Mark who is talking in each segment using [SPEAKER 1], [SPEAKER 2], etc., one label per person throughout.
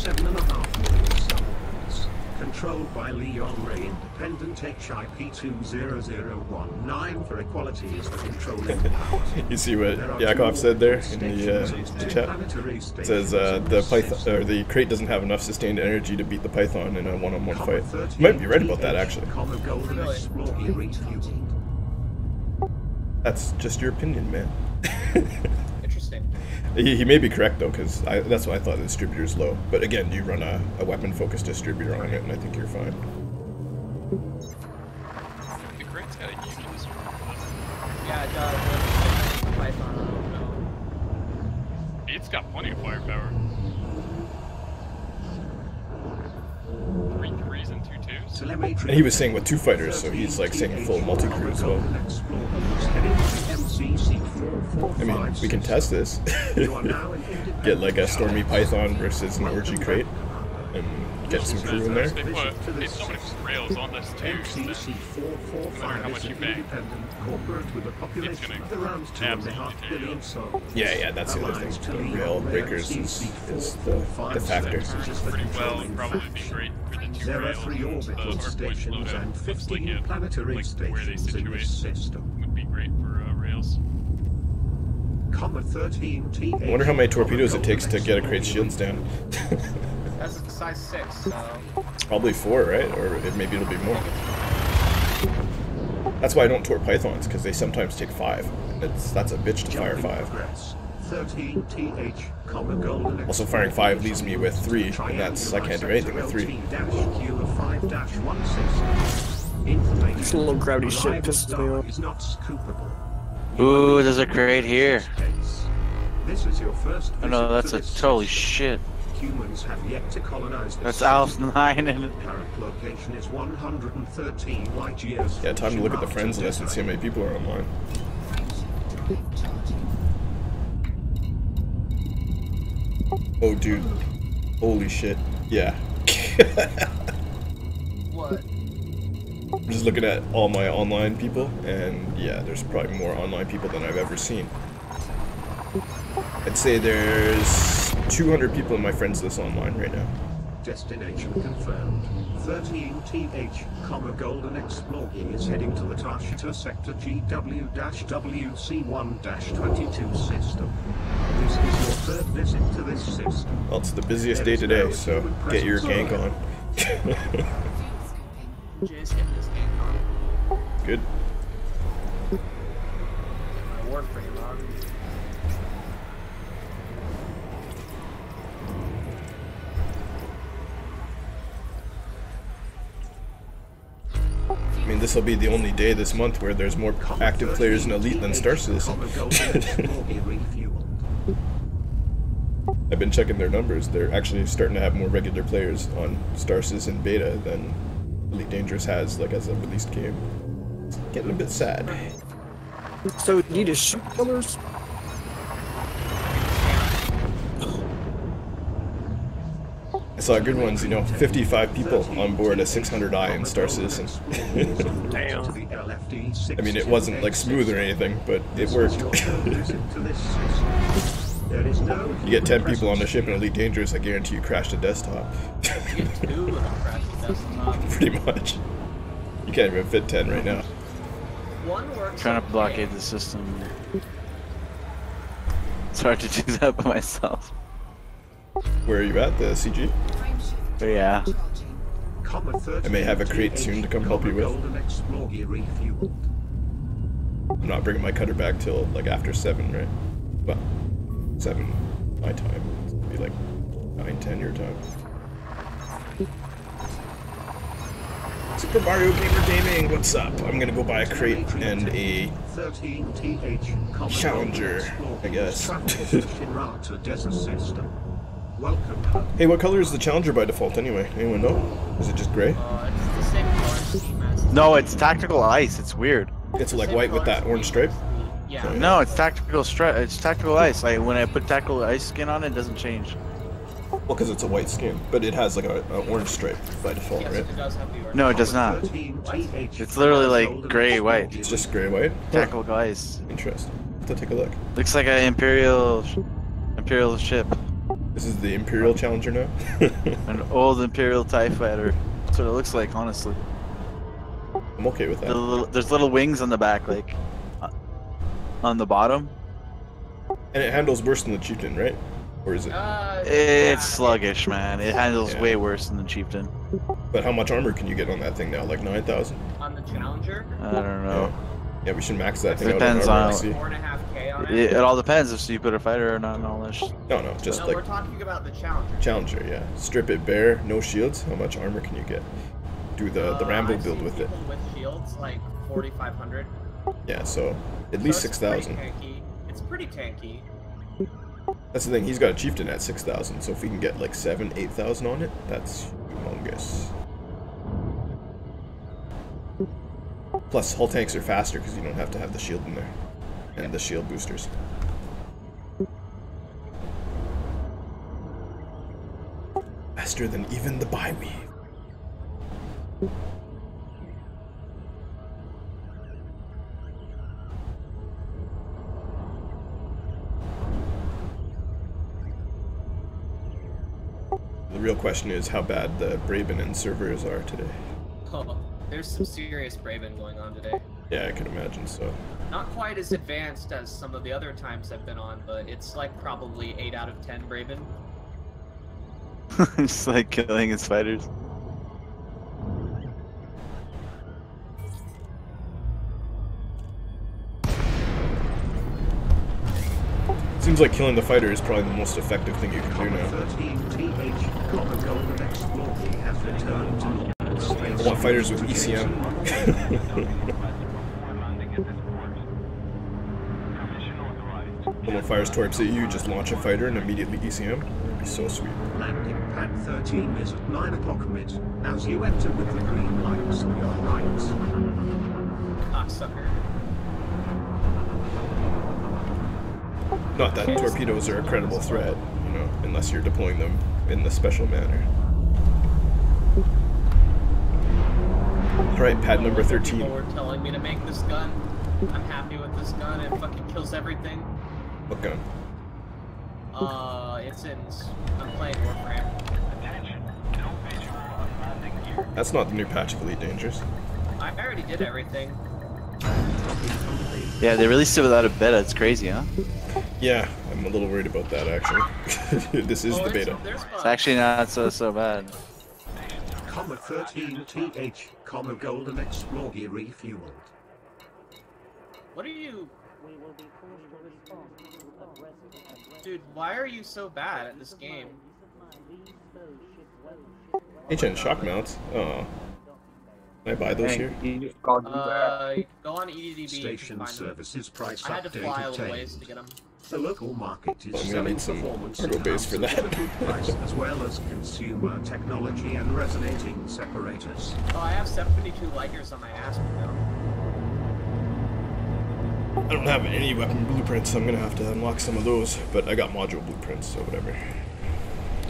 [SPEAKER 1] 7.5 suns. Controlled by Leon Ray Independent HIP200019 for equality is the controlling power.
[SPEAKER 2] You see what Yakov said there in the chat? It says the Python or the Krait doesn't have enough sustained energy to beat the Python in a one-on-one fight. You might be right about that actually. That's just your opinion, man.
[SPEAKER 3] Interesting.
[SPEAKER 2] He may be correct though, because that's what I thought the distributor is low. But again, you run a weapon-focused distributor on it, and I think you're fine.
[SPEAKER 4] The Krait's got a huge distributor.
[SPEAKER 3] Yeah, it does. Python, I don't know.
[SPEAKER 4] It's got plenty of firepower. 3 3s and 2 2s.
[SPEAKER 2] And he was saying with 2 fighters, so he's like saying full multi-crew as well. I mean, we can test this. Get like a Stormy Python versus an Orgy Krait, and get some crew in there.
[SPEAKER 4] They put so many rails on this too, that no matter how much you bang, it's gonna absolutely tear.
[SPEAKER 2] Yeah, that's the other thing. The rail breakers is the factor.
[SPEAKER 4] Pretty well, and probably be great for the 2 rails. The Hardpoint loadout looks like it, like where they situate would be great for rails.
[SPEAKER 2] I wonder how many torpedoes it takes to get a Krait's shields down.
[SPEAKER 3] That's a size 6, so...
[SPEAKER 2] Probably 4, right? Or maybe it'll be more. That's why I don't tour Pythons, because they sometimes take 5. That's a bitch to fire 5. Also, firing 5 leaves me with 3, and I can't do anything with 3.
[SPEAKER 5] This little gravity shit pisses me off.
[SPEAKER 6] Ooh, there's a Krait here.
[SPEAKER 1] Oh
[SPEAKER 6] no, that's a totally shit.
[SPEAKER 1] Humans have yet to colonize this.
[SPEAKER 6] That's Alpha 9 and
[SPEAKER 1] Current location is 113 light years.
[SPEAKER 2] Yeah, time to look at the friends list and see how many people are online. Oh, dude. Holy shit. Yeah.
[SPEAKER 3] What?
[SPEAKER 2] I'm just looking at all my online people, and yeah, there's probably more online people than I've ever seen. I'd say there's 200 people in my friends list online right now.
[SPEAKER 1] Destination confirmed. 13TH, Golden Explorer is heading to the Tashita Sector GW-WC1-22 system. This is your 3rd visit to this system.
[SPEAKER 2] Well, it's the busiest day today, so get your gank on.
[SPEAKER 3] Jay's getting this game on.
[SPEAKER 2] Good.
[SPEAKER 3] My warframe on.
[SPEAKER 2] I mean, this will be the only day this month where there's more active players in Elite than Star Citizen. I've been checking their numbers. They're actually starting to have more regular players on Star Citizen Beta than Elite Dangerous has, like, as a released game. It's getting a bit sad.
[SPEAKER 5] So you need to shoot killers?
[SPEAKER 2] I saw good ones, you know, 55 people on board a 600i in Star Citizen.
[SPEAKER 5] Damn.
[SPEAKER 2] I mean, it wasn't like smooth or anything, but it worked. You get 10 people on the ship in Elite Dangerous, I guarantee you crash the desktop. Pretty much. You can't even fit 10 right now.
[SPEAKER 6] trying to blockade the system. It's hard to do that by myself.
[SPEAKER 2] Where are you at? The CG?
[SPEAKER 6] But yeah.
[SPEAKER 2] I may have a Krait soon to come help you with. I'm not bringing my cutter back till like after 7, right? Well, 7 my time. It'll be like 9, 10 your time. Super Mario Gamer Gaming, what's up? I'm gonna go buy a Krait and a Challenger, I guess. Hey, what color is the Challenger by default anyway? Anyone know? Is it just gray?
[SPEAKER 3] It's the same color scheme as...
[SPEAKER 6] No, it's tactical ice. It's weird.
[SPEAKER 2] It's like white with that orange stripe?
[SPEAKER 3] Yeah.
[SPEAKER 6] No, it's tactical It's tactical ice. Like when I put tactical ice skin on it, it doesn't change.
[SPEAKER 2] Well, because it's a white skin, but it has like an orange stripe by default,
[SPEAKER 3] Yes,
[SPEAKER 2] right?
[SPEAKER 3] it does have the orange.
[SPEAKER 6] No, it does not. It's literally like gray white.
[SPEAKER 2] It's just gray white?
[SPEAKER 6] Tactical ice.
[SPEAKER 2] Interesting. Let's take a look.
[SPEAKER 6] Looks like an imperial ship.
[SPEAKER 2] This is the Imperial Challenger now?
[SPEAKER 6] An old Imperial TIE fighter. That's what it looks like, honestly.
[SPEAKER 2] I'm okay with that.
[SPEAKER 6] There's little wings on the back, like, on the bottom.
[SPEAKER 2] And it handles worse than the Chieftain, right? Or is it?
[SPEAKER 6] It's sluggish, man. It handles way worse than the Chieftain.
[SPEAKER 2] But how much armor can you get on that thing now? Like 9,000?
[SPEAKER 3] On the Challenger?
[SPEAKER 6] I don't know.
[SPEAKER 2] Yeah, we should max that thing
[SPEAKER 6] Depends
[SPEAKER 2] out on armor
[SPEAKER 6] on-
[SPEAKER 2] and see.
[SPEAKER 3] 4.5K on it?
[SPEAKER 6] It all depends if you put a fighter or not and all this.
[SPEAKER 2] No, just
[SPEAKER 3] No,
[SPEAKER 2] like
[SPEAKER 3] we're talking about the Challenger.
[SPEAKER 2] Challenger, yeah. Strip it bare, no shields. How much armor can you get? Do the Rambo
[SPEAKER 3] I've
[SPEAKER 2] build
[SPEAKER 3] seen
[SPEAKER 2] with it.
[SPEAKER 3] people with shields, like 4,500.
[SPEAKER 2] Yeah, so at least
[SPEAKER 3] So it's pretty
[SPEAKER 2] 6,000.
[SPEAKER 3] tanky. It's pretty tanky.
[SPEAKER 2] That's the thing, he's got a Chieftain at 6,000, so if we can get like 7,000, 8,000 on it, that's humongous. Plus, hull tanks are faster because you don't have to have the shield in there. And the shield boosters. Faster than even the Bi-Weave. The real question is how bad the Braven and servers are today.
[SPEAKER 3] Oh, there's some serious Braven going on today.
[SPEAKER 2] Yeah, I can imagine so.
[SPEAKER 3] Not quite as advanced as some of the other times I've been on, but it's like probably 8 out of 10 Braven.
[SPEAKER 6] Just like killing his fighters.
[SPEAKER 2] Seems like killing the fighter is probably the most effective thing you can do now.
[SPEAKER 1] 13TH, Copper Golden Explorer has returned to normal space.
[SPEAKER 2] I want fighters with ECM. Someone fires torps at you, just launch a fighter and immediately ECM. It'd be so sweet.
[SPEAKER 1] Landing pad 13 is at 9 o'clock mid, as you enter with the green lights on your right.
[SPEAKER 3] Cocksucker.
[SPEAKER 2] Not that torpedoes are a credible threat, you know, unless you're deploying them in the special manner. Alright, pad number 13.
[SPEAKER 3] People were telling me to make this gun. I'm happy with this gun. It fucking kills everything.
[SPEAKER 2] What gun?
[SPEAKER 3] It's in. I'm playing Warframe.
[SPEAKER 2] That's not the new patch of Elite Dangerous.
[SPEAKER 3] I already did everything.
[SPEAKER 6] Yeah, they released it without a beta. It's crazy, huh?
[SPEAKER 2] Yeah, I'm a little worried about that actually. This is the beta.
[SPEAKER 6] It's actually not so bad.
[SPEAKER 1] Comma 13TH, comma Golden Explorer refueled.
[SPEAKER 3] What are you? Dude, why are you so bad at this game?
[SPEAKER 2] HN shock mounts. Oh. Can I buy those here?
[SPEAKER 3] Go on EDDB.
[SPEAKER 1] Station services price
[SPEAKER 3] I had to fly all the
[SPEAKER 1] update
[SPEAKER 3] ways to get them.
[SPEAKER 1] The local market is
[SPEAKER 2] I'm gonna
[SPEAKER 1] selling
[SPEAKER 2] need some
[SPEAKER 1] performance
[SPEAKER 2] cargo base for that.
[SPEAKER 1] price, as well as consumer technology and resonating separators.
[SPEAKER 3] Oh, I have 72 Lighters on my ass now.
[SPEAKER 2] I don't have any weapon blueprints, so I'm gonna have to unlock some of those, but I got module blueprints, so whatever.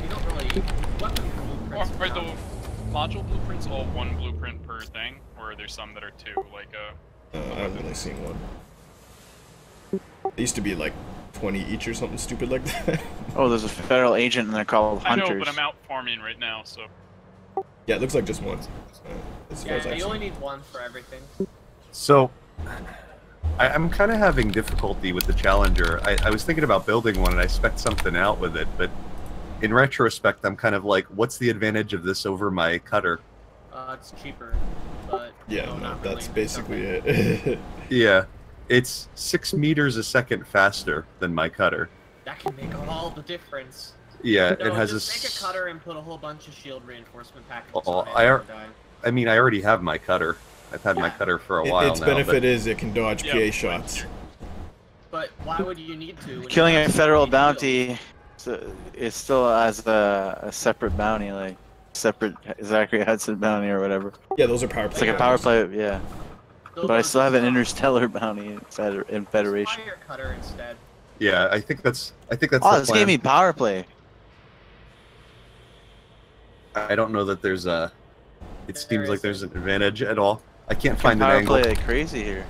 [SPEAKER 3] You don't really. Weapon blueprints.
[SPEAKER 4] Are the module blueprints all one blueprint per thing, or are there some that are two? Like
[SPEAKER 2] I've only seen one. They used to be like 20 each or something stupid like that.
[SPEAKER 6] Oh, there's a federal agent and they're called
[SPEAKER 4] I
[SPEAKER 6] Hunters.
[SPEAKER 4] know, but I'm out farming right now, so.
[SPEAKER 2] Yeah, it looks like just one. As far as
[SPEAKER 3] Yeah,
[SPEAKER 2] I've
[SPEAKER 3] you only
[SPEAKER 2] seen.
[SPEAKER 3] need one for everything.
[SPEAKER 7] So, I'm kind of having difficulty with the Challenger. I was thinking about building one and I spec'd something out with it, but in retrospect, I'm kind of like, what's the advantage of this over my cutter?
[SPEAKER 3] It's cheaper, but
[SPEAKER 2] Yeah,
[SPEAKER 3] no,
[SPEAKER 2] no,
[SPEAKER 3] not
[SPEAKER 2] that's
[SPEAKER 3] really.
[SPEAKER 2] basically it.
[SPEAKER 7] Yeah, it's 6 meters a second faster than my cutter.
[SPEAKER 3] That can make all the difference.
[SPEAKER 7] Yeah,
[SPEAKER 3] No,
[SPEAKER 7] it has
[SPEAKER 3] just
[SPEAKER 7] a.
[SPEAKER 3] make a cutter and put a whole bunch of shield reinforcement packages
[SPEAKER 7] Oh,
[SPEAKER 3] on it and die.
[SPEAKER 7] I mean, I already have my cutter. I've had my cutter for a while
[SPEAKER 2] Its
[SPEAKER 7] now.
[SPEAKER 2] benefit
[SPEAKER 7] but
[SPEAKER 2] is it can dodge
[SPEAKER 4] Yeah.
[SPEAKER 2] PA shots.
[SPEAKER 3] But why would you need to? when
[SPEAKER 6] Killing
[SPEAKER 3] you
[SPEAKER 6] a
[SPEAKER 3] have
[SPEAKER 6] federal
[SPEAKER 3] 70 shields?
[SPEAKER 6] bounty, it still has a separate bounty, like separate Zachary Hudson bounty or whatever.
[SPEAKER 2] Yeah, those are power
[SPEAKER 6] It's
[SPEAKER 2] play.
[SPEAKER 6] like a power play, yeah.
[SPEAKER 3] Those
[SPEAKER 6] But I
[SPEAKER 3] ones
[SPEAKER 6] still have an
[SPEAKER 3] suck.
[SPEAKER 6] interstellar bounty in
[SPEAKER 3] Just
[SPEAKER 6] Federation.
[SPEAKER 3] fire cutter instead.
[SPEAKER 7] yeah, I think that's
[SPEAKER 6] Oh,
[SPEAKER 7] the
[SPEAKER 6] this
[SPEAKER 7] plan.
[SPEAKER 6] gave me power play.
[SPEAKER 7] I don't know that there's a. It
[SPEAKER 3] There
[SPEAKER 7] seems like
[SPEAKER 3] is.
[SPEAKER 7] there's an advantage at all. I can't find an
[SPEAKER 6] Power
[SPEAKER 7] angle.
[SPEAKER 6] play like crazy here.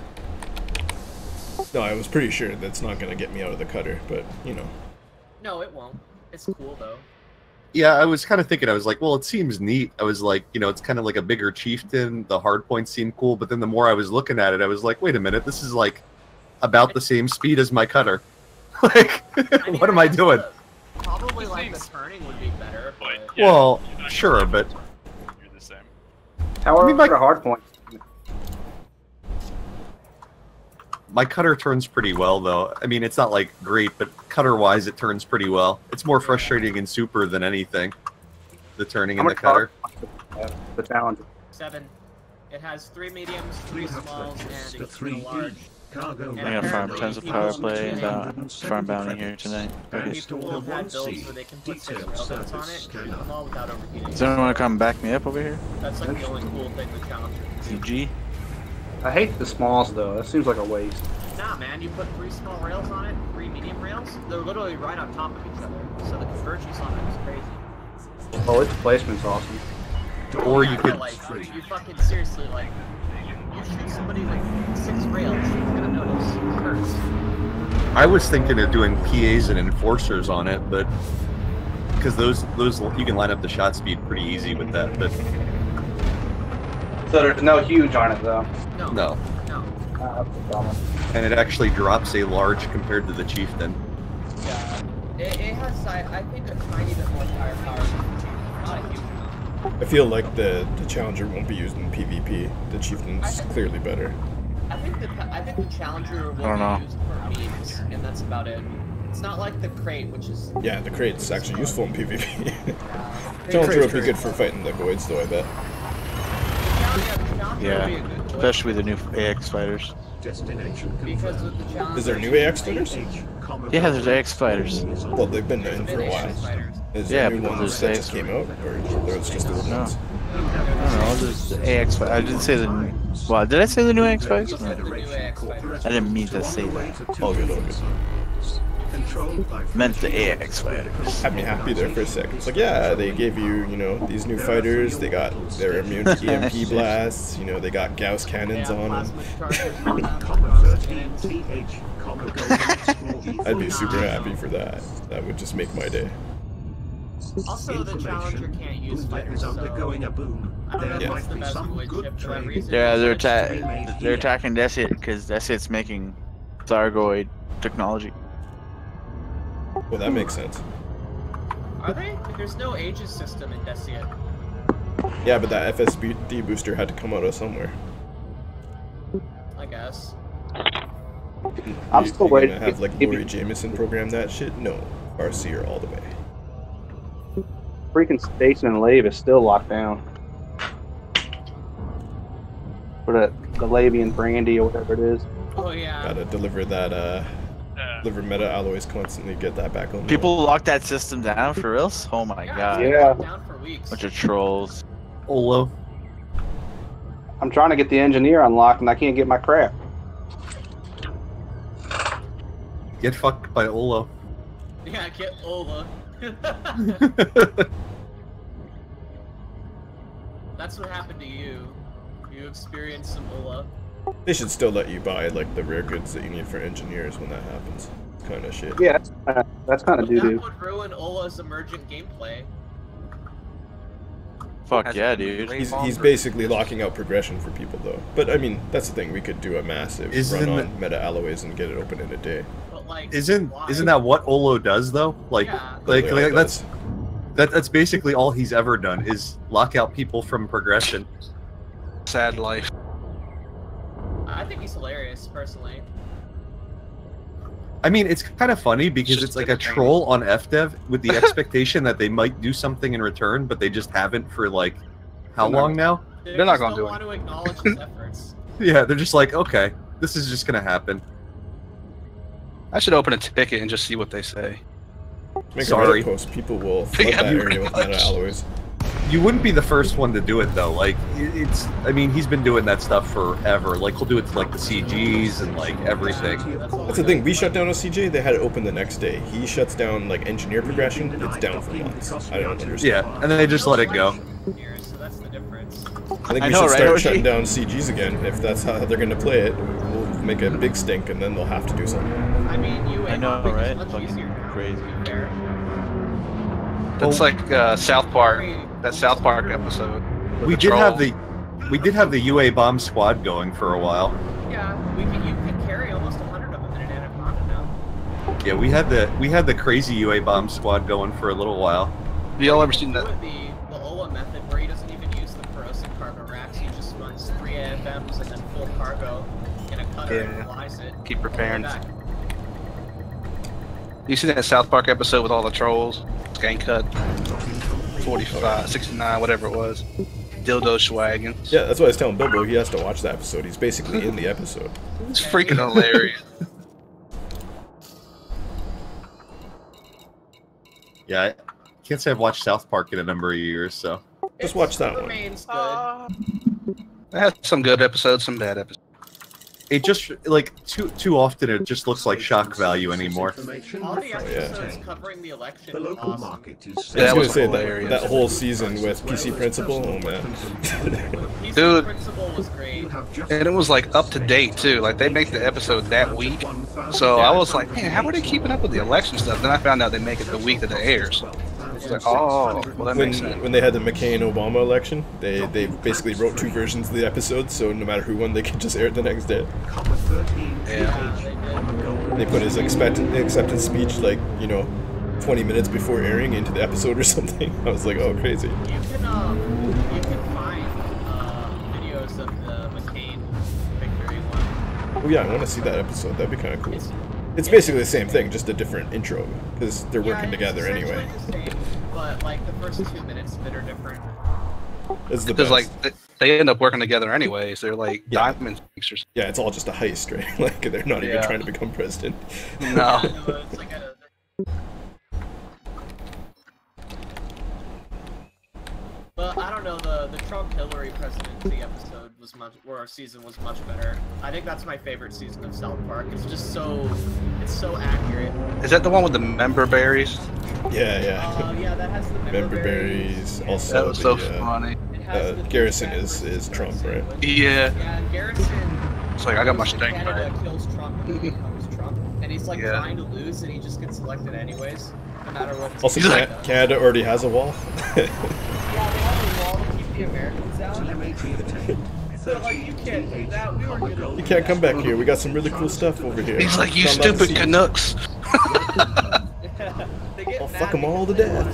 [SPEAKER 2] No, I was pretty sure that's not gonna get me out of the cutter, but you know.
[SPEAKER 3] No, it won't. It's cool though.
[SPEAKER 7] Yeah, I was kind of thinking, I was like, well, it seems neat. I was like, you know, it's kind of like a bigger chieftain. The hard points seem cool, but then the more I was looking at it, I was like, wait a minute, this is like about the same speed as my cutter. Like,
[SPEAKER 3] I mean,
[SPEAKER 7] what am I doing?
[SPEAKER 3] Probably like the turning would be better, but
[SPEAKER 4] yeah,
[SPEAKER 7] Well,
[SPEAKER 4] you're not
[SPEAKER 7] sure,
[SPEAKER 4] gonna-
[SPEAKER 7] but
[SPEAKER 4] You're the same.
[SPEAKER 5] How are
[SPEAKER 7] mean, like-
[SPEAKER 5] the hard points?
[SPEAKER 7] my cutter turns pretty well, though. I mean, it's not like great, but cutter-wise, it turns pretty well. It's more frustrating in super than anything. The turning
[SPEAKER 5] How
[SPEAKER 7] in the
[SPEAKER 5] much hard
[SPEAKER 7] cutter.
[SPEAKER 5] points the Challenger?
[SPEAKER 3] 7. It has 3 mediums, 3
[SPEAKER 1] We have
[SPEAKER 3] smalls,
[SPEAKER 1] purchased
[SPEAKER 3] and
[SPEAKER 1] a
[SPEAKER 3] a
[SPEAKER 1] 3D
[SPEAKER 3] large.
[SPEAKER 1] cargo.
[SPEAKER 3] I
[SPEAKER 6] I got farm
[SPEAKER 3] Apparently,
[SPEAKER 6] tons of
[SPEAKER 3] people
[SPEAKER 6] power
[SPEAKER 3] will
[SPEAKER 6] play and
[SPEAKER 3] change
[SPEAKER 6] farm bounty here tonight. Okay.
[SPEAKER 3] People will have builds where they can put 6 railguns on it and shoot them all without overheating.
[SPEAKER 6] Does anyone want to come back me up over here?
[SPEAKER 3] That's like the only cool thing with Challenger.
[SPEAKER 6] CG?
[SPEAKER 5] I hate the smalls though. That seems like a waste.
[SPEAKER 3] Nah, man, you put 3 small rails on it, 3 medium rails. They're literally right on top of each other, so the convergence on it is crazy.
[SPEAKER 5] Oh, its placement's awesome.
[SPEAKER 7] Or
[SPEAKER 3] Yeah,
[SPEAKER 7] you
[SPEAKER 3] but,
[SPEAKER 7] could...
[SPEAKER 3] like, you fucking seriously, like, you shoot somebody with 6 rails, you're gonna notice. It hurts.
[SPEAKER 7] I was thinking of doing PAs and enforcers on it, but... Because those you can line up the shot speed pretty easy with that, but
[SPEAKER 5] So there's no huge on it though.
[SPEAKER 3] No.
[SPEAKER 7] no.
[SPEAKER 3] No.
[SPEAKER 5] That's the problem.
[SPEAKER 7] And it actually drops a large compared to the chieftain.
[SPEAKER 3] Yeah. It has, I think, a tiny bit more firepower than the Chieftain. Not a huge amount.
[SPEAKER 2] I feel like the Challenger won't be used in PvP. The Chieftain's clearly better.
[SPEAKER 3] I think the Challenger will
[SPEAKER 6] I don't
[SPEAKER 3] be used for memes, and that's about it. It's not like the Krait, which is...
[SPEAKER 2] Yeah, the Krait's actually useful in PvP.
[SPEAKER 3] Krait's
[SPEAKER 2] Challenger would be
[SPEAKER 3] great.
[SPEAKER 2] good for fighting the voids, though, I bet.
[SPEAKER 6] Yeah, especially with the new AX fighters.
[SPEAKER 1] Destination
[SPEAKER 3] Because with the Challenger...
[SPEAKER 2] Is there new AX fighters?
[SPEAKER 6] Yeah, there's AX fighters.
[SPEAKER 2] Well, they've been in for a while. Is
[SPEAKER 6] Yeah,
[SPEAKER 2] there new
[SPEAKER 6] but
[SPEAKER 2] ones
[SPEAKER 6] there's
[SPEAKER 2] that just came out, or there's just the old
[SPEAKER 6] No.
[SPEAKER 2] ones?
[SPEAKER 6] I don't know, there's the AX fighters. I didn't say the... Well, did I say the new AX fighters? No. I didn't mean to say that.
[SPEAKER 2] All good, all good.
[SPEAKER 6] Meant the AX fighters.
[SPEAKER 2] Had me happy there for a second. It's like, yeah, they gave you, you know, these new fighters. They're immune to EMP blasts. You know, they got Gauss cannons on them. I'd be super happy for that. That would just make my day.
[SPEAKER 3] Also, the Challenger can't use fighters, so...
[SPEAKER 1] undergoing a boom.
[SPEAKER 3] I don't know if
[SPEAKER 2] Yeah.
[SPEAKER 3] that's the best wood chip for that reason.
[SPEAKER 6] Yeah, they're
[SPEAKER 3] But it's-
[SPEAKER 6] they're attacking Desit because Desit's making Thargoid technology.
[SPEAKER 2] Well, that makes sense.
[SPEAKER 3] Are they? There's no ages system in Desiat.
[SPEAKER 2] Yeah, but that FSD booster had to come out of somewhere.
[SPEAKER 3] I guess.
[SPEAKER 5] I'm
[SPEAKER 2] You-
[SPEAKER 5] still
[SPEAKER 2] you're
[SPEAKER 5] waiting.
[SPEAKER 2] gonna have like Laurie Jameson program that shit? No, Farseer all the way.
[SPEAKER 5] Freaking station and lave is still locked down. For the Lavian brandy or whatever it is.
[SPEAKER 3] Oh yeah.
[SPEAKER 2] Gotta deliver that, deliver meta alloys constantly, get that back on.
[SPEAKER 6] People lock that system down for reals? Oh my god.
[SPEAKER 5] Yeah.
[SPEAKER 3] Down for weeks.
[SPEAKER 6] Bunch of trolls.
[SPEAKER 7] Olo.
[SPEAKER 5] I'm trying to get the engineer unlocked and I can't get my crap.
[SPEAKER 7] Get fucked by Olo.
[SPEAKER 3] Yeah, get Ola. That's what happened to you. You experienced some Ola.
[SPEAKER 2] They should still let you buy like the rare goods that you need for engineers when that happens. Kind of shit.
[SPEAKER 5] Yeah, that's kind of
[SPEAKER 3] But
[SPEAKER 5] doo-doo.
[SPEAKER 3] that would ruin Ola's emergent gameplay.
[SPEAKER 6] Fuck yeah, dude.
[SPEAKER 2] He's basically locking out progression for people though. But I mean, that's the thing. We could do a massive
[SPEAKER 7] Isn't
[SPEAKER 2] run
[SPEAKER 7] it-
[SPEAKER 2] on meta alloys and get it open in a day.
[SPEAKER 3] But like,
[SPEAKER 7] Isn't
[SPEAKER 3] why?
[SPEAKER 7] that what Olo does though? Like
[SPEAKER 3] Yeah.
[SPEAKER 2] Literally all it does.
[SPEAKER 7] that's basically all he's ever done is lock out people from progression.
[SPEAKER 8] Sad life.
[SPEAKER 3] I think he's hilarious, personally.
[SPEAKER 7] I mean, it's kind of funny because
[SPEAKER 8] Just
[SPEAKER 7] it's like a
[SPEAKER 8] entertaining.
[SPEAKER 7] troll on FDev with the expectation that they might do something in return, but they just haven't for like how
[SPEAKER 8] They're not-
[SPEAKER 7] long now?
[SPEAKER 3] They
[SPEAKER 8] They're not
[SPEAKER 3] just
[SPEAKER 8] gonna do
[SPEAKER 3] don't want to acknowledge his efforts.
[SPEAKER 7] Yeah, they're just like, okay, this is just gonna happen.
[SPEAKER 8] I should open a ticket and just see what they say.
[SPEAKER 2] Make
[SPEAKER 7] Sorry.
[SPEAKER 2] a Reddit post. People will flood
[SPEAKER 8] Yeah,
[SPEAKER 2] that
[SPEAKER 8] pretty
[SPEAKER 2] area with meta
[SPEAKER 8] much.
[SPEAKER 2] alloys.
[SPEAKER 7] You wouldn't be the first one to do it though. Like it's, I mean, he's been doing that stuff forever. Like he'll do it to like the CGs and like everything.
[SPEAKER 2] That's the thing. We shut down a CJ. They had it open the next day. He shuts down like engineer progression. It's down for months. I don't understand.
[SPEAKER 7] Yeah, and then they just let it go.
[SPEAKER 3] Years, so that's the difference.
[SPEAKER 2] I think
[SPEAKER 6] I
[SPEAKER 2] we
[SPEAKER 6] know,
[SPEAKER 2] should
[SPEAKER 6] right,
[SPEAKER 2] start
[SPEAKER 6] Oshi?
[SPEAKER 2] shutting down CGs again. If that's how they're going to play it, we'll make a big stink, and then they'll have to do something.
[SPEAKER 3] I mean, you
[SPEAKER 6] I know,
[SPEAKER 3] is
[SPEAKER 6] right?
[SPEAKER 3] much
[SPEAKER 6] Fucking
[SPEAKER 3] easier now,
[SPEAKER 6] crazy.
[SPEAKER 3] to be fair.
[SPEAKER 8] It's like South Park. That South Park episode.
[SPEAKER 7] We did have the UA bomb squad going for a while.
[SPEAKER 3] Yeah, you can carry almost 100 of them in an anaconda now.
[SPEAKER 7] Yeah, we had the crazy UA bomb squad going for a little while.
[SPEAKER 8] Have y'all ever seen that?
[SPEAKER 3] The OLA method where he doesn't even use the corrosive cargo racks. He just runs 3 AFMs and then full cargo in a cutter and flies it.
[SPEAKER 8] Keep preparing.
[SPEAKER 3] Back.
[SPEAKER 8] You see that South Park episode with all the trolls? Skank Cut 45, 69, whatever it was. Dildo Schwaggin.
[SPEAKER 2] Yeah, that's what I was telling Bilbo. He has to watch the episode. He's basically in the episode.
[SPEAKER 8] It's freaking hilarious.
[SPEAKER 7] Yeah, I can't say I've watched South Park in a number of years, so.
[SPEAKER 2] Just watch that one.
[SPEAKER 3] Remains good.
[SPEAKER 8] It has some good episodes, some bad episodes.
[SPEAKER 7] It just, like, too often it just looks like shock value anymore.
[SPEAKER 3] All the episodes covering the election.
[SPEAKER 1] The local market is
[SPEAKER 2] Yeah, I was
[SPEAKER 8] was
[SPEAKER 2] gonna say
[SPEAKER 8] hilarious.
[SPEAKER 2] that whole season with PC Principal. Oh man.
[SPEAKER 3] PC
[SPEAKER 8] Dude.
[SPEAKER 3] Principle was great.
[SPEAKER 8] And it was like up to date too. Like they make the episode that week. So I was like, man, how are they keeping up with the election stuff? Then I found out they make it the week that it airs. It's like, oh, well that makes sense.
[SPEAKER 2] When they had the McCain-Obama election, they basically wrote 2 versions of the episode, so no matter who won, they could just air it the next day.
[SPEAKER 8] Yeah.
[SPEAKER 2] They put his acceptance speech, like, 20 minutes before airing into the episode or something. I was like, oh, crazy.
[SPEAKER 3] You can find videos of the McCain victory one.
[SPEAKER 2] Oh yeah, I want to see that episode. That'd be kind of cool. It's basically the same thing, just a different intro, because they're working together anyway.
[SPEAKER 3] The same, but like the first 2 minutes of it are different.
[SPEAKER 2] It's the
[SPEAKER 8] Because
[SPEAKER 2] best.
[SPEAKER 8] like they end up working together anyways. They're like diamond fixers.
[SPEAKER 2] Yeah, it's all just a heist, right? Like they're not even
[SPEAKER 8] Yeah.
[SPEAKER 2] trying to become president.
[SPEAKER 8] No.
[SPEAKER 3] It's like but I don't know, the Trump-Hillary presidency episode was our season was much better. I think that's my favorite season of South Park. It's just it's so accurate.
[SPEAKER 8] Is that the one with the member berries?
[SPEAKER 2] Yeah, yeah.
[SPEAKER 3] Yeah, that has the
[SPEAKER 2] Member berries. Also,
[SPEAKER 8] That was so
[SPEAKER 2] the,
[SPEAKER 8] funny.
[SPEAKER 3] It has the
[SPEAKER 2] Garrison
[SPEAKER 3] feedback
[SPEAKER 2] is Trump, right?
[SPEAKER 8] Yeah.
[SPEAKER 3] Yeah, and Garrison.
[SPEAKER 8] It's like I got my stank
[SPEAKER 3] Canada
[SPEAKER 8] card.
[SPEAKER 3] kills Trump and he becomes Trump, and he's like
[SPEAKER 8] Yeah.
[SPEAKER 3] trying to lose, and he just gets selected anyways, no matter what.
[SPEAKER 2] Also,
[SPEAKER 3] team he does.
[SPEAKER 2] Canada already has a wall.
[SPEAKER 3] Yeah, they have a wall to keep the Americans out. So like you can't do that. We were gonna.
[SPEAKER 2] You can't come back here. We got some really cool stuff over here.
[SPEAKER 8] He's like, you
[SPEAKER 2] Come down to
[SPEAKER 8] stupid
[SPEAKER 2] see."
[SPEAKER 8] Canucks.
[SPEAKER 2] I'll fuck them all to death.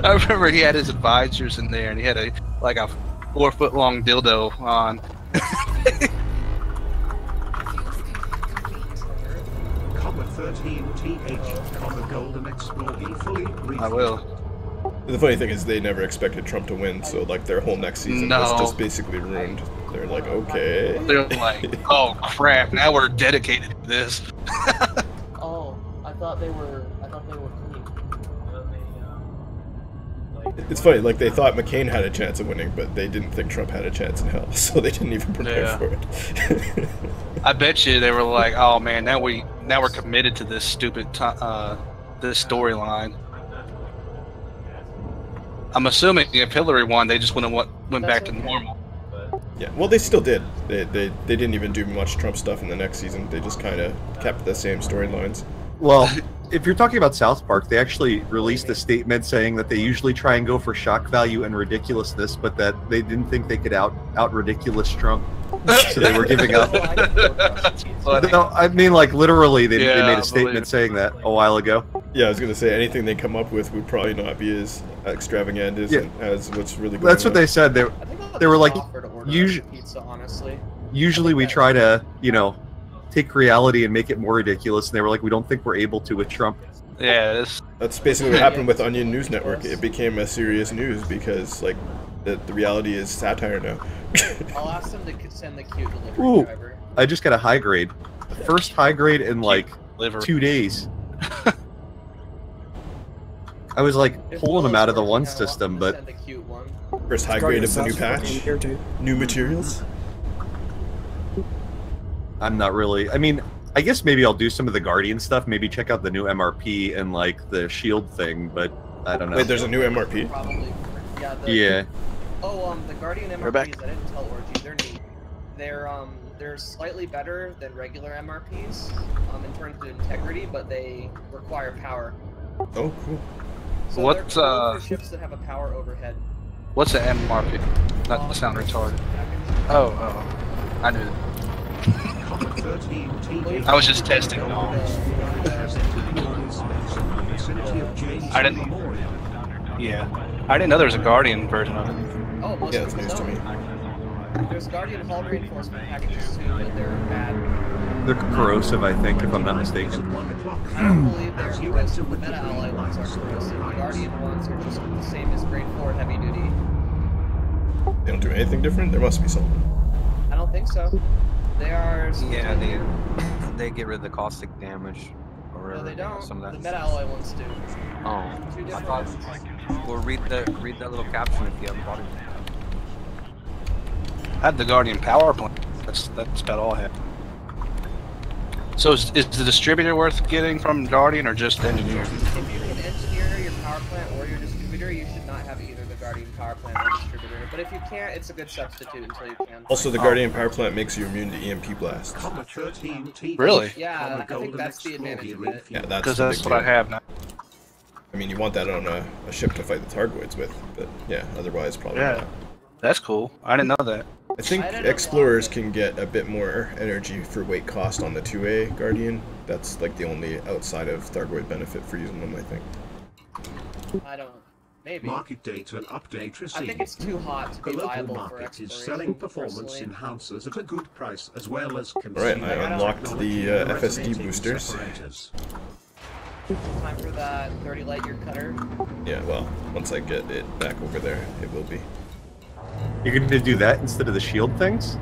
[SPEAKER 8] I remember he had his advisors in there, and he had a 4-foot long dildo on.
[SPEAKER 1] Comma 13TH, comma Golden Explorer fully
[SPEAKER 8] I will.
[SPEAKER 2] The funny thing is, they never expected Trump to win, so like their whole next season was just basically ruined. They're like, okay.
[SPEAKER 8] They're like, oh crap! Now we're dedicated to this.
[SPEAKER 3] Oh, I thought they were clean.
[SPEAKER 2] It's funny, like they thought McCain had a chance of winning, but they didn't think Trump had a chance in hell, so they didn't even prepare
[SPEAKER 8] Yeah.
[SPEAKER 2] for it.
[SPEAKER 8] I bet you they were like, oh man, now we're committed to this stupid this storyline. I'm assuming if Hillary won, they just went back to normal.
[SPEAKER 2] Yeah, well, they still did. They didn't even do much Trump stuff in the next season. They just kind of kept the same storylines.
[SPEAKER 7] Well, if you're talking about South Park, they actually released a statement saying that they usually try and go for shock value and ridiculousness, but that they didn't think they could out ridiculous Trump, so they were giving up. No, I mean, like literally, they made a statement saying that a while ago.
[SPEAKER 2] Yeah, I was gonna say anything they come up with would probably not be as extravagant as what's really going
[SPEAKER 7] That's what
[SPEAKER 2] on.
[SPEAKER 7] they said. They were like,
[SPEAKER 3] Pizza, honestly.
[SPEAKER 7] usually we try to, take reality and make it more ridiculous, and they were like, we don't think we're able to with Trump.
[SPEAKER 8] Yeah,
[SPEAKER 2] that's basically what happened with Onion News Network. It became a serious news because like the reality is satire now.
[SPEAKER 3] I'll ask them to send the cute delivery driver.
[SPEAKER 7] I just got a high grade. The first high grade in like 2 days. I was like pulling them out of the one system, but
[SPEAKER 2] First high grade of the new patch, new materials.
[SPEAKER 7] I'm not really. I mean, I guess maybe I'll do some of the Guardian stuff. Maybe check out the new MRP and like the Shield thing, but I don't know.
[SPEAKER 2] Wait, there's a new MRP?
[SPEAKER 3] Probably.
[SPEAKER 7] Yeah.
[SPEAKER 3] Oh, the Guardian MRPs, I didn't tell Orgy, they're neat. They're slightly better than regular MRPs in terms of integrity, but they require power.
[SPEAKER 2] Oh, cool.
[SPEAKER 3] So
[SPEAKER 8] What's,
[SPEAKER 3] they're cool for ships that have a power overhead.
[SPEAKER 8] What's the end market? Not to sound retarded. Oh, I knew that. I was just testing. I didn't. Yeah, I didn't know there was a Guardian version of it.
[SPEAKER 3] Oh, most
[SPEAKER 2] Yeah,
[SPEAKER 3] of
[SPEAKER 2] it's
[SPEAKER 3] them
[SPEAKER 2] news to me.
[SPEAKER 3] There's Guardian hull reinforcement packages too, but they're bad.
[SPEAKER 7] They're corrosive, I think, if I'm not mistaken.
[SPEAKER 3] I don't believe they're because the meta ally ones are corrosive. The Guardian ones are just the same as grade 4 heavy duty.
[SPEAKER 2] They don't do anything different? There must be something.
[SPEAKER 3] I don't think so. They are.
[SPEAKER 9] Yeah, they get rid of the caustic damage. Or
[SPEAKER 3] No, they don't.
[SPEAKER 9] Some of that.
[SPEAKER 3] The meta ally ones do.
[SPEAKER 9] Oh,
[SPEAKER 3] Two
[SPEAKER 9] I
[SPEAKER 3] different
[SPEAKER 9] thought.
[SPEAKER 3] ones.
[SPEAKER 9] Well, read that little caption if you haven't bought it.
[SPEAKER 8] I had the Guardian power plant. That's about all I had. So is the distributor worth getting from Guardian or just engineer?
[SPEAKER 3] If you can engineer your power plant or your distributor, you should not have either the Guardian power plant or distributor. But if you can't, it's a good substitute until you can.
[SPEAKER 2] Also, the Guardian power plant makes you immune to EMP blasts.
[SPEAKER 8] Really?
[SPEAKER 3] Yeah, I think that's the advantage of it.
[SPEAKER 2] Yeah, that's
[SPEAKER 8] Because
[SPEAKER 2] the
[SPEAKER 8] that's
[SPEAKER 2] big
[SPEAKER 8] what I
[SPEAKER 2] deal.
[SPEAKER 8] have now.
[SPEAKER 2] I mean, you want that on a ship to fight the Targoids with, but yeah, otherwise probably not.
[SPEAKER 8] That's cool. I didn't know that.
[SPEAKER 2] I think explorers can get a bit more energy for weight cost on the 2A Guardian. That's like the only outside of Thargoid benefit for using them, I think.
[SPEAKER 3] I don't. Maybe.
[SPEAKER 1] Market data and update received.
[SPEAKER 3] I think it's too hot to
[SPEAKER 1] The
[SPEAKER 3] be
[SPEAKER 1] local
[SPEAKER 3] viable for
[SPEAKER 1] market is
[SPEAKER 3] exploration.
[SPEAKER 1] selling performance
[SPEAKER 3] personally.
[SPEAKER 1] enhancers at a good price as well as
[SPEAKER 2] Alright, I unlocked the FSD boosters.
[SPEAKER 3] Time for that 30 light year cutter.
[SPEAKER 2] Yeah, well, once I get it back over there, it will be.
[SPEAKER 7] You're going to do that instead of the shield things?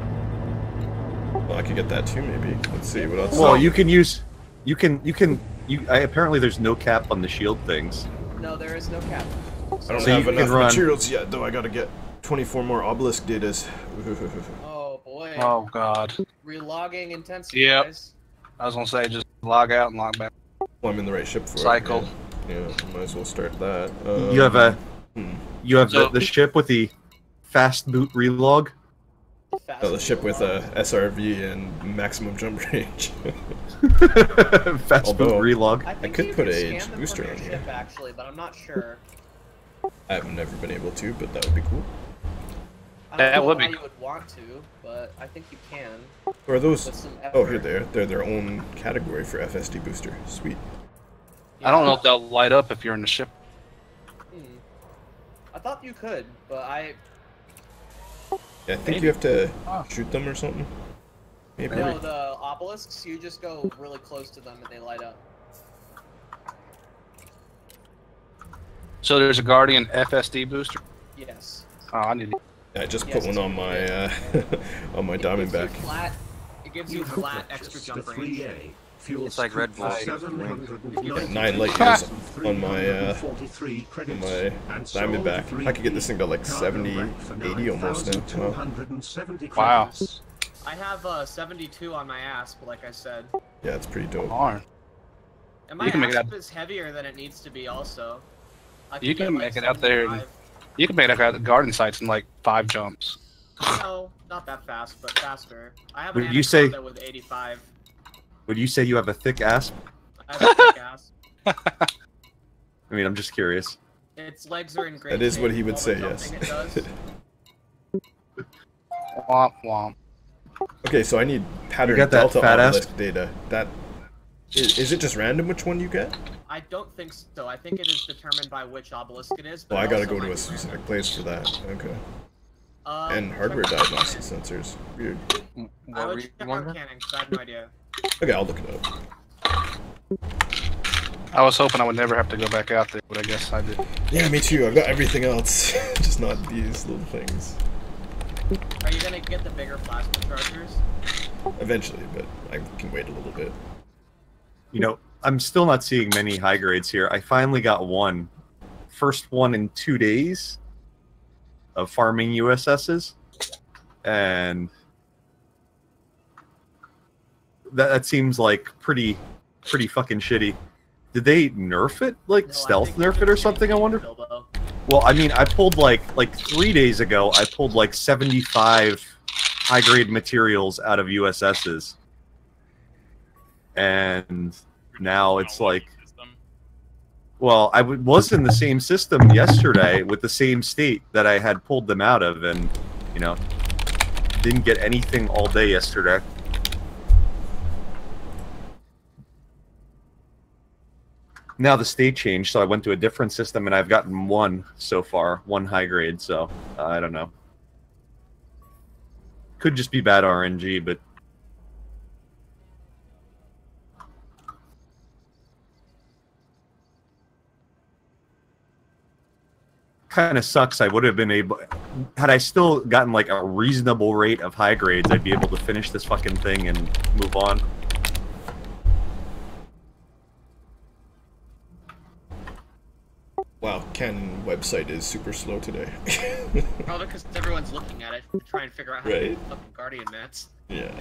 [SPEAKER 2] Well, I could get that too, maybe. Let's see, what else?
[SPEAKER 7] Well, you can use... apparently there's no cap on the shield things.
[SPEAKER 3] No, there is no cap.
[SPEAKER 2] I don't
[SPEAKER 7] So
[SPEAKER 2] have
[SPEAKER 7] you can
[SPEAKER 2] enough
[SPEAKER 7] run-
[SPEAKER 2] materials yet, though I gotta get 24 more obelisk datas.
[SPEAKER 3] Oh boy.
[SPEAKER 8] Oh god.
[SPEAKER 3] Relogging intensive.
[SPEAKER 8] Yep.
[SPEAKER 3] Guys.
[SPEAKER 8] I was gonna say just log out and log back.
[SPEAKER 2] Well, I'm in the right ship for
[SPEAKER 8] Cycle.
[SPEAKER 2] it. Yeah, might as well start that.
[SPEAKER 7] You have a... You have
[SPEAKER 8] So-
[SPEAKER 7] the ship with the fast boot relog?
[SPEAKER 2] Oh, the ship with a SRV and maximum jump range.
[SPEAKER 7] Fast boot relog.
[SPEAKER 3] I think
[SPEAKER 2] could
[SPEAKER 3] you
[SPEAKER 2] put
[SPEAKER 3] can
[SPEAKER 2] a
[SPEAKER 3] scan them
[SPEAKER 2] booster
[SPEAKER 3] from
[SPEAKER 2] on
[SPEAKER 3] your
[SPEAKER 2] here.
[SPEAKER 3] ship, actually, but I'm not sure.
[SPEAKER 2] I've never been able to, but that would be cool.
[SPEAKER 3] I don't
[SPEAKER 8] That
[SPEAKER 3] know
[SPEAKER 8] would
[SPEAKER 3] how
[SPEAKER 8] be
[SPEAKER 3] you would want to, but I think you can.
[SPEAKER 2] Or are those?
[SPEAKER 3] With some
[SPEAKER 2] Oh,
[SPEAKER 3] effort.
[SPEAKER 2] here they are. They're their own category for FSD booster. Sweet.
[SPEAKER 8] I don't know if they'll light up if you're in the ship.
[SPEAKER 3] I thought you could, but
[SPEAKER 2] Yeah, I think you have to shoot them or something. Maybe.
[SPEAKER 3] No, the obelisks, you just go really close to them and they light up.
[SPEAKER 8] So there's a Guardian FSD booster.
[SPEAKER 3] Yes.
[SPEAKER 8] Oh, I need.
[SPEAKER 2] Yeah, I just put one on my on my Diamondback.
[SPEAKER 3] It gives you flat extra jump range.
[SPEAKER 9] It's like Red Bull.
[SPEAKER 2] 9 light years on my Diamondback. I could get this thing to like 70, 80 almost now.
[SPEAKER 8] Wow.
[SPEAKER 3] I have 72 on my asp, like I said.
[SPEAKER 2] Yeah, it's pretty dope.
[SPEAKER 8] Darn.
[SPEAKER 3] And my
[SPEAKER 8] You can make it
[SPEAKER 3] asp
[SPEAKER 8] out-
[SPEAKER 3] is heavier than it needs to be, also. I
[SPEAKER 8] You
[SPEAKER 3] get,
[SPEAKER 8] can
[SPEAKER 3] like,
[SPEAKER 8] make it out there.
[SPEAKER 3] 75.
[SPEAKER 8] You can make it out the garden sites in like 5 jumps.
[SPEAKER 3] No, not that fast, but faster. I have an
[SPEAKER 7] Would you say-
[SPEAKER 3] Anaconda with 85.
[SPEAKER 7] Would you say you have a thick asp?
[SPEAKER 3] I have a thick asp.
[SPEAKER 7] I mean, I'm just curious.
[SPEAKER 3] Its legs are in great
[SPEAKER 2] That is what
[SPEAKER 3] shape,
[SPEAKER 2] he would
[SPEAKER 3] all the
[SPEAKER 2] say, yes.
[SPEAKER 3] jumping it does.
[SPEAKER 8] Womp womp.
[SPEAKER 2] Okay, so I need pattern
[SPEAKER 7] got that
[SPEAKER 2] delta
[SPEAKER 7] fat
[SPEAKER 2] obelisk
[SPEAKER 7] asp?
[SPEAKER 2] data. That is it just random which one you get?
[SPEAKER 3] I don't think so. I think it is determined by which obelisk it is. But
[SPEAKER 2] Well, I
[SPEAKER 3] it
[SPEAKER 2] gotta
[SPEAKER 3] also
[SPEAKER 2] go to
[SPEAKER 3] might
[SPEAKER 2] a
[SPEAKER 3] be
[SPEAKER 2] specific place for that. Okay.
[SPEAKER 3] random.
[SPEAKER 2] And hardware diagnostic sensors. Weird.
[SPEAKER 3] I would check on Canon, because I have no idea.
[SPEAKER 2] Okay, I'll look it up.
[SPEAKER 8] I was hoping I would never have to go back out there, but I guess I did.
[SPEAKER 2] Yeah, me too. I've got everything else, just not these little things.
[SPEAKER 3] Are you gonna get the bigger plasma chargers?
[SPEAKER 2] Eventually, but I can wait a little bit.
[SPEAKER 7] You know, I'm still not seeing many high grades here. I finally got one. First one in 2 days of farming USSs. And that seems like pretty fucking shitty. Did they nerf it? Like
[SPEAKER 3] No, I
[SPEAKER 7] stealth
[SPEAKER 3] think
[SPEAKER 7] nerf
[SPEAKER 3] they're
[SPEAKER 7] it or
[SPEAKER 3] just
[SPEAKER 7] something, I
[SPEAKER 3] making
[SPEAKER 7] wonder?
[SPEAKER 3] Bilbo.
[SPEAKER 7] Well, I mean, I pulled like 3 days ago, I pulled like 75 high grade materials out of USSs. And now it's like, Well, I was in the same system yesterday with the same state that I had pulled them out of, and, you know, didn't get anything all day yesterday. Now the state changed, so I went to a different system, and I've gotten one so far, one high grade, so I don't know. Could just be bad RNG, but... kind of sucks. I would have been able... Had I still gotten, like, a reasonable rate of high grades, I'd be able to finish this fucking thing and move on.
[SPEAKER 2] Wow, Canon website is super slow today.
[SPEAKER 3] Probably because everyone's looking at it to try and figure out how to do fucking Guardian mats.
[SPEAKER 2] Yeah.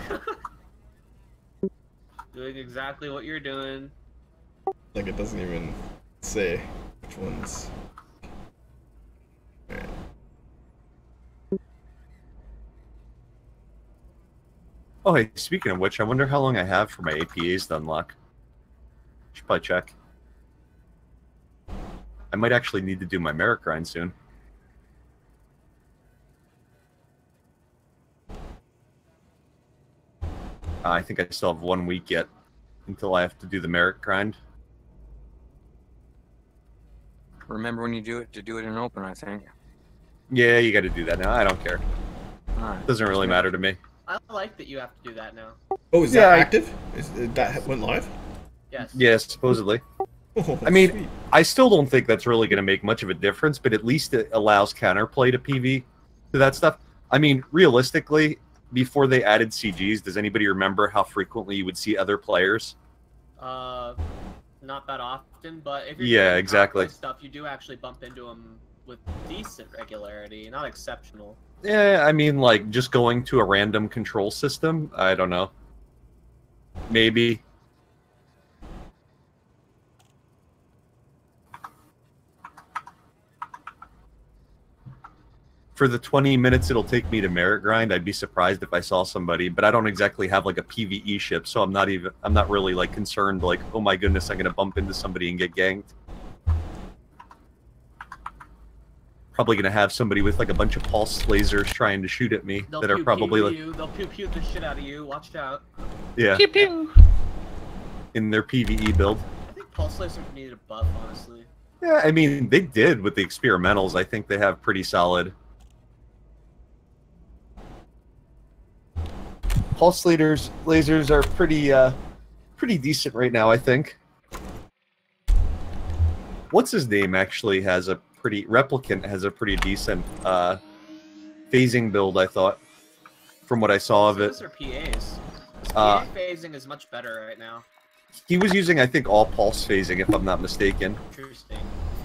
[SPEAKER 3] Doing exactly what you're doing.
[SPEAKER 2] Like, it doesn't even say which ones. Alright.
[SPEAKER 7] Oh, hey, speaking of which, I wonder how long I have for my APAs to unlock. Should probably check. I might actually need to do my merit grind soon. I think I still have 1 week yet until I have to do the merit grind.
[SPEAKER 9] Remember when you do it, to do it in open, I think.
[SPEAKER 7] Yeah, you got to do that now. I don't care.
[SPEAKER 9] Alright.
[SPEAKER 7] Doesn't really matter to me.
[SPEAKER 3] I like that you have to do that now.
[SPEAKER 2] Oh, is that active? That went live?
[SPEAKER 3] Yes.
[SPEAKER 7] Yeah, supposedly.
[SPEAKER 2] Oh,
[SPEAKER 7] I mean,
[SPEAKER 2] sweet.
[SPEAKER 7] I still don't think that's really going to make much of a difference, but at least it allows counterplay to PV to that stuff. I mean, realistically, before they added CGs, does anybody remember how frequently you would see other players?
[SPEAKER 3] Not that often, but if you're doing
[SPEAKER 7] exactly
[SPEAKER 3] stuff, you do actually bump into them with decent regularity, not exceptional.
[SPEAKER 7] Yeah, I mean, like, just going to a random control system? I don't know. Maybe. For the 20 minutes it'll take me to merit grind, I'd be surprised if I saw somebody, but I don't exactly have, like, a PvE ship, so I'm not really, like, concerned, like, oh my goodness, I'm gonna bump into somebody and get ganked. Probably gonna have somebody with, like, a bunch of pulse lasers trying to shoot at me that are probably, like...
[SPEAKER 3] They'll pew-pew the shit out of you, watch out.
[SPEAKER 7] Yeah.
[SPEAKER 3] Pew-pew!
[SPEAKER 7] In their PvE build.
[SPEAKER 3] I think pulse lasers needed a buff, honestly.
[SPEAKER 7] Yeah, I mean, they did with the experimentals. I think they have pretty solid... Pulse lasers are pretty decent right now, I think. What's his name actually has a pretty... Replicant has a pretty decent phasing build, I thought, from what I saw of it.
[SPEAKER 3] Those are PAs. PA phasing is much better right now.
[SPEAKER 7] He was using, I think, all pulse phasing, if I'm not mistaken.
[SPEAKER 3] Interesting.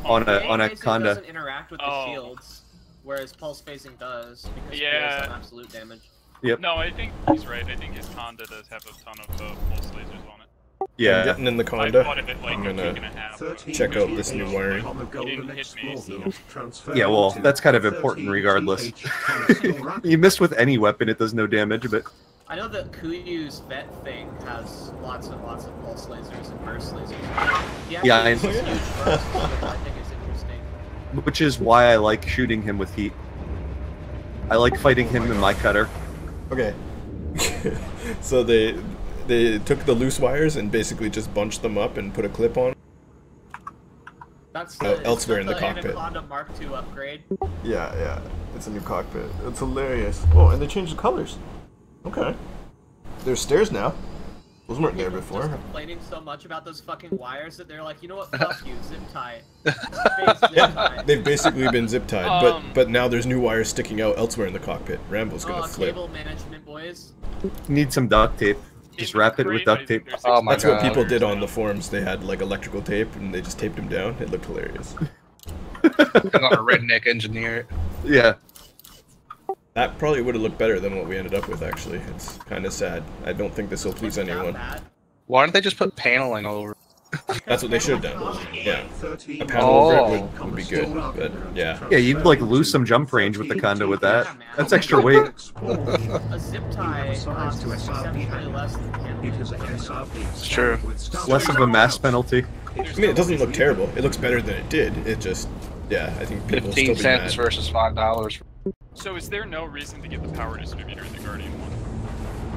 [SPEAKER 7] On a
[SPEAKER 3] phasing
[SPEAKER 7] Conda.
[SPEAKER 3] doesn't interact with the shields, whereas pulse phasing does, because PAs have absolute damage.
[SPEAKER 7] Yep.
[SPEAKER 4] No, I think he's right. I think his Conda does have a ton of pulse lasers on it.
[SPEAKER 2] Yeah. I'm getting in the Conda.
[SPEAKER 4] I'm
[SPEAKER 2] gonna check out this new wiring.
[SPEAKER 7] Yeah, well, that's kind of important regardless. You miss with any weapon, it does no damage, but...
[SPEAKER 3] I know that Kuyu's vet thing has lots and lots of pulse lasers and burst lasers.
[SPEAKER 7] Yeah, I
[SPEAKER 3] huge burst, which I think is interesting.
[SPEAKER 7] Which is why I like shooting him with heat. I like fighting him in my cutter.
[SPEAKER 2] Okay. So they took the loose wires and basically just bunched them up and put a clip on.
[SPEAKER 3] That's
[SPEAKER 2] elsewhere in the cockpit.
[SPEAKER 3] Anaconda Mark II upgrade.
[SPEAKER 2] Yeah. It's a new cockpit. It's hilarious. Oh, and they changed the colors. Okay. There's stairs now. Those weren't there before.
[SPEAKER 3] Just complaining so much about those fucking wires that they're like, you know what, fuck you, zip tie. Zip tie.
[SPEAKER 2] They've basically been zip tied, but now there's new wires sticking out elsewhere in the cockpit. Rambo's gonna flip.
[SPEAKER 3] Cable management, boys.
[SPEAKER 7] Need some duct tape. Just wrap it with duct tape.
[SPEAKER 2] Oh my God. That's what people did on the forums. They had like electrical tape and they just taped them down. It looked hilarious.
[SPEAKER 8] Not a redneck engineer.
[SPEAKER 7] Yeah.
[SPEAKER 2] That probably would have looked better than what we ended up with, actually. It's kind of sad. I don't think this will please anyone.
[SPEAKER 8] Why don't they just put paneling all over?
[SPEAKER 2] That's what they should have done. Yeah. A panel over it would be good, but yeah.
[SPEAKER 7] Yeah, you'd like lose some jump range with the condo with that. That's extra weight.
[SPEAKER 3] A zip tie costs exceptionally less than
[SPEAKER 8] It's true.
[SPEAKER 7] Less of a mass penalty.
[SPEAKER 2] I mean, it doesn't look terrible. It looks better than it did. It just, yeah, I think people
[SPEAKER 8] 15
[SPEAKER 2] still be
[SPEAKER 8] cents
[SPEAKER 2] mad.
[SPEAKER 8] versus $5.
[SPEAKER 4] So is there no reason to get the power distributor in the Guardian one?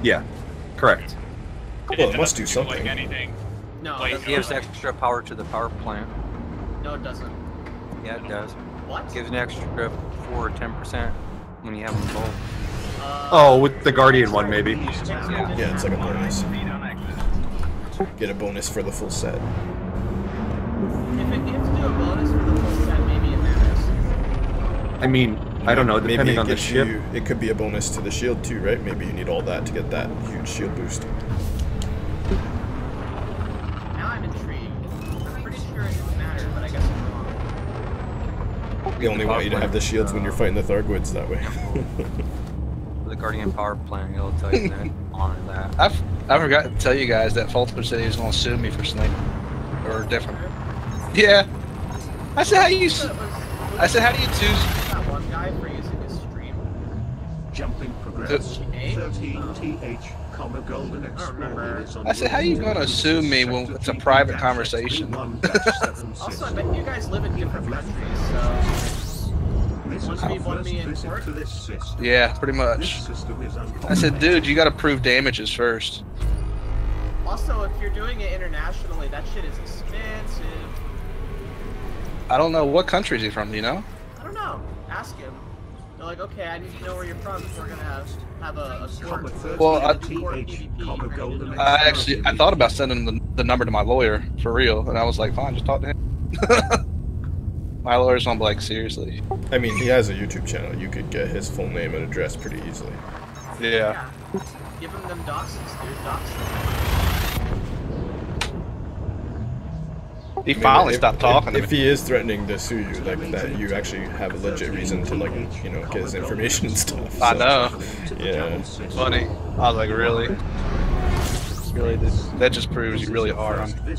[SPEAKER 7] Yeah, correct.
[SPEAKER 2] Well, it must do something.
[SPEAKER 4] Like anything.
[SPEAKER 3] No,
[SPEAKER 4] Like,
[SPEAKER 3] it
[SPEAKER 9] It
[SPEAKER 3] doesn't.
[SPEAKER 9] gives extra power to the power plant.
[SPEAKER 3] No, it doesn't.
[SPEAKER 9] Yeah, it does.
[SPEAKER 3] What?
[SPEAKER 9] Gives an extra 4 or 10% when you have them both.
[SPEAKER 7] Oh, with the Guardian one, maybe.
[SPEAKER 2] Yeah, it's like a bonus. Get a bonus for the full set.
[SPEAKER 3] If you have to do a bonus for the full set, maybe it matters.
[SPEAKER 7] I mean, I don't know,
[SPEAKER 2] Maybe
[SPEAKER 7] depending
[SPEAKER 2] it
[SPEAKER 7] on the
[SPEAKER 2] gives
[SPEAKER 7] ship.
[SPEAKER 2] you, it could be a bonus to the shield too, right? Maybe you need all that to get that huge shield boost.
[SPEAKER 3] Now I'm intrigued. I'm pretty sure it doesn't matter, but I guess I'm wrong.
[SPEAKER 2] They only want you to have the shields when you're fighting the Thargoids that way.
[SPEAKER 9] For the Guardian power plant, it'll tell you that on that.
[SPEAKER 8] I forgot to tell you guys that Fulton said he was going to sue me for snake or different. Yeah. I said how do you choose?
[SPEAKER 3] That one guy for using his stream.
[SPEAKER 1] Jumping progress.
[SPEAKER 3] Eh?
[SPEAKER 1] 13th, Golden Explorer is on
[SPEAKER 8] I said how you going to sue me when it's a private conversation?
[SPEAKER 3] Also, I bet you guys live in different countries, so... One me in court?
[SPEAKER 8] Yeah, pretty much. I said, dude, you got to prove damages first.
[SPEAKER 3] Also, if you're doing it internationally, that shit is expensive.
[SPEAKER 8] I don't know what country is he from. Do you know?
[SPEAKER 3] I don't know. Ask him. They're like, okay, I need to know where you're from if we're gonna have a court.
[SPEAKER 8] Well,
[SPEAKER 3] I
[SPEAKER 8] I thought about sending the number to my lawyer for real, and I was like, fine, just talk to him. My lawyer's gonna be like, seriously.
[SPEAKER 2] I mean, he has a YouTube channel. You could get his full name and address pretty easily.
[SPEAKER 8] Yeah.
[SPEAKER 3] Give him them doxes, dude. Doxes.
[SPEAKER 8] He finally stopped talking to me.
[SPEAKER 2] If he is threatening to sue you, like that, you actually have a legit reason to, like, you know, get his information and stuff.
[SPEAKER 8] I know.
[SPEAKER 2] Yeah.
[SPEAKER 8] Funny. I was like, really? Really? That just proves you really are on.
[SPEAKER 3] Do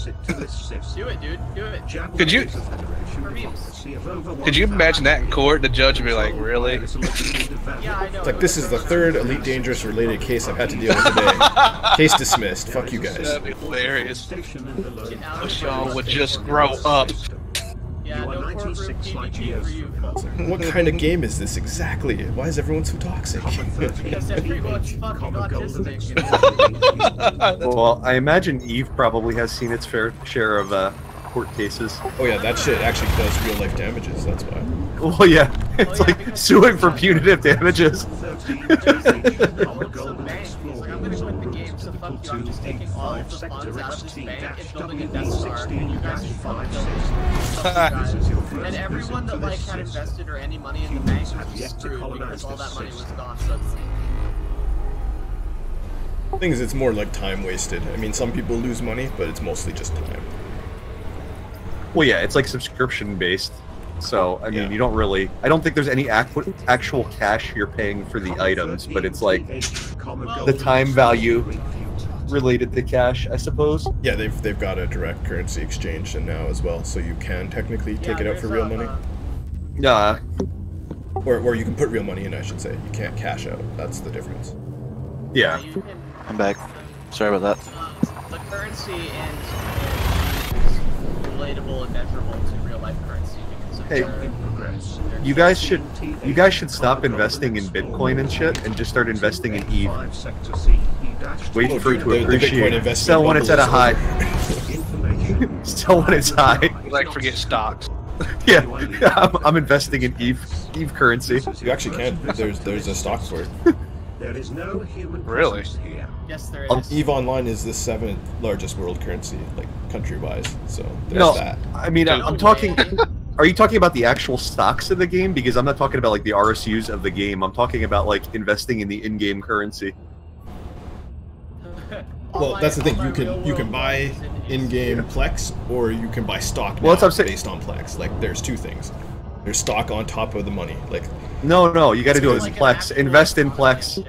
[SPEAKER 3] it, dude. Do it.
[SPEAKER 8] Could you?
[SPEAKER 3] For memes.
[SPEAKER 8] Could you imagine that in court? The judge would be like, really?
[SPEAKER 3] Yeah, I know.
[SPEAKER 2] It's like, this is the third Elite Dangerous related case I've had to deal with today. Case dismissed. Fuck you guys.
[SPEAKER 8] That'd be hilarious. Sean would just grow up.
[SPEAKER 3] Yeah, no courtroom PvP for you, folks.
[SPEAKER 2] What kind of game is this exactly? Why is everyone so toxic?
[SPEAKER 3] Because everyone's fucking autistic.
[SPEAKER 7] Well, I imagine Eve probably has seen its fair share of court cases.
[SPEAKER 2] Oh yeah, that shit actually does real life damages, that's why.
[SPEAKER 7] Well, yeah, it's like suing for punitive damages.
[SPEAKER 3] I'm gonna quit the game, so fuck you. I'm just taking all of the funds out of this bank and building a Death Star, and you guys should fucking kill me. And everyone that like had invested or any money in the bank was just screwed because all that money was gone suddenly.
[SPEAKER 2] The thing is, it's more like time wasted. I mean, some people lose money, but it's mostly just time.
[SPEAKER 7] Well, yeah, it's like subscription based. So, I mean, you don't really... I don't think there's any actual cash you're paying for the items, but it's like the time value related to cash, I suppose.
[SPEAKER 2] Yeah, they've got a direct currency exchange now as well, so you can technically take it out for real money.
[SPEAKER 7] Yeah.
[SPEAKER 2] Or you can put real money in, I should say. You can't cash out. That's the difference.
[SPEAKER 7] Yeah.
[SPEAKER 6] I'm back. Sorry about that.
[SPEAKER 3] The currency is relatable and measurable to real life currency.
[SPEAKER 7] Hey, you guys should stop investing in Bitcoin and shit and just start investing in ETH. Wait for it to appreciate. Sell when it's at a high. Sell when it's high.
[SPEAKER 8] Like forget stocks.
[SPEAKER 7] Yeah, I'm investing in ETH currency.
[SPEAKER 2] You actually can. There's a stock for it.
[SPEAKER 1] There is no human
[SPEAKER 8] Really?
[SPEAKER 1] here.
[SPEAKER 3] Yes, there is.
[SPEAKER 2] EVE Online is the 7th largest world currency, like country-wise. So there's
[SPEAKER 7] No,
[SPEAKER 2] that.
[SPEAKER 7] I mean, I'm talking... Are you talking about the actual stocks of the game? Because I'm not talking about like the RSUs of the game. I'm talking about like investing in the in-game currency.
[SPEAKER 2] Well, that's the thing. You can buy in-game Plex, or you can buy stock now
[SPEAKER 7] Well, that's what I'm saying.
[SPEAKER 2] based on Plex. Like, there's two things. There's stock on top of the money. Like,
[SPEAKER 7] No, you got to do it in
[SPEAKER 3] Like an
[SPEAKER 7] Plex.
[SPEAKER 3] actual
[SPEAKER 7] Invest in
[SPEAKER 3] economy
[SPEAKER 7] Plex.
[SPEAKER 3] and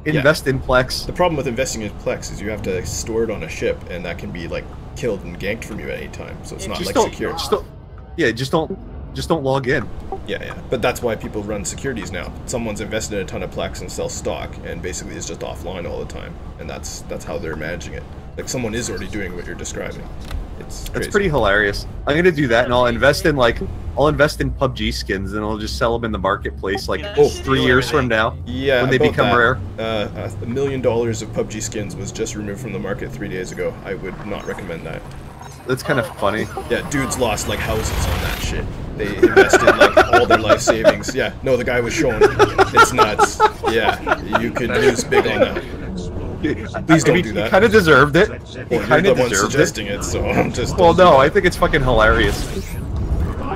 [SPEAKER 3] shit.
[SPEAKER 7] Invest in Plex.
[SPEAKER 2] the problem with investing in Plex is you have to store it on a ship, and that can be like killed and ganked from you at any time, so it's not
[SPEAKER 7] Just
[SPEAKER 2] like
[SPEAKER 7] don't,
[SPEAKER 2] secure.
[SPEAKER 7] just don't log in.
[SPEAKER 2] Yeah. But that's why people run securities now. Someone's invested in a ton of Plex and sells stock, and basically is just offline all the time, and that's how they're managing it. Like someone is already doing what you're describing. It's crazy.
[SPEAKER 7] It's pretty hilarious. I'm gonna do that, and I'll invest in PUBG skins, and I'll just sell them in the marketplace like 3 years from now.
[SPEAKER 2] Yeah,
[SPEAKER 7] when they become rare.
[SPEAKER 2] $1 million of PUBG skins was just removed from the market 3 days ago. I would not recommend that.
[SPEAKER 7] That's kind of funny.
[SPEAKER 2] Yeah, dudes lost like houses on that shit. They invested like all their life savings. Yeah, no, the guy was showing. It's nuts. Yeah, you could lose big on that. Please don't do that.
[SPEAKER 7] He kind of deserved it. He
[SPEAKER 2] Well,
[SPEAKER 7] kind
[SPEAKER 2] you're
[SPEAKER 7] of
[SPEAKER 2] the one
[SPEAKER 7] deserved
[SPEAKER 2] suggesting
[SPEAKER 7] it.
[SPEAKER 2] it, so I'm just.
[SPEAKER 7] Well, no, I think it's fucking hilarious.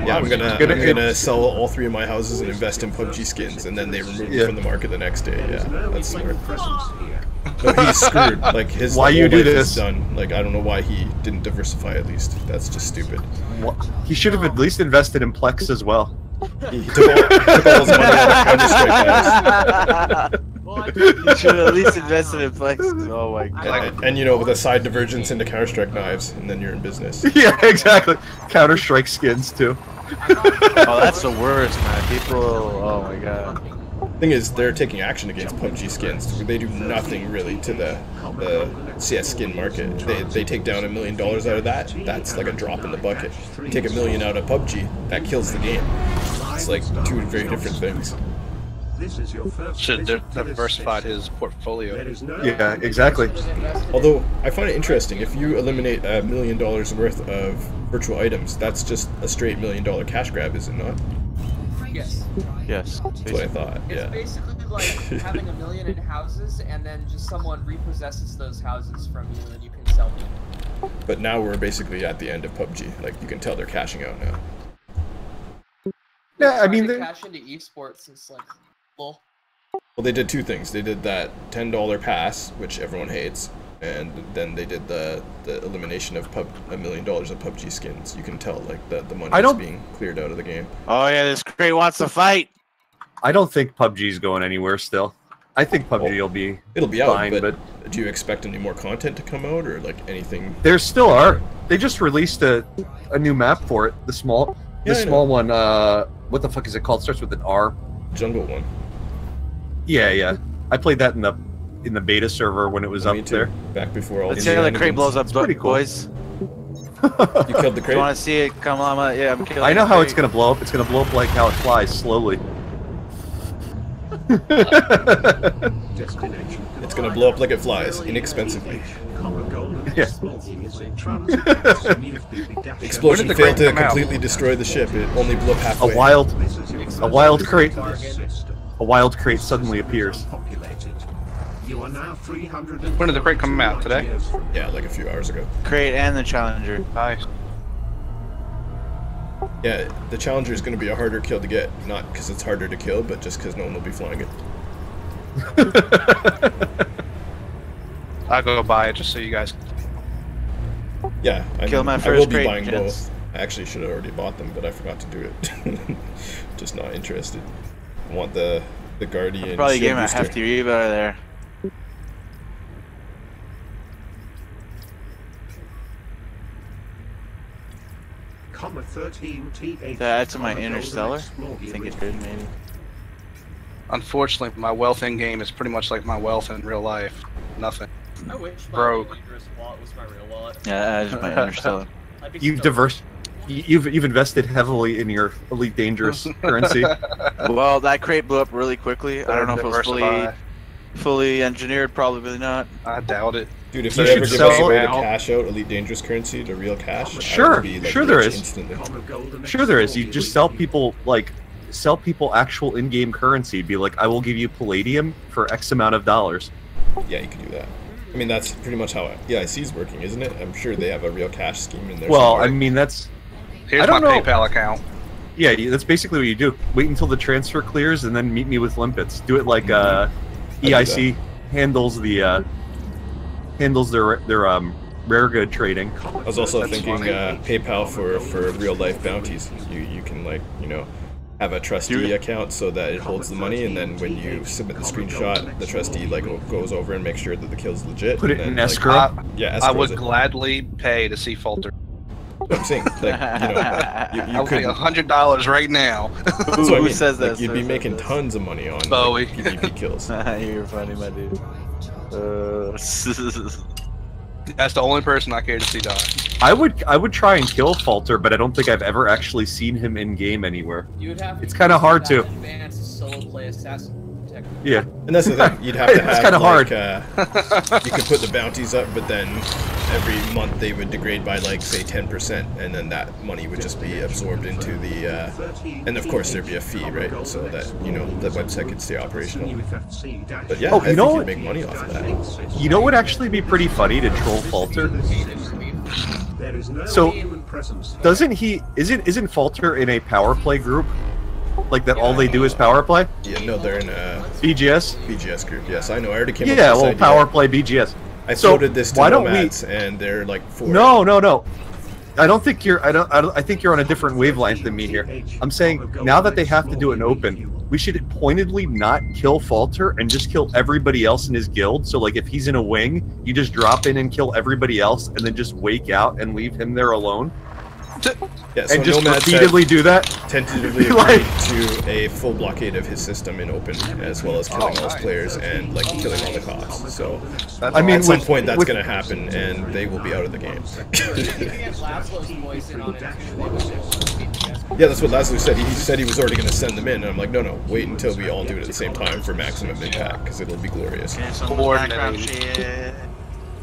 [SPEAKER 2] Yeah, I'm gonna sell all 3 of my houses and invest in PUBG skins, and then they remove it from the market the next day. Yeah, that's smart. No, he's screwed. Like his
[SPEAKER 7] why you
[SPEAKER 2] whole
[SPEAKER 7] do
[SPEAKER 2] life
[SPEAKER 7] this?
[SPEAKER 2] is done. Like I don't know why he didn't diversify at least. That's just stupid.
[SPEAKER 7] He should have at least invested in Plex as well.
[SPEAKER 2] He took all his money out of Counter-Strike guys.
[SPEAKER 6] You should have at least invested in Plex. Oh my god.
[SPEAKER 2] And you know, with a side divergence into Counter-Strike knives, and then you're in business.
[SPEAKER 7] Yeah, exactly. Counter-Strike skins too.
[SPEAKER 6] Oh, that's the worst, man. People. Oh my god.
[SPEAKER 2] Thing is, they're taking action against PUBG skins. They do nothing really to the CS skin market. They take down $1 million out of that. That's like a drop in the bucket. You take $1 million out of PUBG, that kills the game. It's like 2 very different things.
[SPEAKER 8] Should have diversified his portfolio.
[SPEAKER 7] Yeah, exactly.
[SPEAKER 2] Although I find it interesting, if you eliminate $1 million worth of virtual items, that's just a straight $1 million cash grab, is it not?
[SPEAKER 3] Yes.
[SPEAKER 6] Yes.
[SPEAKER 2] That's what I thought.
[SPEAKER 3] It's
[SPEAKER 2] Yeah.
[SPEAKER 3] basically like having $1 million in houses, and then just someone repossesses those houses from you, and you can sell them.
[SPEAKER 2] But now we're basically at the end of PUBG. Like you can tell they're cashing out now.
[SPEAKER 7] Yeah, I mean,
[SPEAKER 3] they cash into esports. It's like, lol.
[SPEAKER 2] Well, they did 2 things. They did that $10 pass, which everyone hates, and then they did the elimination of $1 million of PUBG skins. You can tell like the money is being cleared out of the game.
[SPEAKER 6] Oh yeah, this Krait wants to fight.
[SPEAKER 7] I don't think PUBG's going anywhere still. I think PUBG will be.
[SPEAKER 2] It'll be
[SPEAKER 7] fine,
[SPEAKER 2] out, but do you expect any more content to come out or like anything?
[SPEAKER 7] There still are. They just released a new map for it. The small one. What the fuck is it called? Starts with an R.
[SPEAKER 2] Jungle one.
[SPEAKER 7] Yeah. I played that in the beta server when it was up there.
[SPEAKER 2] Back before all.
[SPEAKER 6] Let's see how the Krait blows up,
[SPEAKER 7] pretty cool.
[SPEAKER 6] boys.
[SPEAKER 2] You killed the Krait?
[SPEAKER 6] You want to see it, Kamalama? Yeah, I'm killing.
[SPEAKER 7] I know how it's gonna blow up. It's gonna blow up like how it flies, slowly.
[SPEAKER 2] It's gonna blow up like it flies, inexpensively.
[SPEAKER 7] Yeah.
[SPEAKER 2] Explosion failed to completely destroy the ship. It only blew up halfway.
[SPEAKER 7] A wild Krait suddenly appears.
[SPEAKER 8] When did the Krait come out? Today?
[SPEAKER 2] Yeah, like a few hours ago.
[SPEAKER 6] Krait and the Challenger.
[SPEAKER 8] Nice.
[SPEAKER 2] Yeah, the Challenger is going to be a harder kill to get, not because it's harder to kill, but just because no one will be flying it.
[SPEAKER 8] I'll go buy it just so you guys.
[SPEAKER 2] Yeah, I
[SPEAKER 6] my
[SPEAKER 2] will be
[SPEAKER 6] Krait
[SPEAKER 2] buying
[SPEAKER 6] gens.
[SPEAKER 2] both. I actually should have already bought them, but I forgot to do it. Just not interested. I want the Guardian.
[SPEAKER 6] Probably gave him a
[SPEAKER 2] booster.
[SPEAKER 6] hefty rev out of there. That's my Interstellar. I think it did, maybe.
[SPEAKER 8] Unfortunately, my wealth in game is pretty much like my wealth in real life. Nothing.
[SPEAKER 3] I wish my
[SPEAKER 8] Broke.
[SPEAKER 3] dangerous wallet was my real wallet.
[SPEAKER 6] Yeah, that's my Interstellar.
[SPEAKER 7] You've invested heavily in your Elite Dangerous currency.
[SPEAKER 6] Well, that Krait blew up really quickly. I don't know if it was
[SPEAKER 8] Diversify.
[SPEAKER 6] fully engineered. Probably not.
[SPEAKER 8] I doubt it.
[SPEAKER 2] Dude, if
[SPEAKER 7] You
[SPEAKER 2] they ever
[SPEAKER 7] should
[SPEAKER 2] give us a
[SPEAKER 7] sell
[SPEAKER 2] way
[SPEAKER 7] it
[SPEAKER 2] to
[SPEAKER 7] now.
[SPEAKER 2] cash out Elite Dangerous currency to real cash, I
[SPEAKER 7] Sure,
[SPEAKER 2] would be, like,
[SPEAKER 7] sure there
[SPEAKER 2] rich
[SPEAKER 7] is.
[SPEAKER 2] instantly.
[SPEAKER 7] Sure there is. You just sell people actual in-game currency. Be like, I will give you palladium for X amount of dollars.
[SPEAKER 2] Yeah, you could do that. I mean, that's pretty much how EIC is working, isn't it? I'm sure they have a real cash scheme in there.
[SPEAKER 7] Well,
[SPEAKER 2] somewhere.
[SPEAKER 7] I mean that's.
[SPEAKER 8] Here's
[SPEAKER 7] I don't
[SPEAKER 8] my
[SPEAKER 7] know.
[SPEAKER 8] PayPal account.
[SPEAKER 7] Yeah, that's basically what you do. Wait until the transfer clears and then meet me with limpets. Do it like EIC handles the their rare good trading.
[SPEAKER 2] I was also thinking PayPal for real life bounties. You can, like, you know, have a trustee account so that it holds the money, and then when you submit the screenshot, the trustee like goes over and makes sure that the kill's legit.
[SPEAKER 7] Put it
[SPEAKER 2] and
[SPEAKER 7] in
[SPEAKER 2] then,
[SPEAKER 7] escrow.
[SPEAKER 2] Like, yeah,
[SPEAKER 8] I
[SPEAKER 2] escrows
[SPEAKER 8] would
[SPEAKER 2] it.
[SPEAKER 8] gladly pay to see Falter.
[SPEAKER 2] I'm saying, like, you
[SPEAKER 8] I'll pay $100 right now.
[SPEAKER 6] Who says that?
[SPEAKER 2] Like, you'd be making tons of money on
[SPEAKER 8] Bowie.
[SPEAKER 2] like, PvP kills.
[SPEAKER 6] You're funny, my dude.
[SPEAKER 8] That's the only person I care to see die.
[SPEAKER 7] I would try and kill Falter, but I don't think I've ever actually seen him in game anywhere.
[SPEAKER 3] You would have
[SPEAKER 7] It's kind of hard to.
[SPEAKER 3] advanced solo play assassin.
[SPEAKER 7] Yeah.
[SPEAKER 2] And that's the thing, you'd have to have,
[SPEAKER 7] it's kind of hard.
[SPEAKER 2] You could put the bounties up, but then every month they would degrade by, like, say 10%, and then that money would just be absorbed into the, and of course there'd be a fee, right, so that, you know, the website could stay operational. But yeah,
[SPEAKER 7] Oh,
[SPEAKER 2] I think
[SPEAKER 7] know
[SPEAKER 2] you'd
[SPEAKER 7] what?
[SPEAKER 2] make money off of that.
[SPEAKER 7] You know what would actually be pretty funny to troll Falter? So, isn't Falter in a power play group? Like that all they do is power play?
[SPEAKER 2] Yeah, no, they're in a
[SPEAKER 7] BGS
[SPEAKER 2] group, yes, I know, I already came up with
[SPEAKER 7] Yeah,
[SPEAKER 2] this
[SPEAKER 7] well,
[SPEAKER 2] idea.
[SPEAKER 7] power play BGS.
[SPEAKER 2] I
[SPEAKER 7] So,
[SPEAKER 2] floated this to
[SPEAKER 7] why don't we-
[SPEAKER 2] Nomads, and they're like 4.
[SPEAKER 7] No. I don't think you're. I think you're on a different wavelength than me here. I'm saying now that they have to do it in open, we should pointedly not kill Falter and just kill everybody else in his guild. So like if he's in a wing, you just drop in and kill everybody else, and then just wake out and leave him there alone.
[SPEAKER 2] Yeah, so
[SPEAKER 7] And just
[SPEAKER 2] Nomads
[SPEAKER 7] repeatedly do that.
[SPEAKER 2] tentatively agreed
[SPEAKER 7] Like-
[SPEAKER 2] to a full blockade of his system in open, as well as killing all his players and like killing all the cops. So
[SPEAKER 7] I mean,
[SPEAKER 2] at some
[SPEAKER 7] with-
[SPEAKER 2] point that's
[SPEAKER 7] with-
[SPEAKER 2] going to happen, and they will be out of the game. Yeah, that's what Laszlo said. He said he was already going to send them in, and I'm like, no, wait until we all do it at the same time for maximum impact, because it'll be glorious.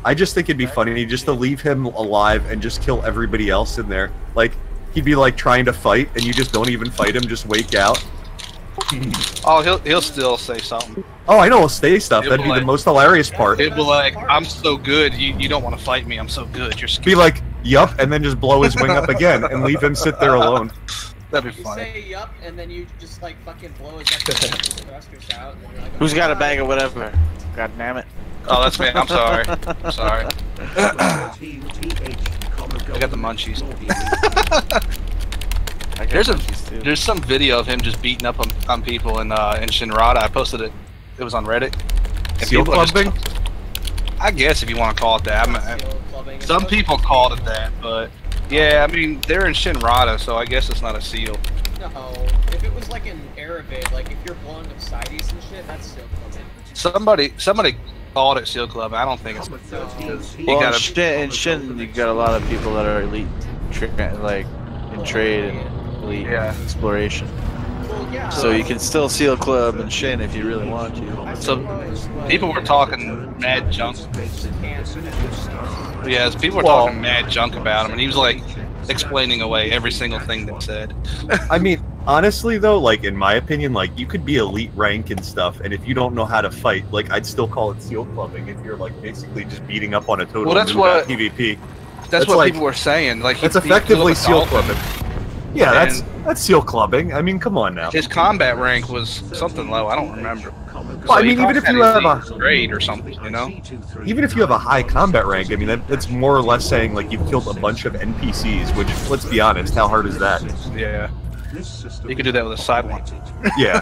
[SPEAKER 7] I just think it'd be funny just to leave him alive and just kill everybody else in there. Like he'd be like trying to fight, and you just don't even fight him. Just wake out.
[SPEAKER 8] Oh, he'll still say something.
[SPEAKER 7] Oh, I know. He'll say stuff.
[SPEAKER 8] He'll
[SPEAKER 7] That'd
[SPEAKER 8] be
[SPEAKER 7] be the
[SPEAKER 8] like-
[SPEAKER 7] most hilarious part.
[SPEAKER 8] He'll be like, I'm so good, you don't want to fight me, I'm so good, you're scared.
[SPEAKER 7] Be like, yup, and then just blow his wing up again and leave him sit there alone.
[SPEAKER 8] That'd be
[SPEAKER 3] You
[SPEAKER 8] funny.
[SPEAKER 3] say yup, and then you just like fucking blow his thrusters out. And you're like,
[SPEAKER 6] Who's got a bag of whatever? God damn it.
[SPEAKER 8] Oh, that's me, I'm sorry. I'm sorry. I got the munchies. There's some video of him just beating up on people in Shinrada. I posted it. It was on Reddit. And
[SPEAKER 7] Seal
[SPEAKER 8] people are
[SPEAKER 7] clubbing?
[SPEAKER 8] I guess if you want to call it that. Some people called it that, but yeah, I mean they're in Shinrada, so I guess it's not a seal.
[SPEAKER 3] No, if it was like an Aravid, like if you're blowing up sides and shit, that's still clubbing.
[SPEAKER 8] Somebody called it seal club. I don't think it's. You
[SPEAKER 6] Well,
[SPEAKER 8] gotta,
[SPEAKER 6] in Shin, you got a lot of people that are elite, like in trade and elite exploration.
[SPEAKER 3] Well, yeah.
[SPEAKER 6] So you can still seal club and Shin if you really want to.
[SPEAKER 8] So people were talking mad junk. Yes, people were talking mad junk about him, and he was like explaining away every single thing they said.
[SPEAKER 7] I mean, honestly though, like in my opinion, like you could be elite rank and stuff, and if you don't know how to fight, like I'd still call it seal clubbing if you're like basically just beating up on a total
[SPEAKER 8] Well, that's
[SPEAKER 7] noob
[SPEAKER 8] what-
[SPEAKER 7] at PvP.
[SPEAKER 8] That's what
[SPEAKER 7] like,
[SPEAKER 8] people were saying. Like
[SPEAKER 7] That's
[SPEAKER 8] he
[SPEAKER 7] effectively
[SPEAKER 8] blew up
[SPEAKER 7] seal
[SPEAKER 8] a dolphin.
[SPEAKER 7] clubbing. Yeah, that's seal clubbing. I mean, come on now.
[SPEAKER 8] His combat rank was something low. I don't remember.
[SPEAKER 7] Well, I mean, even if you have a
[SPEAKER 8] grade or something, you know.
[SPEAKER 7] even if you have a high combat rank, I mean, that's more or less saying like you've killed a bunch of NPCs. Which, let's be honest, how hard is that?
[SPEAKER 8] Yeah. You could do that with a side one.
[SPEAKER 7] Yeah.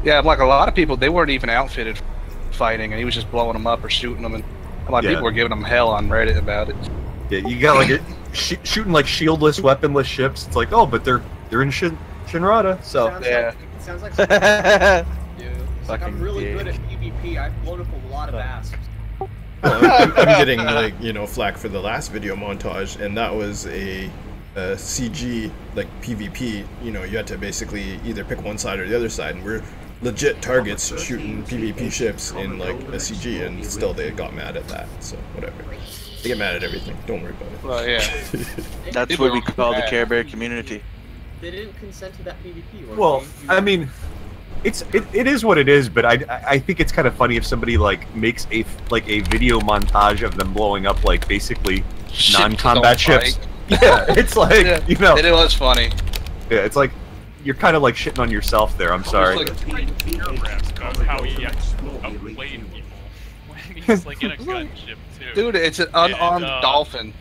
[SPEAKER 8] Yeah, like a lot of people, they weren't even outfitted for fighting, and he was just blowing them up or shooting them, and a lot of people were giving him hell on Reddit about it.
[SPEAKER 7] Yeah, you got like shooting like shieldless, weaponless ships. It's like, oh, but they're in Shinrada, so
[SPEAKER 3] Sounds like something I do. It's like I'm
[SPEAKER 6] Fucking
[SPEAKER 3] really good at
[SPEAKER 6] dick.
[SPEAKER 3] PvP. I've blown up a lot of ass.
[SPEAKER 2] Well, I'm getting like flack for the last video montage, and that was a CG like PvP. You know, you had to basically either pick one side or the other side, and we're legit targets shooting PvP ships in like a CG, and still they got mad at that. So whatever, they get mad at everything. Don't worry about it.
[SPEAKER 8] Well, yeah.
[SPEAKER 6] That's what we call the Care Bear community.
[SPEAKER 3] They didn't consent to that PvP.
[SPEAKER 7] Well, I mean, it is what it is, but I think it's kind of funny if somebody like makes a video montage of them blowing up like basically non-combat ships. Yeah, it's like you know.
[SPEAKER 8] It was funny.
[SPEAKER 7] Yeah, it's like you're kind of like shitting on yourself there. I'm sorry.
[SPEAKER 4] It's like paragraphs about how he outplayed people when he's like in a gunship too.
[SPEAKER 8] Dude, it's an unarmed dolphin.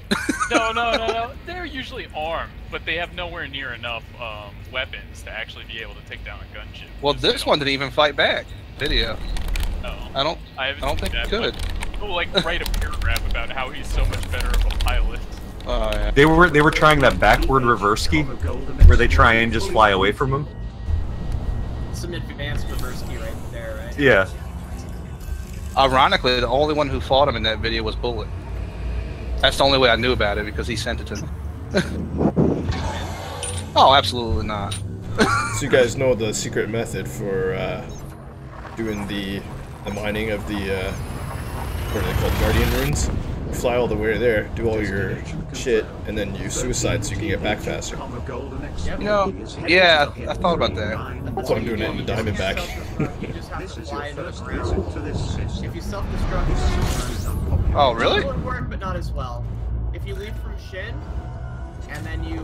[SPEAKER 4] No. They're usually armed, but they have nowhere near enough weapons to actually be able to take down a gunship.
[SPEAKER 8] Well, this one didn't even fight back. Video.
[SPEAKER 4] No.
[SPEAKER 8] I don't think it could.
[SPEAKER 4] He'll like write a paragraph about how he's so much better of a pilot.
[SPEAKER 8] Oh yeah.
[SPEAKER 7] They were trying that backward reverse key, where they try and just fly away from him.
[SPEAKER 3] Some advanced reverse key right there, right?
[SPEAKER 7] Yeah.
[SPEAKER 8] Ironically, the only one who fought him in that video was Bullet. That's the only way I knew about it because he sent it to me. Oh, absolutely not.
[SPEAKER 2] So you guys know the secret method for doing the mining of the what are they called, Guardian runes? You fly all the way there, do all your shit, and then you suicide so you can get back faster.
[SPEAKER 8] You know, yeah, I thought about that.
[SPEAKER 2] That's why I'm doing it in the Diamondback.
[SPEAKER 3] You just have to fly into the ground. If you self-destruct,
[SPEAKER 8] Oh, really?
[SPEAKER 3] it would work, but not as well. If you leave from Shin, and then you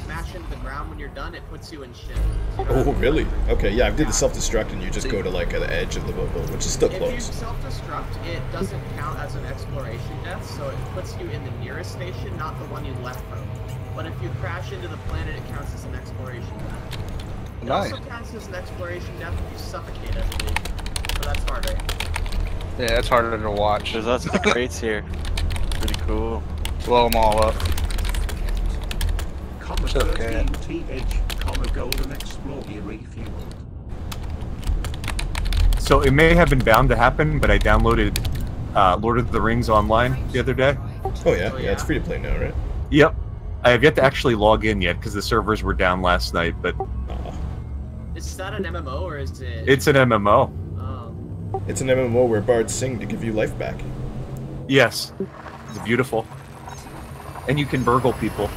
[SPEAKER 3] smash into the ground when you're done, it puts you in Shin.
[SPEAKER 2] Oh, really? Okay, yeah, I did the self-destruct and you just go to like the edge of the bubble, which is still
[SPEAKER 3] If you
[SPEAKER 2] close.
[SPEAKER 3] self-destruct, it doesn't count as an exploration death, so it puts you in the nearest station, not the one you left from. But if you crash into the planet, it counts as an exploration death. It
[SPEAKER 8] Nice.
[SPEAKER 3] also counts as an exploration death if you suffocate everything. So that's harder.
[SPEAKER 8] Yeah, it's harder to watch.
[SPEAKER 6] There's lots of crates here. Pretty cool.
[SPEAKER 8] Blow them all up.
[SPEAKER 1] Comma
[SPEAKER 8] Okay.
[SPEAKER 1] 13TH, comma golden explorer refueled.
[SPEAKER 7] So it may have been bound to happen, but I downloaded Lord of the Rings online the other day.
[SPEAKER 2] Oh yeah, yeah, it's free to play now, right?
[SPEAKER 7] Yep. I have yet to actually log in yet because the servers were down last night, but
[SPEAKER 3] Is that an MMO or is it?
[SPEAKER 7] it's an MMO.
[SPEAKER 3] Oh.
[SPEAKER 2] It's an MMO where bards sing to give you life back.
[SPEAKER 7] Yes. It's beautiful. And you can burgle people.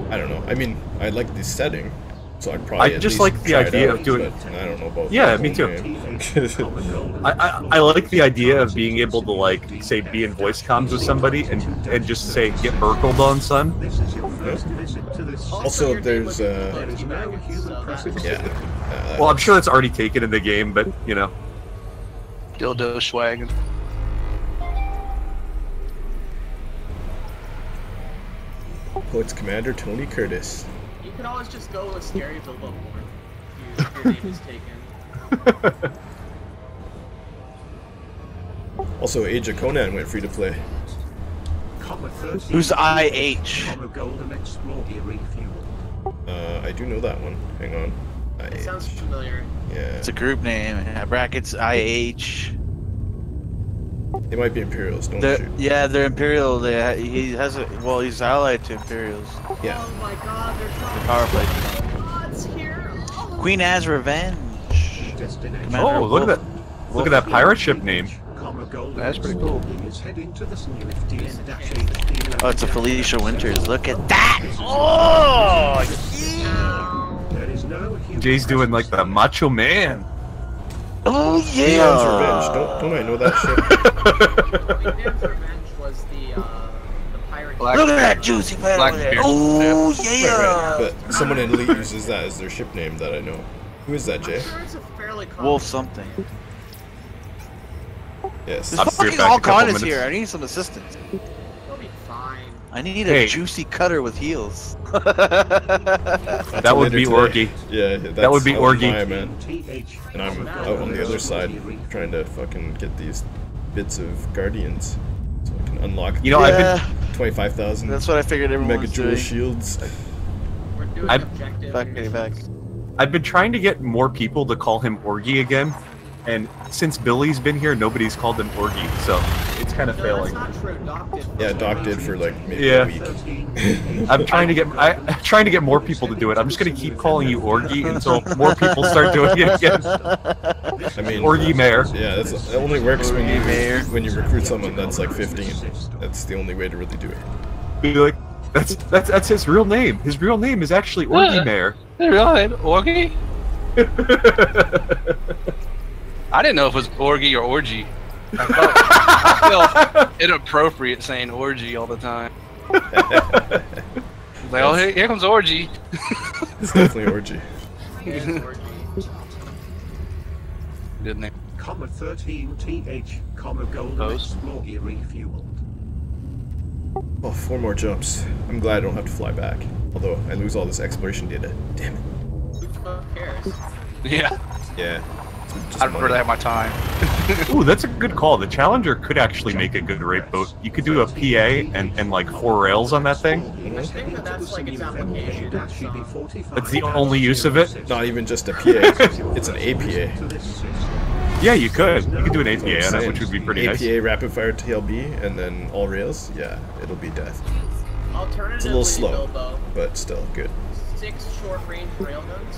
[SPEAKER 2] I don't know. I mean, I like the setting, so I'd probably
[SPEAKER 7] I
[SPEAKER 2] at
[SPEAKER 7] just
[SPEAKER 2] least
[SPEAKER 7] like the
[SPEAKER 2] try it
[SPEAKER 7] idea
[SPEAKER 2] out,
[SPEAKER 7] of doing-
[SPEAKER 2] but I don't know about
[SPEAKER 7] Yeah,
[SPEAKER 2] the
[SPEAKER 7] me
[SPEAKER 2] whole
[SPEAKER 7] too.
[SPEAKER 2] game.
[SPEAKER 7] I like the idea of being able to, like, say, be in voice comms with somebody and just say, get burgled on, son.
[SPEAKER 1] This is your first visit to this
[SPEAKER 2] Also,
[SPEAKER 1] system.
[SPEAKER 2] there's
[SPEAKER 1] There is no human presence.
[SPEAKER 2] yeah.
[SPEAKER 7] Well, I'm sure that's already taken in the game, but, you know.
[SPEAKER 8] Dildo swagging.
[SPEAKER 2] Oh, it's Commander Tony Curtis.
[SPEAKER 3] You could always just go with Scary Bilbo Bourne if your name is taken.
[SPEAKER 2] Also, Age of Conan went free to play.
[SPEAKER 1] Comma 13,
[SPEAKER 6] Who's IH?
[SPEAKER 1] comma golden explorer refueled.
[SPEAKER 2] I do know that one. Hang on.
[SPEAKER 3] It sounds familiar.
[SPEAKER 2] Yeah.
[SPEAKER 6] It's a group name. Brackets IH.
[SPEAKER 2] They might be Imperials, don't
[SPEAKER 6] They're,
[SPEAKER 2] shoot.
[SPEAKER 6] yeah, they're Imperial. He has a well. He's allied to Imperials.
[SPEAKER 2] Yeah.
[SPEAKER 3] Oh my god, they're trying
[SPEAKER 6] Power play.
[SPEAKER 3] gods here. Oh.
[SPEAKER 6] Queen Anne's Revenge.
[SPEAKER 1] Destination.
[SPEAKER 6] Commander
[SPEAKER 7] Oh, look at that. Look at that pirate ship name.
[SPEAKER 1] Comma golden
[SPEAKER 8] That's pretty cool.
[SPEAKER 1] explorer is heading to the Swift-10-18.
[SPEAKER 6] Oh, it's a Felicia Winters. Look at that. Oh,
[SPEAKER 1] There is no human
[SPEAKER 7] Jay's doing, like, the macho man.
[SPEAKER 6] oh
[SPEAKER 2] Queen Anne's Revenge.
[SPEAKER 6] yeah.
[SPEAKER 2] Don't I know that ship?
[SPEAKER 3] Queen Anne's Revenge was the pirate.
[SPEAKER 8] Black-
[SPEAKER 6] Look at that juicy pile over there. Oh yeah.
[SPEAKER 2] But someone in Elite uses that as their ship name that I know. Who is that, Jay?
[SPEAKER 3] I'm sure it's a fairly common.
[SPEAKER 6] Wolf something.
[SPEAKER 2] Yes.
[SPEAKER 6] There's
[SPEAKER 7] I'll be
[SPEAKER 6] fucking
[SPEAKER 7] back in a
[SPEAKER 6] all
[SPEAKER 7] couple
[SPEAKER 6] kinds
[SPEAKER 7] minutes.
[SPEAKER 6] here. I need some assistance.
[SPEAKER 3] It'll be fine.
[SPEAKER 6] I need
[SPEAKER 7] Hey.
[SPEAKER 6] a juicy cutter with heels.
[SPEAKER 2] That's
[SPEAKER 7] That would
[SPEAKER 2] later
[SPEAKER 7] be
[SPEAKER 2] today.
[SPEAKER 7] Orgy.
[SPEAKER 2] Yeah, that's
[SPEAKER 7] That would be
[SPEAKER 2] all
[SPEAKER 7] Orgy.
[SPEAKER 2] my, man.
[SPEAKER 1] TH,
[SPEAKER 2] And I'm
[SPEAKER 1] comma
[SPEAKER 2] out
[SPEAKER 1] golden
[SPEAKER 2] on the other side
[SPEAKER 1] explorer
[SPEAKER 2] trying to fucking get these bits of Guardians so I can unlock
[SPEAKER 7] You know,
[SPEAKER 6] yeah,
[SPEAKER 2] 25,000
[SPEAKER 6] that's what I figured everyone
[SPEAKER 2] Mega
[SPEAKER 6] was
[SPEAKER 2] Jewel
[SPEAKER 6] doing.
[SPEAKER 2] shields.
[SPEAKER 3] We're doing
[SPEAKER 7] I'm-
[SPEAKER 3] objective.
[SPEAKER 6] Back, getting back.
[SPEAKER 7] I've been trying to get more people to call him Orgy again, and since Billy's been here, nobody's called him Orgy, so it's kind of
[SPEAKER 3] No,
[SPEAKER 7] failing.
[SPEAKER 3] that's not true. Doc did.
[SPEAKER 2] Yeah, Doc did for like maybe
[SPEAKER 7] Yeah.
[SPEAKER 2] a week.
[SPEAKER 1] 13,
[SPEAKER 7] I'm trying to get more people to do it. I'm just gonna keep calling you Orgy until more people start doing it again.
[SPEAKER 2] I mean,
[SPEAKER 7] Orgy Mayor.
[SPEAKER 2] yeah, that's, it only works when
[SPEAKER 6] Orgy Mayor.
[SPEAKER 2] when you recruit someone that's like 15. That's the only way to really do it.
[SPEAKER 7] Be like, that's his real name. His real name is actually Orgy Mayor.
[SPEAKER 8] Really? Orgy? I didn't know if it was orgy or orgy. I felt inappropriate saying orgy all the time. Like, oh, here comes orgy.
[SPEAKER 2] It's definitely Orgy.
[SPEAKER 3] Orgy.
[SPEAKER 8] Good name.
[SPEAKER 1] comma 13 TH, Golden Explore gear refueled.
[SPEAKER 2] Oh, 4 more jumps. I'm glad I don't have to fly back. Although I lose all this exploration data. Damn it.
[SPEAKER 3] Who the fuck cares?
[SPEAKER 8] Yeah.
[SPEAKER 2] Yeah.
[SPEAKER 8] I'd rather have my time.
[SPEAKER 7] Ooh, that's a good call. The Challenger could actually make a good raid boat. You could do a PA and like 4 rails on that thing.
[SPEAKER 3] I think that that's like its application.
[SPEAKER 7] That's the only use of it.
[SPEAKER 2] Not even just a PA. It's an APA.
[SPEAKER 7] Yeah, you could. You could do an APA on it, which would be pretty nice.
[SPEAKER 2] APA rapid fire TLB and then all rails. Yeah, it'll be death.
[SPEAKER 3] Alternatively,
[SPEAKER 2] It's a little slow,
[SPEAKER 3] Bilbo,
[SPEAKER 2] but still good.
[SPEAKER 3] 6 short-range railguns.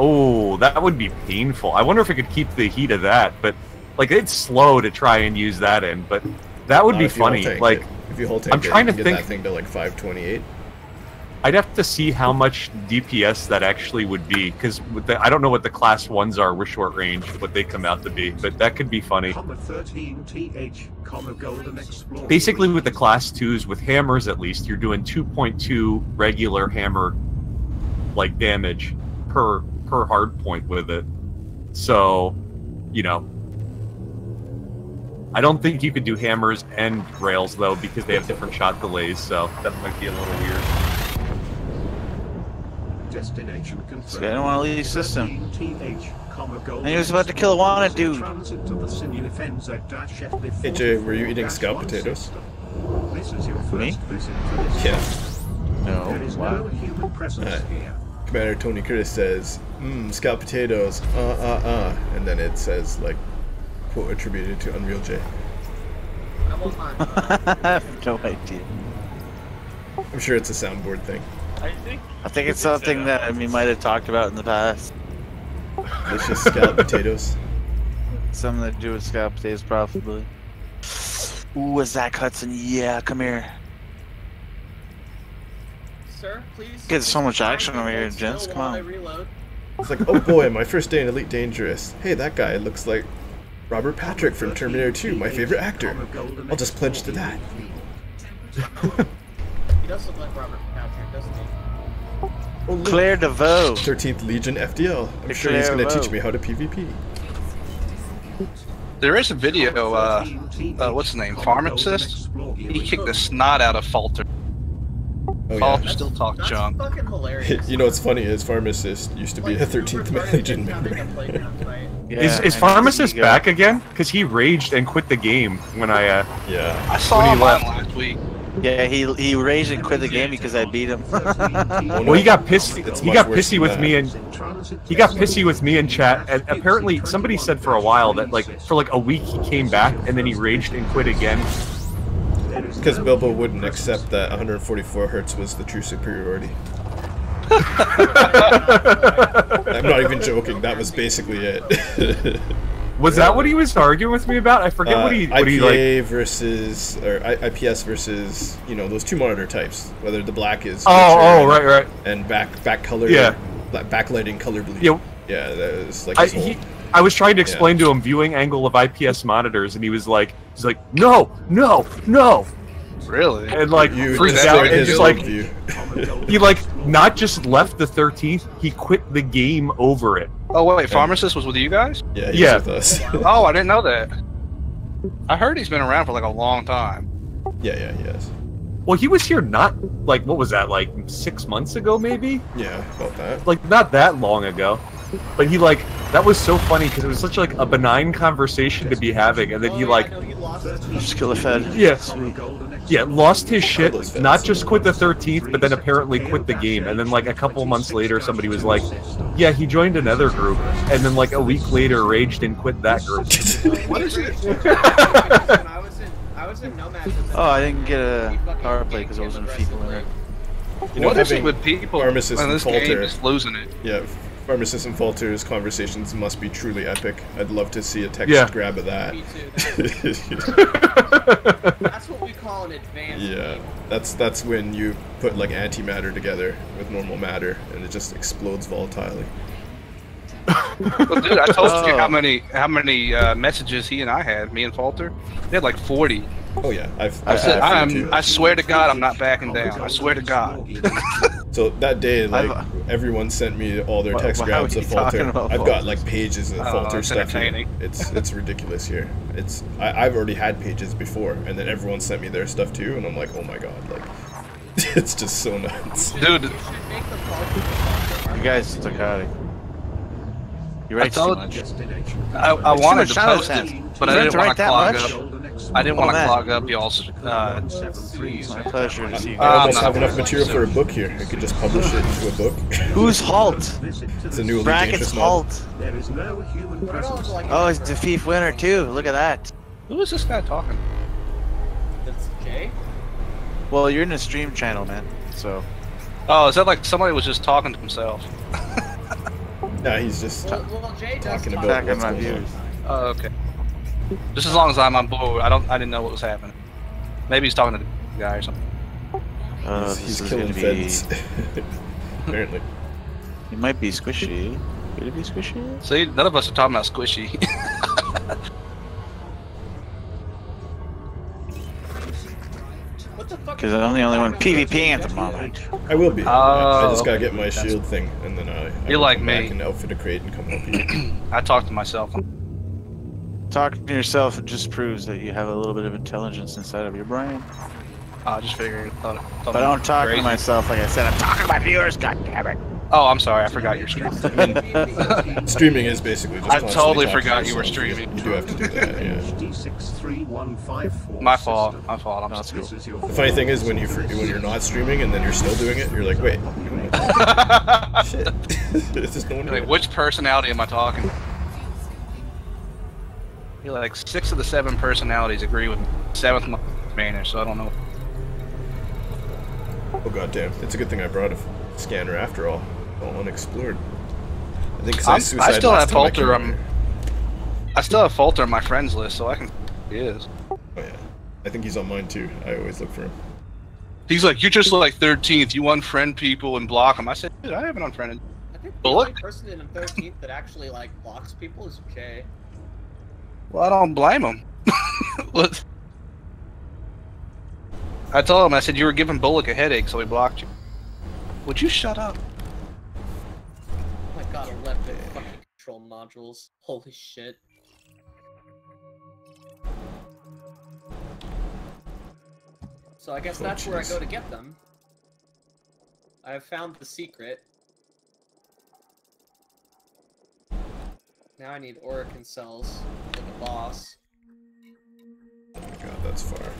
[SPEAKER 7] Oh, that would be painful. I wonder if it could keep the heat of that, but like it's slow to try and use that in, but that would be funny. Like
[SPEAKER 2] if you hold tank,
[SPEAKER 7] I'm trying to
[SPEAKER 2] get
[SPEAKER 7] think
[SPEAKER 2] that thing to like 528.
[SPEAKER 7] I'd have to see how much DPS that actually would be, because I don't know what the class 1s are with short range, what they come out to be, but that could be funny. Basically with the class 2s, with hammers at least, you're doing 2.2 regular hammer like damage per hard point with it. So, you know, I don't think you could do hammers and rails though, because they have different shot delays, so that might be a little weird.
[SPEAKER 1] Destination confirmed.
[SPEAKER 6] So I don't want to leave the system.
[SPEAKER 1] 13th,
[SPEAKER 6] And he was about to kill a wanted dude.
[SPEAKER 2] AJ, were you eating scout potatoes?
[SPEAKER 1] This is your
[SPEAKER 6] Me?
[SPEAKER 1] first visit to this
[SPEAKER 2] Yeah.
[SPEAKER 6] No.
[SPEAKER 1] There is no human presence here.
[SPEAKER 2] Commander Tony Curtis says, scout potatoes, and then it says, like, quote attributed to Unreal J.
[SPEAKER 3] I will not.
[SPEAKER 6] I have no idea.
[SPEAKER 2] I'm sure it's a soundboard thing.
[SPEAKER 6] I think it's something that we might have talked about in the past.
[SPEAKER 2] Delicious scout potatoes.
[SPEAKER 6] Something to do with scout potatoes, probably. Ooh, is that Hudson? Yeah, come here.
[SPEAKER 3] Sir, please.
[SPEAKER 6] Get so much action over here, gents. Come on.
[SPEAKER 2] It's like, oh boy, my first day in Elite Dangerous. Hey, that guy looks like Robert Patrick from Terminator 2, my favorite actor. I'll just pledge to that.
[SPEAKER 3] He does look like Robert Patrick, doesn't he?
[SPEAKER 2] Oh, look.
[SPEAKER 6] Claire DeVoe.
[SPEAKER 2] 13th Legion FDL. I'm sure
[SPEAKER 6] Claire
[SPEAKER 2] he's going to
[SPEAKER 6] DeVoe.
[SPEAKER 2] teach me how to PvP.
[SPEAKER 8] There is a video, what's his name, Pharmacist? He kicked the snot out of Falter.
[SPEAKER 2] Oh,
[SPEAKER 8] Falter
[SPEAKER 2] yeah.
[SPEAKER 8] still talk
[SPEAKER 3] That's
[SPEAKER 8] junk.
[SPEAKER 3] fucking hilarious.
[SPEAKER 2] You know what's funny is Pharmacist used to be a 13th Legion member.
[SPEAKER 6] Yeah,
[SPEAKER 7] Is
[SPEAKER 6] and
[SPEAKER 7] Pharmacist
[SPEAKER 6] he
[SPEAKER 7] back again? Because he raged and quit the game when I,
[SPEAKER 2] Yeah.
[SPEAKER 8] I saw
[SPEAKER 7] When he
[SPEAKER 8] him on
[SPEAKER 7] left.
[SPEAKER 8] last week.
[SPEAKER 6] Yeah, he raged and quit the game because I beat him.
[SPEAKER 7] Well, he got pissed.
[SPEAKER 2] It's
[SPEAKER 7] He
[SPEAKER 2] much
[SPEAKER 7] got
[SPEAKER 2] worse
[SPEAKER 7] pissy
[SPEAKER 2] than
[SPEAKER 7] with
[SPEAKER 2] that.
[SPEAKER 7] me, and he got pissy with me in chat. And apparently, somebody said for a while that like for like a week he came back and then he raged and quit again.
[SPEAKER 2] Because Bilbo wouldn't accept that 144 hertz was the true superiority. I'm not even joking. That was basically it.
[SPEAKER 7] Was that what he was arguing with me about? I forget what he
[SPEAKER 2] IPA
[SPEAKER 7] like.
[SPEAKER 2] versus or IPS versus those two monitor types. Whether the black is
[SPEAKER 7] Oh,
[SPEAKER 2] richer
[SPEAKER 7] right.
[SPEAKER 2] and back color,
[SPEAKER 7] Yeah.
[SPEAKER 2] backlighting color bleed.
[SPEAKER 7] Yeah.
[SPEAKER 2] Yeah, that was like his whole,
[SPEAKER 7] I was trying to explain to him viewing angle of IPS monitors, and he's like, no.
[SPEAKER 8] Really?
[SPEAKER 7] And like
[SPEAKER 2] you
[SPEAKER 7] freaked
[SPEAKER 2] destroyed
[SPEAKER 7] out and
[SPEAKER 2] his
[SPEAKER 7] just like
[SPEAKER 2] worldview.
[SPEAKER 7] he like not just left the 13th, he quit the game over it.
[SPEAKER 8] Oh wait, Pharmacist was with you guys?
[SPEAKER 2] Yeah, he's
[SPEAKER 7] Yeah.
[SPEAKER 2] with us.
[SPEAKER 8] Oh, I didn't know that. I heard he's been around for like a long time.
[SPEAKER 2] Yeah, he is.
[SPEAKER 7] Well, he was here not like what was that, like 6 months ago maybe?
[SPEAKER 2] Yeah, about that.
[SPEAKER 7] Like not that long ago. But he like that was so funny because it was such like a benign conversation to be having, and then he like
[SPEAKER 6] Skill fed.
[SPEAKER 7] yeah lost his shit, not just quit the 13th, but then apparently quit the game. And then like a couple months later, somebody was like, yeah, he joined another group, and then like a week later raged and quit that group.
[SPEAKER 3] What is it? I was in Nomad.
[SPEAKER 6] Oh, I didn't get a power play because I wasn't feeble in it.
[SPEAKER 8] What is it
[SPEAKER 2] having
[SPEAKER 8] with people?
[SPEAKER 2] Pharmacist
[SPEAKER 8] Man,
[SPEAKER 2] and
[SPEAKER 8] this game
[SPEAKER 2] Falter.
[SPEAKER 8] is losing it.
[SPEAKER 2] Yeah, Pharmacist and Falter's conversations must be truly epic. I'd love to see a text
[SPEAKER 7] Yeah.
[SPEAKER 2] grab of that.
[SPEAKER 3] Me too. That's what we call an advanced
[SPEAKER 2] Yeah,
[SPEAKER 3] game.
[SPEAKER 2] that's when you put like antimatter together with normal matter, and it just explodes volatilely.
[SPEAKER 8] Well, dude, I told you how many messages he and I had, me and Falter. They had like 40.
[SPEAKER 2] Oh yeah,
[SPEAKER 8] I swear to God, I'm not backing down. I swear to God.
[SPEAKER 2] So that day, like, everyone sent me all their textgrams of Falter. I've got like pages of Falter stuff here. It's ridiculous here. I've already had pages before, and then everyone sent me their stuff too, and I'm like, oh my god, like, it's just so nuts.
[SPEAKER 8] Dude,
[SPEAKER 6] you guys took out it. You write too much.
[SPEAKER 8] I wanted to post it, but I didn't want to clog up. I didn't want to clog up y'all's.
[SPEAKER 6] My pleasure to see you
[SPEAKER 2] I
[SPEAKER 6] guys.
[SPEAKER 2] almost have enough material for a book here. I could just publish it into a book.
[SPEAKER 6] Who's Halt?
[SPEAKER 2] It's a new Elite
[SPEAKER 6] Brackets
[SPEAKER 2] Dangerous mod.
[SPEAKER 6] Halt.
[SPEAKER 1] There is no human presence.
[SPEAKER 6] Oh, it's the Thief winner too. Look at that.
[SPEAKER 8] Who is this guy talking?
[SPEAKER 3] That's Jay?
[SPEAKER 6] Well, you're in a stream channel, man. So.
[SPEAKER 8] Oh, is that like somebody was just talking to himself?
[SPEAKER 2] Nah, he's just
[SPEAKER 3] Jay does
[SPEAKER 2] talking
[SPEAKER 3] talk
[SPEAKER 2] about what's
[SPEAKER 6] my
[SPEAKER 2] going on.
[SPEAKER 6] views.
[SPEAKER 8] Oh, okay. Just as long as I'm on board, I didn't know what was happening. Maybe he's talking to the guy or something.
[SPEAKER 2] He's killing feds. Apparently.
[SPEAKER 6] He might be squishy. Could it be squishy?
[SPEAKER 8] See, none of us are talking about Squishy.
[SPEAKER 3] What the fuck?
[SPEAKER 6] Because I'm the only one PvPing at the moment.
[SPEAKER 2] I will be. I just gotta get my shield thing, and then I
[SPEAKER 8] You're
[SPEAKER 2] will
[SPEAKER 8] like
[SPEAKER 2] come
[SPEAKER 8] me.
[SPEAKER 2] back and outfit a crate and come help you.
[SPEAKER 8] I talk to myself.
[SPEAKER 6] Talking to yourself just proves that you have a little bit of intelligence inside of your brain.
[SPEAKER 8] I just figured. Thought
[SPEAKER 6] But I don't talk
[SPEAKER 8] crazy.
[SPEAKER 6] to myself like I said. I'm talking to my viewers. God damn it!
[SPEAKER 8] Oh, I'm sorry. I forgot you're streaming.
[SPEAKER 2] Streaming is basically just
[SPEAKER 8] I
[SPEAKER 2] constantly
[SPEAKER 8] totally
[SPEAKER 2] talking
[SPEAKER 8] forgot
[SPEAKER 2] to
[SPEAKER 8] you were
[SPEAKER 2] yourself.
[SPEAKER 8] streaming.
[SPEAKER 2] You do have to do that, yeah.
[SPEAKER 1] D63154
[SPEAKER 8] My fault. My fault. I'm
[SPEAKER 6] That's
[SPEAKER 8] sorry.
[SPEAKER 6] cool.
[SPEAKER 2] The funny thing is when you're not streaming and then you're still doing it, you're like, wait, shit. Is this no one?
[SPEAKER 8] Like, which personality am I talking? You're like 6 of the 7 personalities agree with me. 7th Spanish, so I don't know.
[SPEAKER 2] Oh goddamn! It's a good thing I brought a scanner after all. All unexplored. I think 'cause
[SPEAKER 8] I
[SPEAKER 2] suicided
[SPEAKER 8] still
[SPEAKER 2] last
[SPEAKER 8] have
[SPEAKER 2] time I came
[SPEAKER 8] Falter.
[SPEAKER 2] over here.
[SPEAKER 8] I still have Falter on my friends list, so I can. He is.
[SPEAKER 2] Oh yeah, I think he's on mine too. I always look for him.
[SPEAKER 8] He's like, you're just like 13th. You unfriend people and block them. I said, dude, I haven't unfriended.
[SPEAKER 3] I think the
[SPEAKER 8] But
[SPEAKER 3] only
[SPEAKER 8] look.
[SPEAKER 3] person in 13th that actually like blocks people is Jay.
[SPEAKER 8] Well, I don't blame him. What? I told him, I said, you were giving Bullock a headache, so he blocked you. Would you shut up?
[SPEAKER 3] Oh my god, 11 fucking control modules. Holy shit. So I guess that's where I go to get them. I have found the secret. Now I need Orican cells for the boss.
[SPEAKER 2] Oh my god, that's far.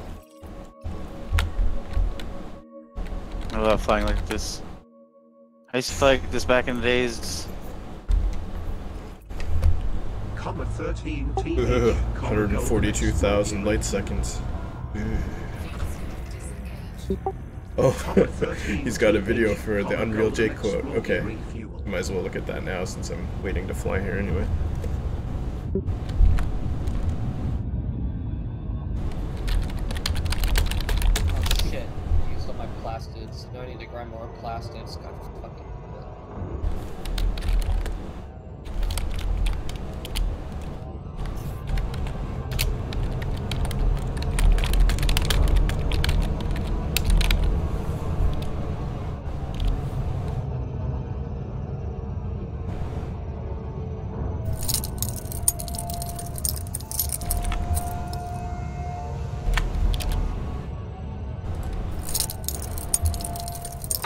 [SPEAKER 6] I love flying like this. I used to fly like this back in the days.
[SPEAKER 1] Comma 13
[SPEAKER 2] 142,000 light seconds. Oh, he's got a video for the Unreal Jake quote. Okay, might as well look at that now since I'm waiting to fly here anyway.
[SPEAKER 3] Oh shit, I used all my plastids. Now I need to grind more plastids. God fucking.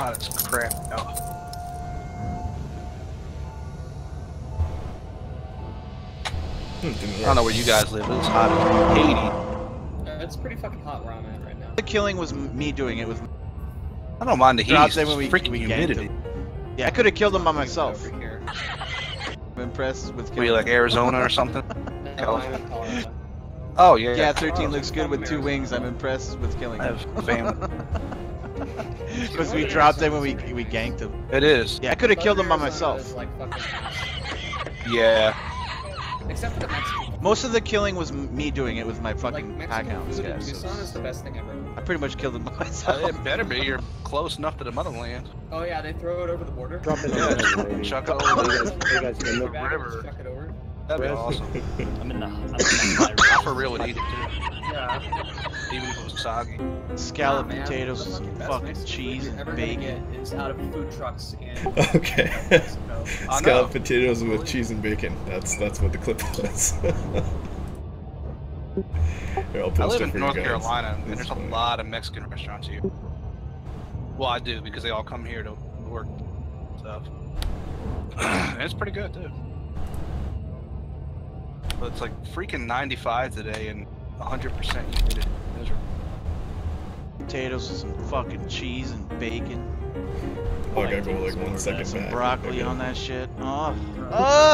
[SPEAKER 8] Oh, that's crap. No. I don't know where you guys live, but it's hot as Haiti.
[SPEAKER 3] It's pretty fucking hot where I'm at right now.
[SPEAKER 6] The killing was me doing it with.
[SPEAKER 8] I don't mind the heat,
[SPEAKER 6] Drop
[SPEAKER 8] it's
[SPEAKER 6] them when we
[SPEAKER 8] freaking
[SPEAKER 6] ganked
[SPEAKER 8] humidity.
[SPEAKER 6] them. Yeah, I could have killed them by myself.
[SPEAKER 3] Over here.
[SPEAKER 6] I'm impressed with.
[SPEAKER 8] Were you like Arizona or something?
[SPEAKER 3] No, I'm in Colorado.
[SPEAKER 8] Oh, yeah.
[SPEAKER 6] Yeah, 13 looks good with 2 wings. I'm impressed with killing
[SPEAKER 8] I
[SPEAKER 6] them.
[SPEAKER 8] have family.
[SPEAKER 6] Because we dropped them when we ganked them.
[SPEAKER 8] It is.
[SPEAKER 6] Yeah, I could have killed them by
[SPEAKER 3] Arizona
[SPEAKER 6] myself.
[SPEAKER 3] is, like, fucking
[SPEAKER 8] Yeah.
[SPEAKER 3] except for the Mexican.
[SPEAKER 6] Most of the killing was me doing it with my
[SPEAKER 3] Like
[SPEAKER 6] fucking pack
[SPEAKER 3] Mexican
[SPEAKER 6] hounds,
[SPEAKER 3] food in
[SPEAKER 6] guys.
[SPEAKER 3] Tucson is the best thing ever.
[SPEAKER 6] I pretty much killed them by myself.
[SPEAKER 8] It better be. You're close enough to the motherland.
[SPEAKER 3] Oh yeah, they throw it over the border.
[SPEAKER 10] Drop it in.
[SPEAKER 8] Chuck it over the
[SPEAKER 3] Your bag,
[SPEAKER 8] river.
[SPEAKER 3] just chuck it over.
[SPEAKER 8] That'd be awesome.
[SPEAKER 10] I'm in the
[SPEAKER 8] I for real would eat it too.
[SPEAKER 3] Yeah.
[SPEAKER 8] even if it was soggy.
[SPEAKER 6] Scallop
[SPEAKER 3] Nah, man,
[SPEAKER 6] potatoes with
[SPEAKER 3] the
[SPEAKER 6] some
[SPEAKER 3] best
[SPEAKER 6] fucking
[SPEAKER 3] Mexican
[SPEAKER 6] cheese
[SPEAKER 3] food
[SPEAKER 6] and
[SPEAKER 3] you're ever
[SPEAKER 6] bacon.
[SPEAKER 3] gonna get is out of food trucks in
[SPEAKER 2] Okay.
[SPEAKER 3] Mexico.
[SPEAKER 2] Scallop potatoes with cheese and bacon. That's what the clip was. Here, I'll
[SPEAKER 8] I
[SPEAKER 2] post
[SPEAKER 8] live
[SPEAKER 2] it
[SPEAKER 8] in
[SPEAKER 2] for
[SPEAKER 8] North
[SPEAKER 2] you guys.
[SPEAKER 8] Carolina, and
[SPEAKER 2] This
[SPEAKER 8] there's
[SPEAKER 2] is
[SPEAKER 8] a
[SPEAKER 2] funny.
[SPEAKER 8] lot of Mexican restaurants here. Well, I do, because they all come here to work and stuff. And it's pretty good, too. But it's like freaking 95 today and 100% humidity. Miserable.
[SPEAKER 6] Potatoes with some fucking cheese and bacon.
[SPEAKER 2] Oh, I gotta go like 1 second
[SPEAKER 6] Some
[SPEAKER 2] back.
[SPEAKER 6] broccoli
[SPEAKER 2] Okay.
[SPEAKER 6] on that shit. Oh,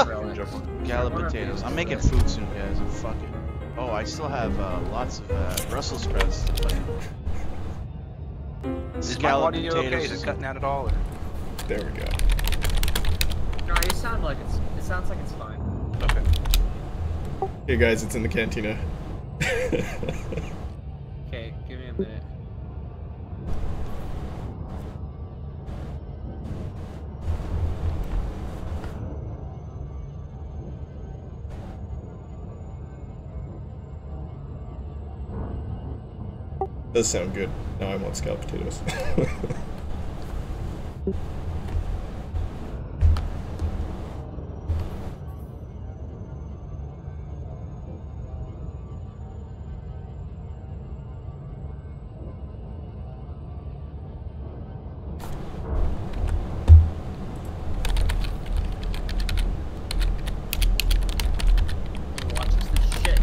[SPEAKER 3] Relish.
[SPEAKER 6] scallop potatoes. I'm making food soon, guys. I'm fucking. Oh, I still have lots of Brussels sprouts.
[SPEAKER 8] Is my
[SPEAKER 6] Scallop
[SPEAKER 8] audio okay?
[SPEAKER 6] potatoes.
[SPEAKER 8] Is it cutting out at all? Or?
[SPEAKER 2] There we go.
[SPEAKER 3] No, you sound like it sounds like it's fine.
[SPEAKER 8] Okay.
[SPEAKER 2] Hey guys, it's in the cantina.
[SPEAKER 3] Okay, give me a minute.
[SPEAKER 2] Does sound good. Now I want scalloped potatoes.
[SPEAKER 3] Who watches this shit?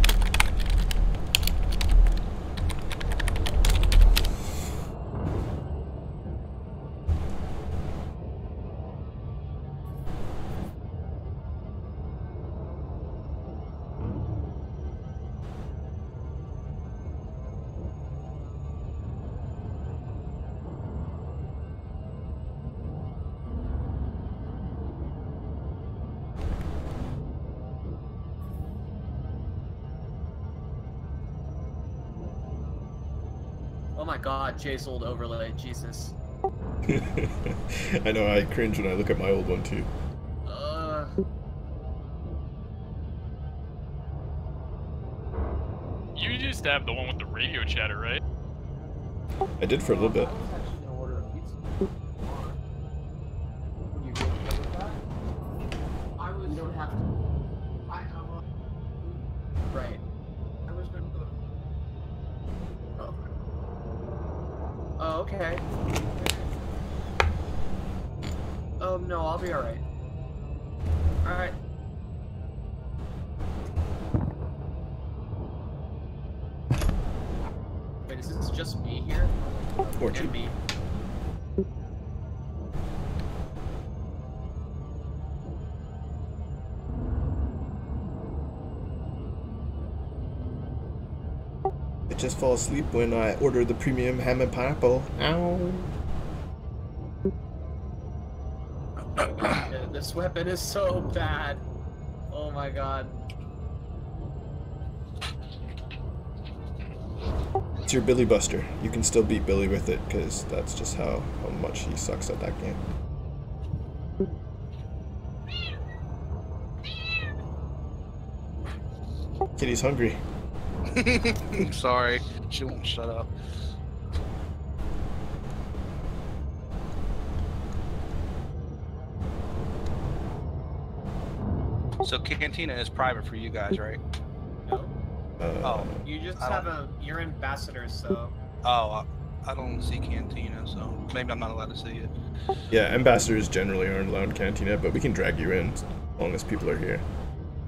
[SPEAKER 3] Oh my god, Jay's old overlay, Jesus.
[SPEAKER 2] I know, I cringe when I look at my old one too.
[SPEAKER 4] You used to have the one with the radio chatter, right?
[SPEAKER 2] I did for a little bit.
[SPEAKER 3] I was actually gonna order a pizza. Would you go with that? You don't have to. Right. I was gonna go. Oh. Oh, okay. Oh no, I'll be alright. Alright. Wait, is this just me here?
[SPEAKER 2] Or two.
[SPEAKER 3] And me.
[SPEAKER 2] I just fall asleep when I order the premium ham and pineapple. Ow.
[SPEAKER 3] Yeah, this weapon is so bad. Oh my god.
[SPEAKER 2] It's your Billy Buster. You can still beat Billy with it, because that's just how much he sucks at that game. Kitty's hungry.
[SPEAKER 8] Sorry, she won't shut up. So Cantina is private for you guys, right?
[SPEAKER 3] No.
[SPEAKER 8] Oh,
[SPEAKER 3] You just
[SPEAKER 8] I
[SPEAKER 3] have you're ambassadors, so.
[SPEAKER 8] oh, I don't see Cantina, so maybe I'm not allowed to see it.
[SPEAKER 2] Yeah, ambassadors generally aren't allowed in Cantina, but we can drag you in as long as people are here.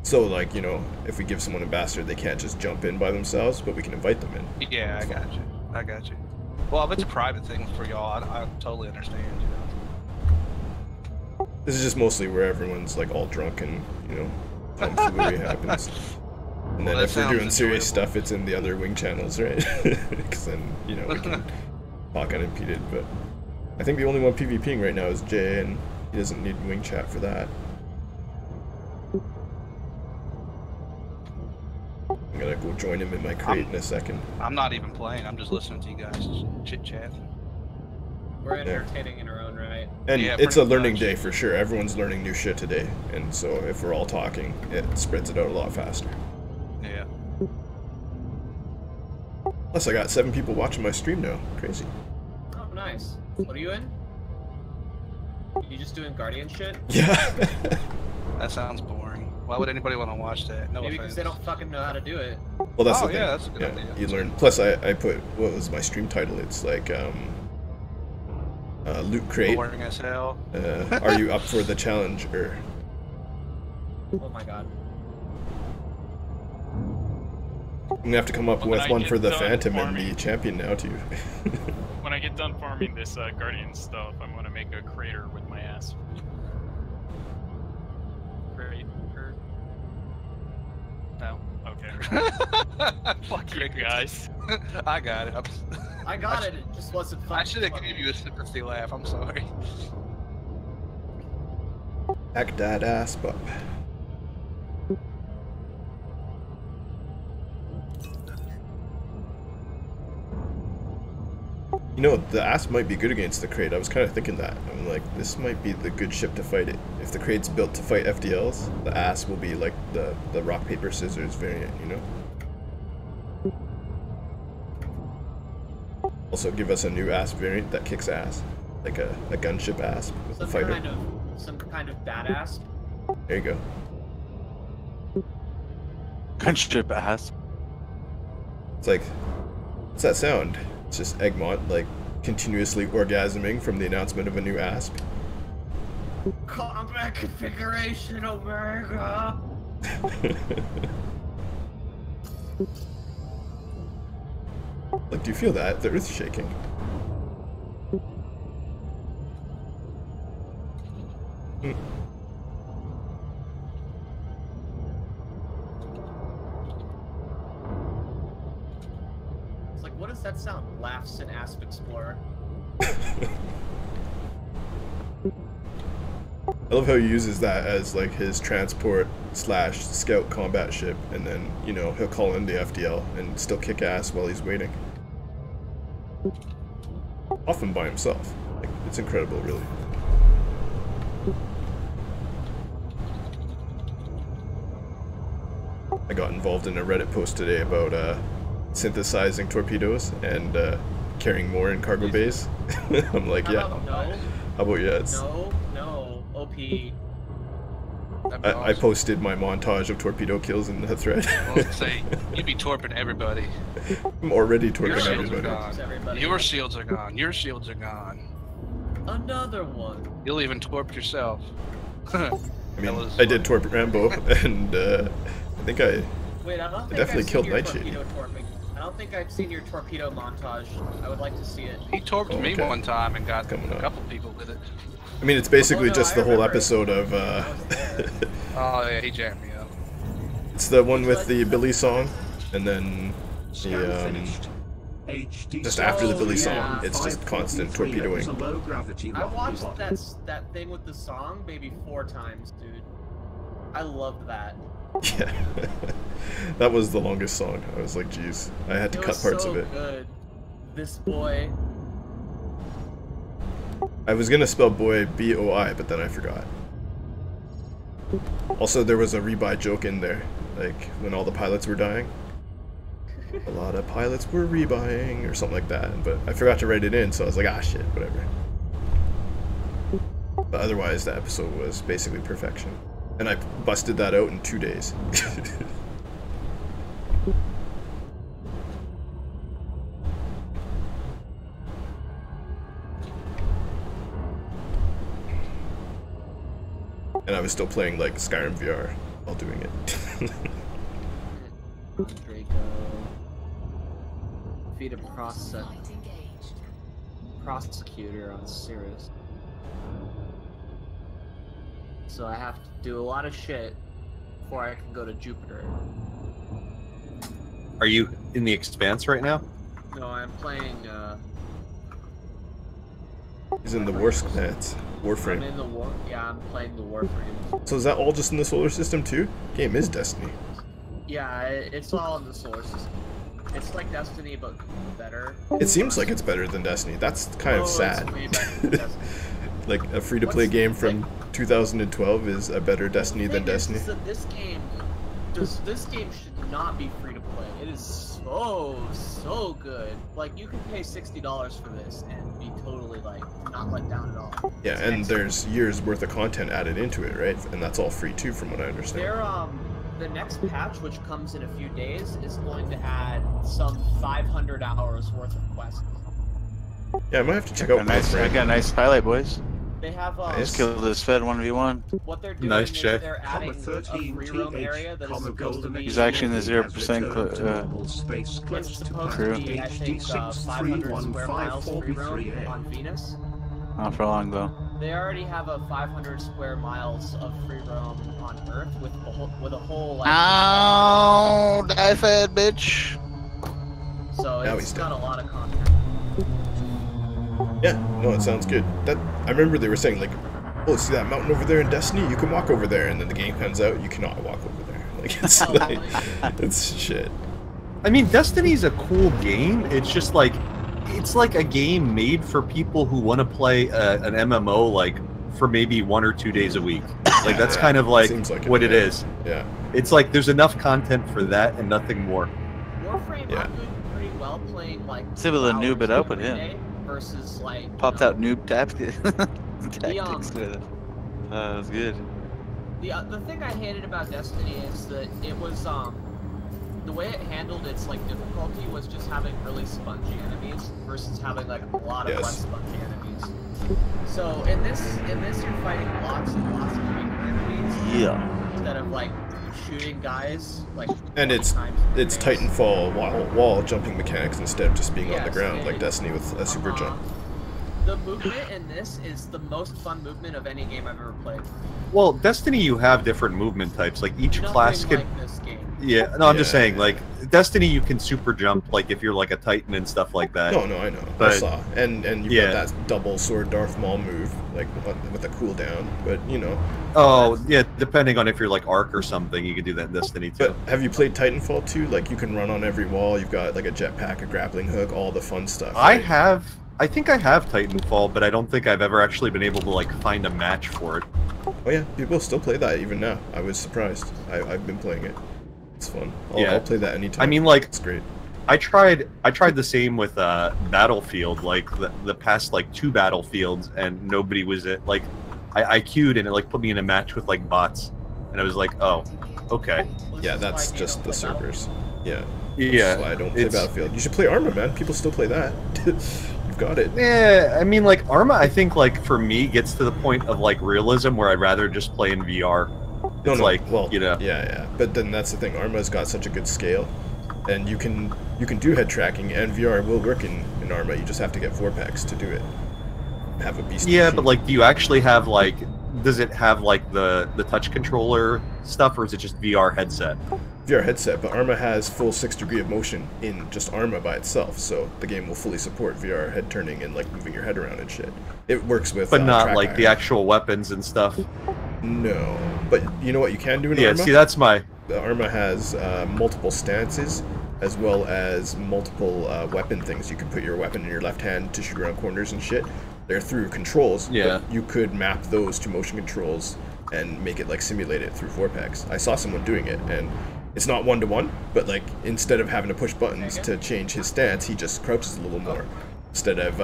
[SPEAKER 2] So, like, you know, if we give someone ambassador, they can't just jump in by themselves, but we can invite them in.
[SPEAKER 8] Yeah, I got you. I got you. Well, if it's a private thing for y'all, I totally understand, you know.
[SPEAKER 2] This is just mostly where everyone's, like, all drunk and, you know, tomfoolery happens. And then
[SPEAKER 8] Well,
[SPEAKER 2] if we're
[SPEAKER 8] that
[SPEAKER 2] doing
[SPEAKER 8] sounds
[SPEAKER 2] serious
[SPEAKER 8] enjoyable.
[SPEAKER 2] stuff, it's in the other wing channels, right? Because then, you know, we can talk unimpeded, but I think the only one PvPing right now is Jay, and he doesn't need wing chat for that. I'm gonna go join him in my crate in a second.
[SPEAKER 8] I'm not even playing. I'm just listening to you guys chit chat.
[SPEAKER 3] We're entertaining in our own right.
[SPEAKER 2] And
[SPEAKER 8] Yeah,
[SPEAKER 2] it's a
[SPEAKER 8] pretty
[SPEAKER 2] learning
[SPEAKER 8] much.
[SPEAKER 2] day for sure. Everyone's learning new shit today, and so if we're all talking, it spreads it out a lot faster.
[SPEAKER 8] Yeah.
[SPEAKER 2] Plus, I got 7 people watching my stream now. Crazy.
[SPEAKER 3] Oh, nice. What are you in? You just doing Guardian shit?
[SPEAKER 2] Yeah.
[SPEAKER 8] That sounds boring. Why would anybody want to watch that? No
[SPEAKER 3] Maybe
[SPEAKER 8] offense.
[SPEAKER 3] because they don't fucking know how to do it.
[SPEAKER 2] Well, that's
[SPEAKER 8] Oh,
[SPEAKER 2] the thing.
[SPEAKER 8] yeah, that's a good idea.
[SPEAKER 2] You learn. Plus, I put, what was my stream title? It's like, Loot Crate.
[SPEAKER 8] Boring as hell.
[SPEAKER 2] Are you up for the challenge? Or
[SPEAKER 3] Oh my god.
[SPEAKER 2] I'm gonna have to come up
[SPEAKER 4] When
[SPEAKER 2] with
[SPEAKER 4] I
[SPEAKER 2] one
[SPEAKER 4] get
[SPEAKER 2] for the
[SPEAKER 4] done
[SPEAKER 2] Phantom and
[SPEAKER 4] farming-
[SPEAKER 2] be champion now too.
[SPEAKER 4] When I get done farming this Guardian stuff, I'm gonna make a crater with my ass. Crater. No? Okay. Fuck you guys.
[SPEAKER 8] I got it.
[SPEAKER 3] I got it, it just wasn't fun.
[SPEAKER 8] I should have given you a sympathy laugh. I'm sorry.
[SPEAKER 2] Back that ass up. You know, the Asp might be good against the Krait. I was kind of thinking that. I'm like, this might be the good ship to fight it. If the Krait's built to fight FDLs, the Asp will be like the rock, paper, scissors variant, you know? Also give us a new Asp variant that kicks ass. Like a gunship Asp with a fighter.
[SPEAKER 3] Some kind of badass.
[SPEAKER 2] There you go.
[SPEAKER 6] Gunship ass.
[SPEAKER 2] It's like, what's that sound? It's just Egmont, like, continuously orgasming from the announcement of a new Asp.
[SPEAKER 3] Combat configuration Omega!
[SPEAKER 2] Like, do you feel that? The Earth's shaking. Mm.
[SPEAKER 3] It's like, what does that sound? Laughs in Asp Explorer.
[SPEAKER 2] I love how he uses that as like his transport / scout combat ship, and then, you know, he'll call in the FDL and still kick ass while he's waiting. Often by himself. Like, it's incredible, really. I got involved in a Reddit post today about synthesizing torpedoes and carrying more in cargo bays. I'm like, yeah. How about yes?
[SPEAKER 3] No, OP.
[SPEAKER 2] I posted my montage of torpedo kills in the thread.
[SPEAKER 8] Well, say, you'd be torping everybody.
[SPEAKER 2] I'm already
[SPEAKER 8] Your
[SPEAKER 2] torping
[SPEAKER 8] shields are
[SPEAKER 2] everybody.
[SPEAKER 8] gone. Your shields are gone. Your shields are gone.
[SPEAKER 3] Another one.
[SPEAKER 8] You'll even torp yourself.
[SPEAKER 2] I mean, I did torp Rambo, and I think I
[SPEAKER 3] Wait, I don't think
[SPEAKER 2] definitely
[SPEAKER 3] I've
[SPEAKER 2] killed
[SPEAKER 3] seen your
[SPEAKER 2] Nightshade.
[SPEAKER 3] torpedo torping. I don't think I've seen your torpedo montage. I would like to see it.
[SPEAKER 8] He torped me
[SPEAKER 2] Okay.
[SPEAKER 8] one time and got
[SPEAKER 2] Coming
[SPEAKER 8] a
[SPEAKER 2] up.
[SPEAKER 8] couple people with it.
[SPEAKER 2] I mean, it's basically
[SPEAKER 3] Oh, no,
[SPEAKER 2] just
[SPEAKER 3] I
[SPEAKER 2] the whole
[SPEAKER 3] remember it.
[SPEAKER 2] episode of,
[SPEAKER 8] Oh yeah, he jammed me up.
[SPEAKER 2] it's the one with the Billy song, and then
[SPEAKER 1] Scan
[SPEAKER 2] the,
[SPEAKER 1] finished. HD
[SPEAKER 2] just after the Billy
[SPEAKER 3] yeah.
[SPEAKER 2] song, it's just constant
[SPEAKER 1] 5.3
[SPEAKER 2] torpedoing.
[SPEAKER 1] levels of low gravity
[SPEAKER 3] I watched
[SPEAKER 1] rocket.
[SPEAKER 3] that thing with the song maybe 4 times, dude. I loved that.
[SPEAKER 2] Yeah. That was the longest song. I was like, geez. I had to
[SPEAKER 3] It
[SPEAKER 2] cut
[SPEAKER 3] was
[SPEAKER 2] parts
[SPEAKER 3] so
[SPEAKER 2] of it.
[SPEAKER 3] good. This boy.
[SPEAKER 2] I was gonna spell boy B-O-I, but then I forgot. Also, there was a rebuy joke in there, like when all the pilots were dying. A lot of pilots were rebuying, or something like that, but I forgot to write it in, so I was like, ah, shit, whatever. But otherwise, the episode was basically perfection. And I busted that out in 2 days. And I was still playing like Skyrim VR while doing it.
[SPEAKER 3] Draco. Feed a prosecutor on Cirrus. So I have to do a lot of shit before I can go to Jupiter.
[SPEAKER 7] Are you in the Expanse right now?
[SPEAKER 3] No, I'm playing,
[SPEAKER 2] He's in the Warframe.
[SPEAKER 3] I'm
[SPEAKER 2] Warframe.
[SPEAKER 3] in the war. Yeah, I'm playing the Warframe.
[SPEAKER 2] So is that all just in the solar system too? Game is Destiny.
[SPEAKER 3] Yeah, it's all in the solar system. It's like Destiny, but better.
[SPEAKER 2] It seems like it's better than Destiny. That's kind of
[SPEAKER 3] it's
[SPEAKER 2] sad.
[SPEAKER 3] way better than Destiny.
[SPEAKER 2] Like a free-to-play
[SPEAKER 3] What's-
[SPEAKER 2] game from 2012 is a better Destiny than
[SPEAKER 3] thing is
[SPEAKER 2] Destiny.
[SPEAKER 3] that this game This game should not be free to play. It is so good. Like, you can pay $60 for this and be totally, like, not let down at all.
[SPEAKER 2] Yeah,
[SPEAKER 3] It's
[SPEAKER 2] and
[SPEAKER 3] excellent.
[SPEAKER 2] there's years worth of content added into it, right? And that's all free too, from what I understand.
[SPEAKER 3] The next patch, which comes in a few days, is going to add some 500 hours worth of quests.
[SPEAKER 2] Yeah, I might have to check
[SPEAKER 6] I
[SPEAKER 2] out
[SPEAKER 6] got a nice highlight, boys.
[SPEAKER 3] They have
[SPEAKER 6] Let's kill this Fed 1v1.
[SPEAKER 3] what they're doing
[SPEAKER 7] Nice
[SPEAKER 3] is
[SPEAKER 7] check.
[SPEAKER 3] they're adding a free roam area that is supposed to be.
[SPEAKER 6] He's actually in the 0%
[SPEAKER 3] It's supposed
[SPEAKER 6] crew.
[SPEAKER 3] to be, I think, 500 square miles free roam on Venus.
[SPEAKER 6] Not for long though.
[SPEAKER 3] They already have a 500 square miles of free roam on Earth with a whole like.
[SPEAKER 6] Ow! Die Fed, bitch.
[SPEAKER 3] So
[SPEAKER 2] Now
[SPEAKER 3] it's
[SPEAKER 2] he's
[SPEAKER 3] got
[SPEAKER 2] dead.
[SPEAKER 3] a lot of content.
[SPEAKER 2] Yeah, no, it sounds good. I remember they were saying like, oh, see that mountain over there in Destiny? You can walk over there, and then the game comes out, you cannot walk over there. Like it's like, it's shit.
[SPEAKER 7] I mean, Destiny's a cool game. It's just like, it's like a game made for people who want to play an MMO like for maybe 1 or 2 days a week. Like that's kind of like,
[SPEAKER 2] Seems like
[SPEAKER 7] what it
[SPEAKER 2] yeah.
[SPEAKER 7] is.
[SPEAKER 2] Yeah.
[SPEAKER 7] It's like there's enough content for that and nothing more.
[SPEAKER 3] Warframe,
[SPEAKER 2] Yeah.
[SPEAKER 3] I'm doing pretty well playing like.
[SPEAKER 6] See with a
[SPEAKER 3] 2
[SPEAKER 6] noob it
[SPEAKER 3] hours
[SPEAKER 6] up with
[SPEAKER 3] every
[SPEAKER 6] him.
[SPEAKER 3] day Versus like.
[SPEAKER 6] Popped out noob tactics
[SPEAKER 3] The,
[SPEAKER 6] with it. That was good.
[SPEAKER 3] The thing I hated about Destiny is that it was the way it handled its like difficulty was just having really spongy enemies versus having like a lot of
[SPEAKER 2] Yes.
[SPEAKER 3] less spongy enemies. So in this you're fighting lots and lots of weaker enemies
[SPEAKER 6] Yeah.
[SPEAKER 3] instead of like shooting guys like.
[SPEAKER 2] And
[SPEAKER 3] 20
[SPEAKER 2] it's
[SPEAKER 3] times in the face.
[SPEAKER 2] Titanfall wall jumping mechanics instead of just being on the
[SPEAKER 3] Yes,
[SPEAKER 2] ground
[SPEAKER 3] it
[SPEAKER 2] like
[SPEAKER 3] is.
[SPEAKER 2] Destiny with a super jump.
[SPEAKER 3] The movement in this is the most fun movement of any game I've ever played.
[SPEAKER 7] Well, Destiny, you have different movement types. Like each
[SPEAKER 3] Nothing
[SPEAKER 7] class can.
[SPEAKER 3] like this game.
[SPEAKER 7] Yeah, no, I'm just
[SPEAKER 2] Yeah.
[SPEAKER 7] saying, like, Destiny, you can super jump, like, if you're, like, a Titan and stuff like that.
[SPEAKER 2] No, I know. I
[SPEAKER 7] But-
[SPEAKER 2] saw. And you
[SPEAKER 7] yeah.
[SPEAKER 2] got that double sword Darth Maul move, like with a cooldown. But you know.
[SPEAKER 7] Oh, yeah, depending on if you're, like, Arc or something, you can do that in Destiny, too.
[SPEAKER 2] But have you played Titanfall 2? Like you can run on every wall. You've got like a jetpack, a grappling hook, all the fun stuff.
[SPEAKER 7] I
[SPEAKER 2] right?
[SPEAKER 7] think I have Titanfall, but I don't think I've ever actually been able to, like, find a match for it.
[SPEAKER 2] Oh yeah, people still play that even now. I was surprised. I've been playing it. It's fun. I'll play that anytime.
[SPEAKER 7] I mean, like,
[SPEAKER 2] it's great.
[SPEAKER 7] I tried the same with Battlefield, like the past like 2 Battlefields, and nobody was it. Like, I queued and it like put me in a match with like bots, and I was like, oh, okay,
[SPEAKER 2] Yeah, that's just the servers. Yeah.
[SPEAKER 7] yeah.
[SPEAKER 2] That's why I don't play
[SPEAKER 7] it's-
[SPEAKER 2] Battlefield. You should play Arma, man. People still play that. You've got it.
[SPEAKER 7] Yeah, I mean, like Arma, I think like for me gets to the point of like realism where I'd rather just play in VR.
[SPEAKER 2] No,
[SPEAKER 7] It's
[SPEAKER 2] no.
[SPEAKER 7] like,
[SPEAKER 2] well,
[SPEAKER 7] you know.
[SPEAKER 2] Yeah. But then that's the thing. Arma's got such a good scale, and you can do head tracking, and VR will work in Arma. You just have to get Vorpax to do it. Have a beast.
[SPEAKER 7] Yeah,
[SPEAKER 2] machine.
[SPEAKER 7] but like, do you actually have like? Does it have like the touch controller stuff, or is it just VR headset?
[SPEAKER 2] VR headset, but Arma has full 6 degree of motion in just Arma by itself, so the game will fully support VR head turning and like moving your head around and shit. It works with
[SPEAKER 7] But not
[SPEAKER 2] track
[SPEAKER 7] like the
[SPEAKER 2] iron.
[SPEAKER 7] actual weapons and stuff.
[SPEAKER 2] No, but you know what you can do in
[SPEAKER 7] Yeah,
[SPEAKER 2] Arma?
[SPEAKER 7] see, that's my.
[SPEAKER 2] The Arma has multiple stances as well as multiple weapon things. You can put your weapon in your left hand to shoot around corners and shit. They're through controls.
[SPEAKER 7] Yeah.
[SPEAKER 2] But you could map those to motion controls and make it like simulate it through Vorpax. I saw someone doing it, and it's not 1-to-1, but like instead of having to push buttons to change his stance, he just crouches a little more. Instead of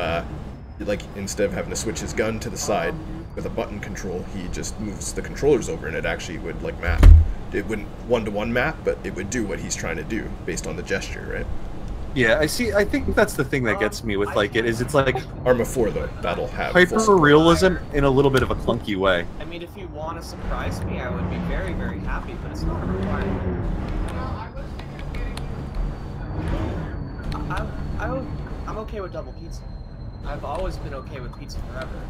[SPEAKER 2] having to switch his gun to the side with a button control, he just moves the controllers over, and it actually would like map. It wouldn't 1-to-1 map, but it would do what he's trying to do based on the gesture, right?
[SPEAKER 7] Yeah, I see. I think that's the thing that gets me with like it is it's like
[SPEAKER 2] Arma 4 though, that'll have full
[SPEAKER 7] hyper
[SPEAKER 2] support.
[SPEAKER 7] realism in a little bit of a clunky way.
[SPEAKER 3] I mean, if you want to surprise me, I would be very, very happy, but it's not a requirement. I'm okay with double pizza. I've always been okay with pizza forever.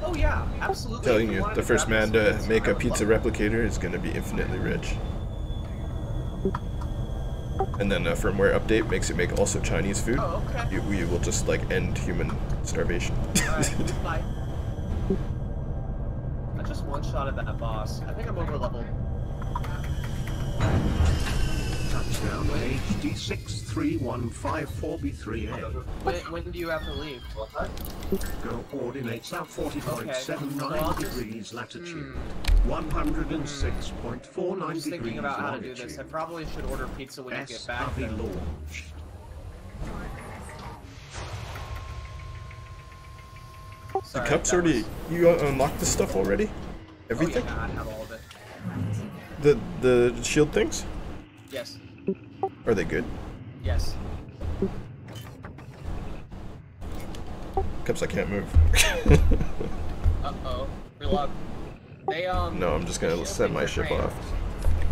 [SPEAKER 3] Oh yeah, absolutely.
[SPEAKER 2] Telling
[SPEAKER 3] If
[SPEAKER 2] you,
[SPEAKER 3] wanted
[SPEAKER 2] the
[SPEAKER 3] to
[SPEAKER 2] first
[SPEAKER 3] grab
[SPEAKER 2] man
[SPEAKER 3] me some
[SPEAKER 2] to
[SPEAKER 3] pizza,
[SPEAKER 2] make
[SPEAKER 3] I
[SPEAKER 2] a
[SPEAKER 3] would
[SPEAKER 2] pizza
[SPEAKER 3] love it.
[SPEAKER 2] replicator is going to be infinitely rich. And then a firmware update makes it make also Chinese food.
[SPEAKER 3] Oh, okay.
[SPEAKER 2] We will just like end human starvation.
[SPEAKER 3] Alright, bye. I just one-shotted that boss. I think I'm over leveled.
[SPEAKER 1] Touchdown HD 63154B3A.
[SPEAKER 3] When do you have to leave?
[SPEAKER 1] Go coordinates are 40.79
[SPEAKER 3] Okay.
[SPEAKER 1] degrees latitude, 106.49
[SPEAKER 3] I'm just thinking
[SPEAKER 1] degrees
[SPEAKER 3] about how to do this. I
[SPEAKER 1] longitude.
[SPEAKER 3] probably should order pizza when you get back.
[SPEAKER 1] SRV
[SPEAKER 3] then.
[SPEAKER 1] launched.
[SPEAKER 2] The
[SPEAKER 3] Sorry,
[SPEAKER 2] cups
[SPEAKER 3] that
[SPEAKER 2] already.
[SPEAKER 3] was-
[SPEAKER 2] You unlocked the stuff already? Everything?
[SPEAKER 3] Oh, yeah, I have all of it.
[SPEAKER 2] The shield things?
[SPEAKER 3] Yes.
[SPEAKER 2] Are they good?
[SPEAKER 3] Yes.
[SPEAKER 2] Cups I can't move.
[SPEAKER 3] Uh-oh. Reload. They,
[SPEAKER 2] No, I'm just gonna
[SPEAKER 3] shield
[SPEAKER 2] send my
[SPEAKER 3] things are
[SPEAKER 2] ship
[SPEAKER 3] great.
[SPEAKER 2] off.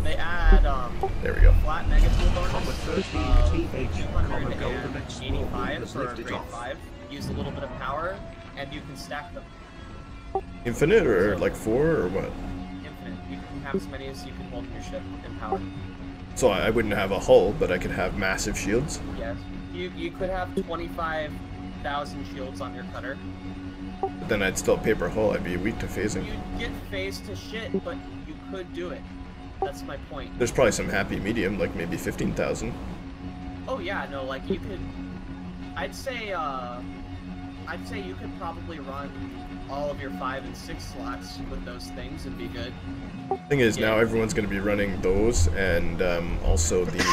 [SPEAKER 3] They add,
[SPEAKER 2] There we go.
[SPEAKER 3] flat mega tool bonus
[SPEAKER 1] Comma
[SPEAKER 3] of
[SPEAKER 1] 13TH, comma golden
[SPEAKER 3] 285
[SPEAKER 1] is
[SPEAKER 3] for a
[SPEAKER 1] lifted
[SPEAKER 3] grade
[SPEAKER 1] off.
[SPEAKER 3] 5. Use a little bit of power, and you can stack them.
[SPEAKER 2] Infinite or like 4 or what?
[SPEAKER 3] Infinite. You can have as many as you can hold in your ship in power.
[SPEAKER 2] So I wouldn't have a hull, but I could have massive shields.
[SPEAKER 3] Yes. You could have 25,000 shields on your cutter.
[SPEAKER 2] But then I'd still paper hull. I'd be weak to phasing.
[SPEAKER 3] You'd get phased to shit, but you could do it. That's my point.
[SPEAKER 2] There's probably some happy medium, like maybe 15,000.
[SPEAKER 3] Oh yeah, no, like you could. I'd say you could probably run all of your 5 and 6 slots with those things and be good.
[SPEAKER 2] Thing is, now
[SPEAKER 3] Yeah.
[SPEAKER 2] everyone's going to be running those and also the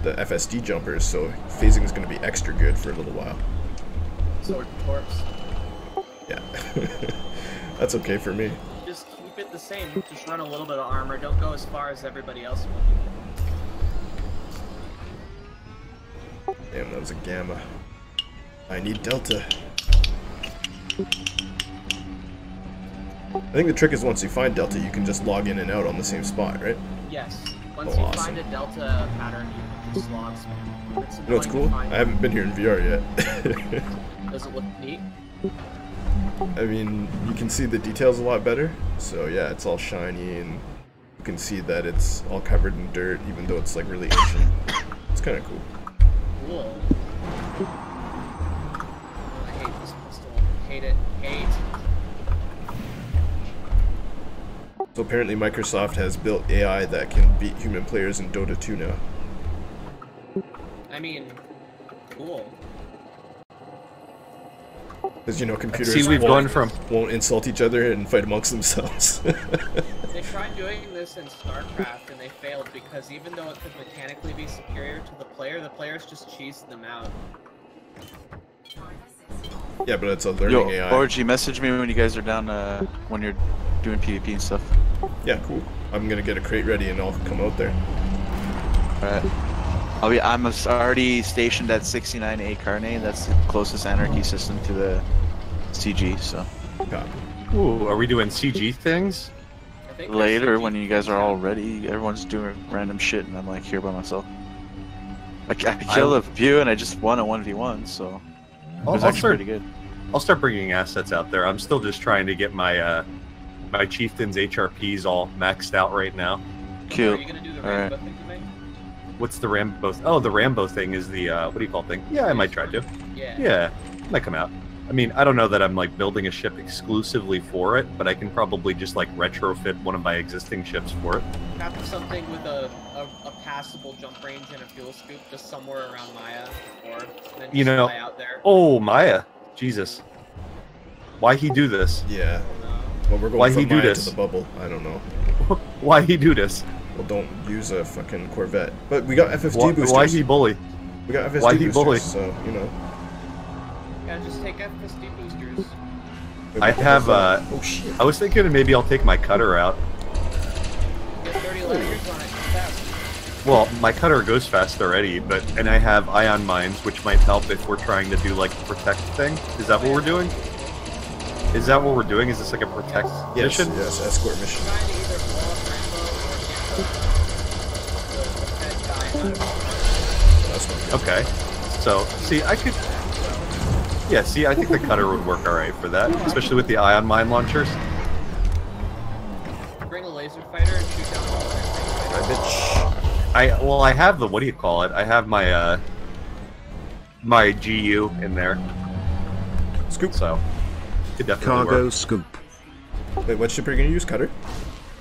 [SPEAKER 2] FSD jumpers, so phasing is going to be extra good for a little while.
[SPEAKER 3] Sword corpse.
[SPEAKER 2] Yeah, that's okay for me.
[SPEAKER 3] Just keep it the same. Just run a little bit of armor. Don't go as far as everybody else will.
[SPEAKER 2] Damn, that was a gamma. I need delta. I think the trick is once you find delta, you can just log in and out on the same spot, right?
[SPEAKER 3] Yes. Once
[SPEAKER 2] Oh,
[SPEAKER 3] you
[SPEAKER 2] awesome.
[SPEAKER 3] find a delta pattern, you can just log spam. It's
[SPEAKER 2] You know what's
[SPEAKER 3] annoying
[SPEAKER 2] cool?
[SPEAKER 3] to find.
[SPEAKER 2] I haven't been here in VR yet.
[SPEAKER 3] Does it look neat?
[SPEAKER 2] I mean, you can see the details a lot better. So yeah, it's all shiny and you can see that it's all covered in dirt, even though it's like really ancient. It's kind of cool.
[SPEAKER 3] Cool. I hate this pistol. Hate it. Hate.
[SPEAKER 2] So apparently Microsoft has built AI that can beat human players in Dota 2 now.
[SPEAKER 3] I mean, cool.
[SPEAKER 2] Because, you know, computers
[SPEAKER 7] See, we've gone from
[SPEAKER 2] won't insult each other and fight amongst themselves.
[SPEAKER 3] They tried doing this in StarCraft and they failed because even though it could mechanically be superior to the players just cheesed them out.
[SPEAKER 2] Yeah, but it's a learning
[SPEAKER 6] Yo,
[SPEAKER 2] AI.
[SPEAKER 6] Orgy, message me when you guys are down, when you're doing PvP and stuff.
[SPEAKER 2] Yeah, cool. I'm gonna get a crate ready and I'll come out there.
[SPEAKER 6] Alright. I'm already stationed at 69A Carne. That's the closest anarchy system to the CG, so.
[SPEAKER 2] Copy.
[SPEAKER 7] Ooh, are we doing CG things?
[SPEAKER 3] I think
[SPEAKER 6] Later,
[SPEAKER 3] that's
[SPEAKER 6] when you guys are all ready, everyone's doing random shit and I'm like here by myself. I killed a few and I just won a 1v1, so. It was actually pretty good.
[SPEAKER 7] I'll start bringing assets out there. I'm still just trying to get my my chieftain's HRPs all maxed out right now.
[SPEAKER 3] Are
[SPEAKER 6] Cute.
[SPEAKER 3] you gonna do the
[SPEAKER 6] Alright.
[SPEAKER 3] Rambo thing today?
[SPEAKER 7] What's the Rambo? Oh, the Rambo thing is the what do you call thing? Yeah, I might try to.
[SPEAKER 3] Yeah.
[SPEAKER 7] Yeah, might come out. I mean, I don't know that I'm like building a ship exclusively for it, but I can probably just like retrofit one of my existing ships for it.
[SPEAKER 3] Have something with a passable jump range and a fuel scoop just somewhere around Maya, or then
[SPEAKER 7] You
[SPEAKER 3] just
[SPEAKER 7] know-
[SPEAKER 3] fly out there.
[SPEAKER 7] Oh, Maya, Jesus, why he do this?
[SPEAKER 2] Yeah. Well, we're going
[SPEAKER 7] Why
[SPEAKER 2] from
[SPEAKER 7] he do
[SPEAKER 2] Maya
[SPEAKER 7] this?
[SPEAKER 2] to the bubble. I don't know.
[SPEAKER 7] Why he do this?
[SPEAKER 2] Well, don't use a fucking Corvette. But we got FSD
[SPEAKER 7] Why,
[SPEAKER 2] boosters.
[SPEAKER 7] why he bully?
[SPEAKER 2] We got FSD
[SPEAKER 7] why he
[SPEAKER 2] boosters,
[SPEAKER 7] bully?
[SPEAKER 2] so, you know.
[SPEAKER 3] Yeah, just take FSD boosters.
[SPEAKER 7] I have
[SPEAKER 2] Oh, shit.
[SPEAKER 7] I was thinking maybe I'll take my cutter out.
[SPEAKER 3] Get 30 lanyards on it. Fast.
[SPEAKER 7] Well, my cutter goes fast already, and I have ion mines, which might help if we're trying to do like a protect thing. Is that what we're doing? Is that what we're doing? Is this like a protect
[SPEAKER 2] Yes,
[SPEAKER 7] mission?
[SPEAKER 2] yes, escort mission.
[SPEAKER 3] Trying to either blow up Rambo or get the head guy out of
[SPEAKER 2] That's what
[SPEAKER 7] Okay. So, see, I could. Yeah, see, I think the cutter would work alright for that, especially with the ion mine launchers.
[SPEAKER 3] Bring a laser fighter and shoot down all the
[SPEAKER 2] bitch.
[SPEAKER 7] I have the, what do you call it? I have my, my GU in there.
[SPEAKER 2] Scoop.
[SPEAKER 7] So, could definitely
[SPEAKER 1] Cargo
[SPEAKER 7] work.
[SPEAKER 1] scoop.
[SPEAKER 2] Wait, what ship are you gonna use, Cutter?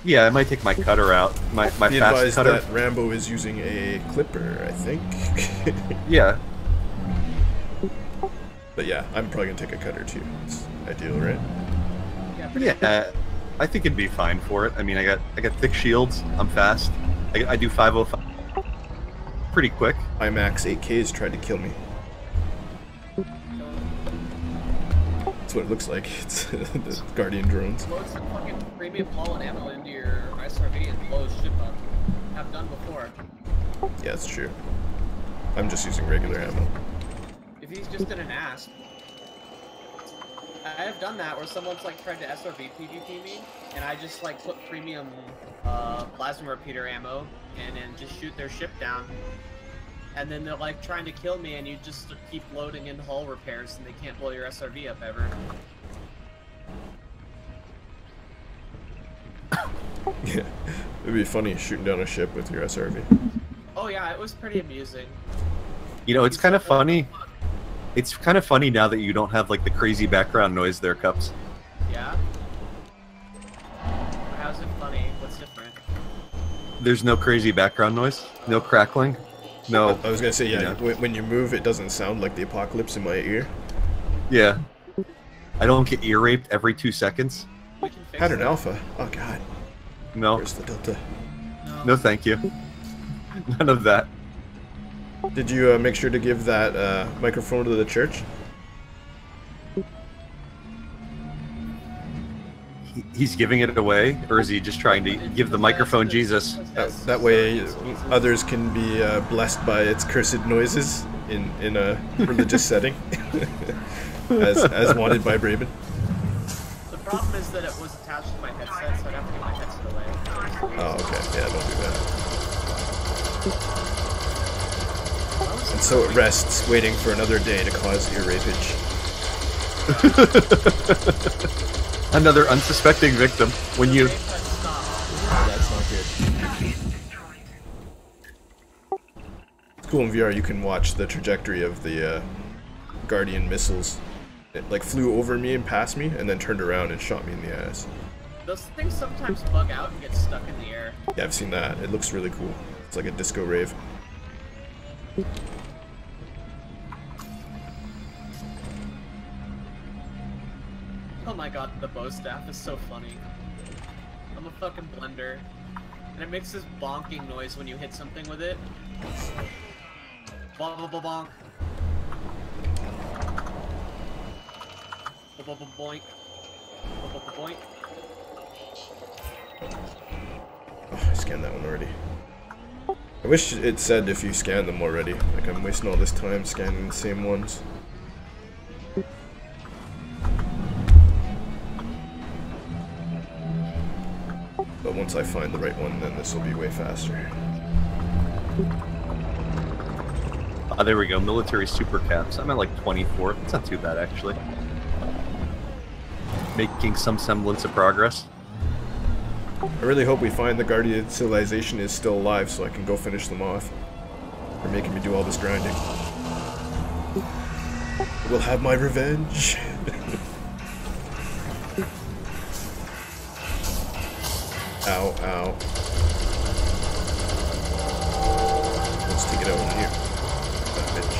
[SPEAKER 7] Yeah, I might take my cutter out. My
[SPEAKER 2] Be
[SPEAKER 7] fast
[SPEAKER 2] advised
[SPEAKER 7] cutter.
[SPEAKER 2] that Rambo is using a clipper, I think.
[SPEAKER 7] Yeah.
[SPEAKER 2] But yeah, I'm probably gonna take a cutter too. It's ideal, right?
[SPEAKER 7] Yeah, I think it'd be fine for it. I mean, I got thick shields. I'm fast. I do 505. Pretty quick.
[SPEAKER 2] IMAX 8Ks tried to kill me. That's what it looks like. It's the Guardian drones.
[SPEAKER 3] Load some fucking premium pollen ammo into your SRV and blow shit up. Have done before.
[SPEAKER 2] Yeah, it's true. I'm just using regular ammo.
[SPEAKER 3] If he's just in an ass. I have done that where someone's like tried to SRV PvP me, and I just like put premium plasma repeater ammo and then just shoot their ship down. And then they're like trying to kill me, and you just keep loading in hull repairs, and they can't blow your SRV up ever.
[SPEAKER 2] Yeah, it'd be funny shooting down a ship with your SRV.
[SPEAKER 3] Oh yeah, it was pretty amusing.
[SPEAKER 7] You know, it's kind of funny. It's kind of funny now that you don't have like the crazy background noise there, Cups.
[SPEAKER 3] Yeah? How's it funny? What's different?
[SPEAKER 7] There's no crazy background noise, no crackling, no.
[SPEAKER 2] I was gonna say, yeah,
[SPEAKER 7] you know.
[SPEAKER 2] when you move, it doesn't sound like the apocalypse in my ear.
[SPEAKER 7] Yeah. I don't get ear raped every 2 seconds.
[SPEAKER 3] We can fix
[SPEAKER 2] Pattern
[SPEAKER 3] that.
[SPEAKER 2] Alpha. Oh god.
[SPEAKER 7] No.
[SPEAKER 2] Where's the Delta?
[SPEAKER 7] No, thank you. None of that.
[SPEAKER 2] Did you make sure to give that microphone to the church?
[SPEAKER 7] He's giving it away, or is he just trying to give the microphone Jesus?
[SPEAKER 2] That way, others can be blessed by its cursed noises in a religious setting, as wanted by Braben.
[SPEAKER 3] The problem is that it was attached to my headset, so I'd have to get my headset away.
[SPEAKER 2] Oh, okay. Yeah, don't do that. And so it rests, waiting for another day to cause ear rapage.
[SPEAKER 7] Another unsuspecting victim. When you...
[SPEAKER 2] That's not good. It's cool in VR, you can watch the trajectory of the Guardian missiles. It like flew over me and past me, and then turned around and shot me in the ass.
[SPEAKER 3] Those things sometimes bug out and get stuck in the air.
[SPEAKER 2] Yeah, I've seen that. It looks really cool. It's like a disco rave.
[SPEAKER 3] Oh my god, the bow staff is so funny. I'm a fucking blender. And it makes this bonking noise when you hit something with it. Bonk, bonk, bonk. Bonk, bonk, boink. Bonk, bonk, boink.
[SPEAKER 2] Oh, I scanned that one already. I wish it said if you scanned them already. Like, I'm wasting all this time scanning the same ones. But once I find the right one, then this will be way faster.
[SPEAKER 7] Ah, there we go. Military super caps. I'm at like 24. It's not too bad, actually. Making some semblance of progress.
[SPEAKER 2] I really hope we find the Guardian civilization is still alive so I can go finish them off. They're making me do all this grinding. We'll have my revenge. Ow, ow. Let's take it out in here. That bitch.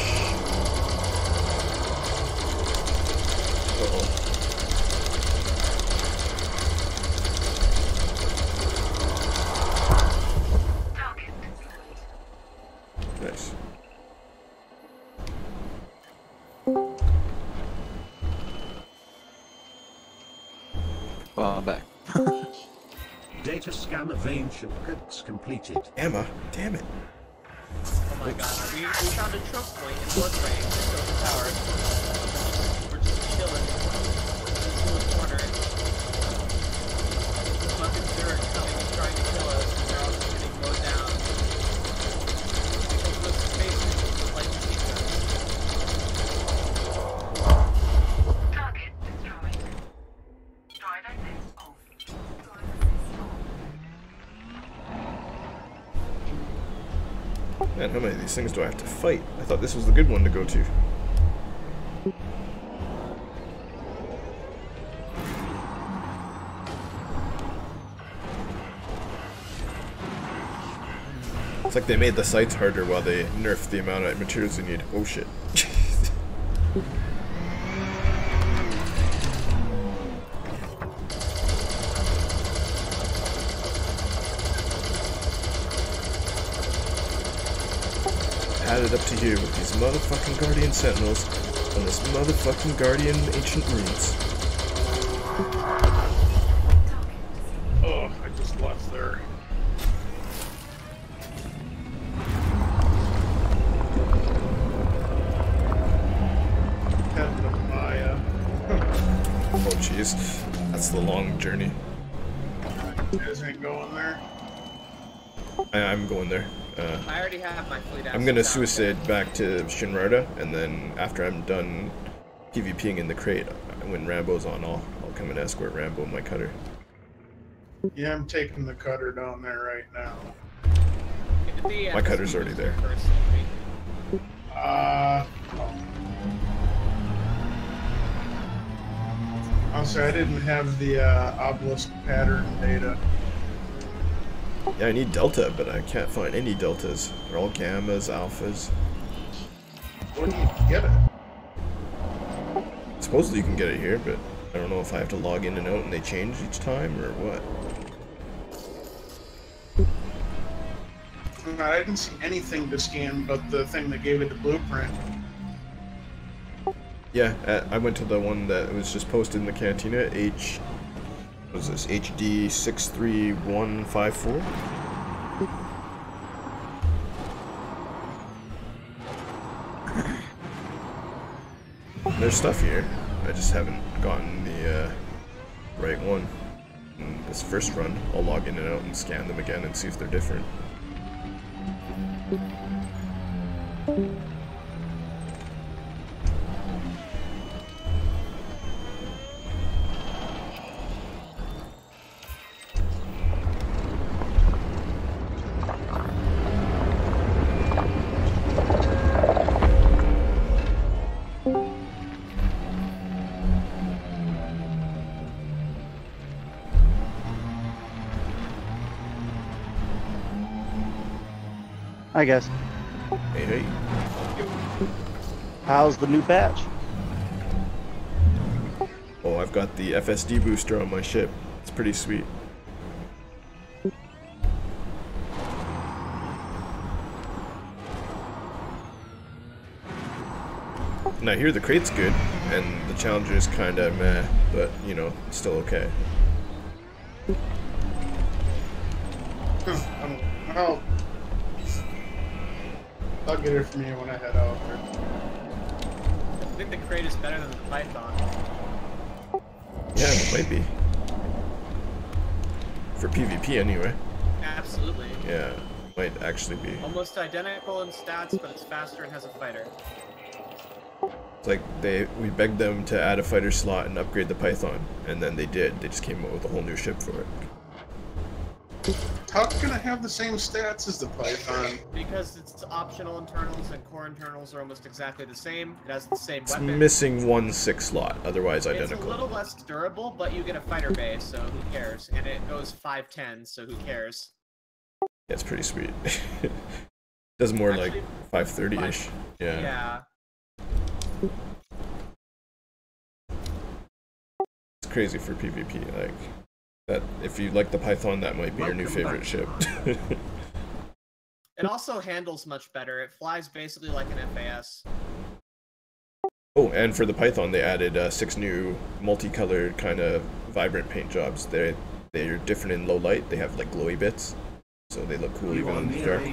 [SPEAKER 2] Uh-oh. Nice.
[SPEAKER 6] Well, I'm back.
[SPEAKER 1] Data scan of ancient goods completed.
[SPEAKER 2] Emma, damn it.
[SPEAKER 3] Oh my god, we found a choke point in North Range just over the tower. We're just chilling. Just in the corner. Fucking Zurich coming and trying to kill us, and they're all just getting mowed down. Because the space is like Jesus.
[SPEAKER 10] Target destroyed. Drive exit off.
[SPEAKER 2] Man, how many of these things do I have to fight? I thought this was the good one to go to. It's like they made the sights harder while they nerfed the amount of materials you need. Oh shit. Had it up to here with these motherfucking Guardian Sentinels on this motherfucking Guardian Ancient Ruins.
[SPEAKER 11] Oh, I just left there. Heading to Maya.
[SPEAKER 2] Oh jeez, that's the long journey.
[SPEAKER 11] You guys ain't going there?
[SPEAKER 2] I'm going there.
[SPEAKER 3] I already have my fleet.
[SPEAKER 2] I'm gonna suicide back to Shinrarta, and then after I'm done PvPing in the Krait, when Rambo's on, I'll come and escort Rambo in my cutter.
[SPEAKER 11] Yeah, I'm taking the cutter down there right now.
[SPEAKER 2] My cutter's already there.
[SPEAKER 11] Also, I didn't have the obelisk pattern data.
[SPEAKER 2] Yeah, I need Delta, but I can't find any Deltas. They're all Gammas, Alphas.
[SPEAKER 11] Where do you get it?
[SPEAKER 2] Supposedly you can get it here, but I don't know if I have to log in and out and they change each time or what.
[SPEAKER 11] I didn't see anything to scan but the thing that gave it the blueprint.
[SPEAKER 2] Yeah, I went to the one that was just posted in the cantina, what was this, HD 63154? There's stuff here, I just haven't gotten the right one. In this first run, I'll log in and out and scan them again and see if they're different.
[SPEAKER 12] Hi guys.
[SPEAKER 2] Hey, hey.
[SPEAKER 12] How's the new patch?
[SPEAKER 2] Oh, I've got the FSD booster on my ship. It's pretty sweet. And I hear the Krait's good, and the Challenger's kinda meh, but, you know, it's still okay.
[SPEAKER 11] I'll get it from you when I head out there.
[SPEAKER 3] I think the Krait is better than the Python.
[SPEAKER 2] Yeah, it might be. For PvP anyway.
[SPEAKER 3] Absolutely.
[SPEAKER 2] Yeah, it might actually be.
[SPEAKER 3] Almost identical in stats, but it's faster and has a fighter.
[SPEAKER 2] It's like we begged them to add a fighter slot and upgrade the Python, and then they did. They just came out with a whole new ship for it.
[SPEAKER 11] How can I have the same stats as the Python?
[SPEAKER 3] Because it's optional internals and core internals are almost exactly the same. It has the same
[SPEAKER 2] It's
[SPEAKER 3] weapon.
[SPEAKER 2] missing one 6 slot, otherwise identical.
[SPEAKER 3] It's a little less durable, but you get a fighter base, so who cares? And it goes 510, so who cares?
[SPEAKER 2] Yeah, it's pretty sweet. Does more
[SPEAKER 3] Actually,
[SPEAKER 2] like 530-ish. Yeah.
[SPEAKER 3] Yeah.
[SPEAKER 2] It's crazy for PvP, like that. If you like the Python, that might be your new favorite ship.
[SPEAKER 3] It also handles much better. It flies basically like an FAS.
[SPEAKER 2] Oh, and for the Python, they added 6 new multicolored kind of vibrant paint jobs. They're different in low light. They have like glowy bits, so they look cool even in the dark. I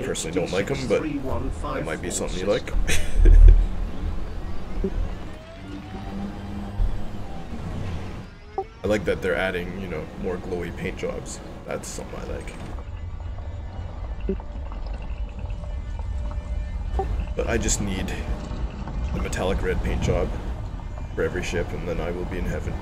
[SPEAKER 2] personally don't like them, but that might be something you like. I like that they're adding, you know, more glowy paint jobs. That's something I like. But I just need the metallic red paint job for every ship, and then I will be in heaven.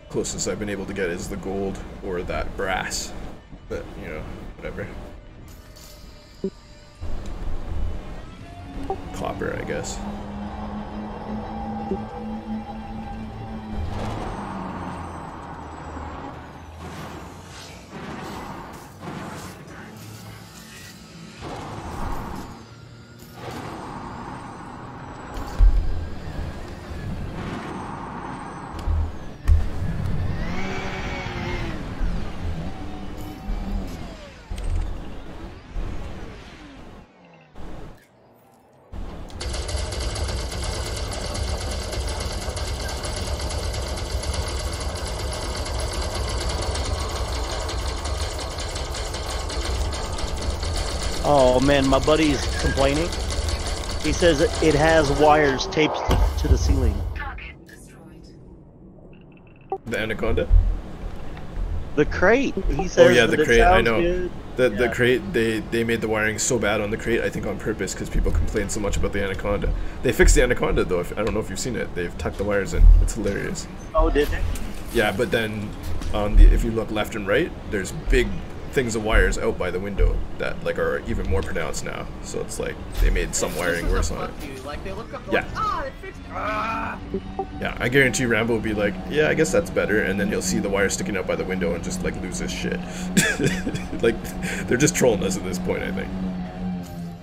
[SPEAKER 2] Closest I've been able to get is the gold or that brass. But, you know, whatever. Copper, I guess.
[SPEAKER 12] Oh man, my buddy's complaining. He says it has wires taped to the ceiling.
[SPEAKER 2] The Anaconda?
[SPEAKER 12] The Krait. He says.
[SPEAKER 2] Oh yeah, the Krait. I know.
[SPEAKER 12] Good.
[SPEAKER 2] The Krait. They made the wiring so bad on the Krait. I think on purpose because people complain so much about the Anaconda. They fixed the Anaconda though. I don't know if you've seen it. They've tucked the wires in. It's hilarious.
[SPEAKER 12] Oh, did they?
[SPEAKER 2] Yeah, but then on the if you look left and right, there's big things of wires out by the window that like are even more pronounced now. So it's like they made some wiring worse on it.
[SPEAKER 3] Like they look up,
[SPEAKER 2] Yeah.
[SPEAKER 3] like, ah, it fixed it. Ah.
[SPEAKER 2] Yeah, I guarantee Rambo will be like, yeah, I guess that's better, and then he'll see the wire sticking out by the window and just like lose his shit. Like they're just trolling us at this point, I think.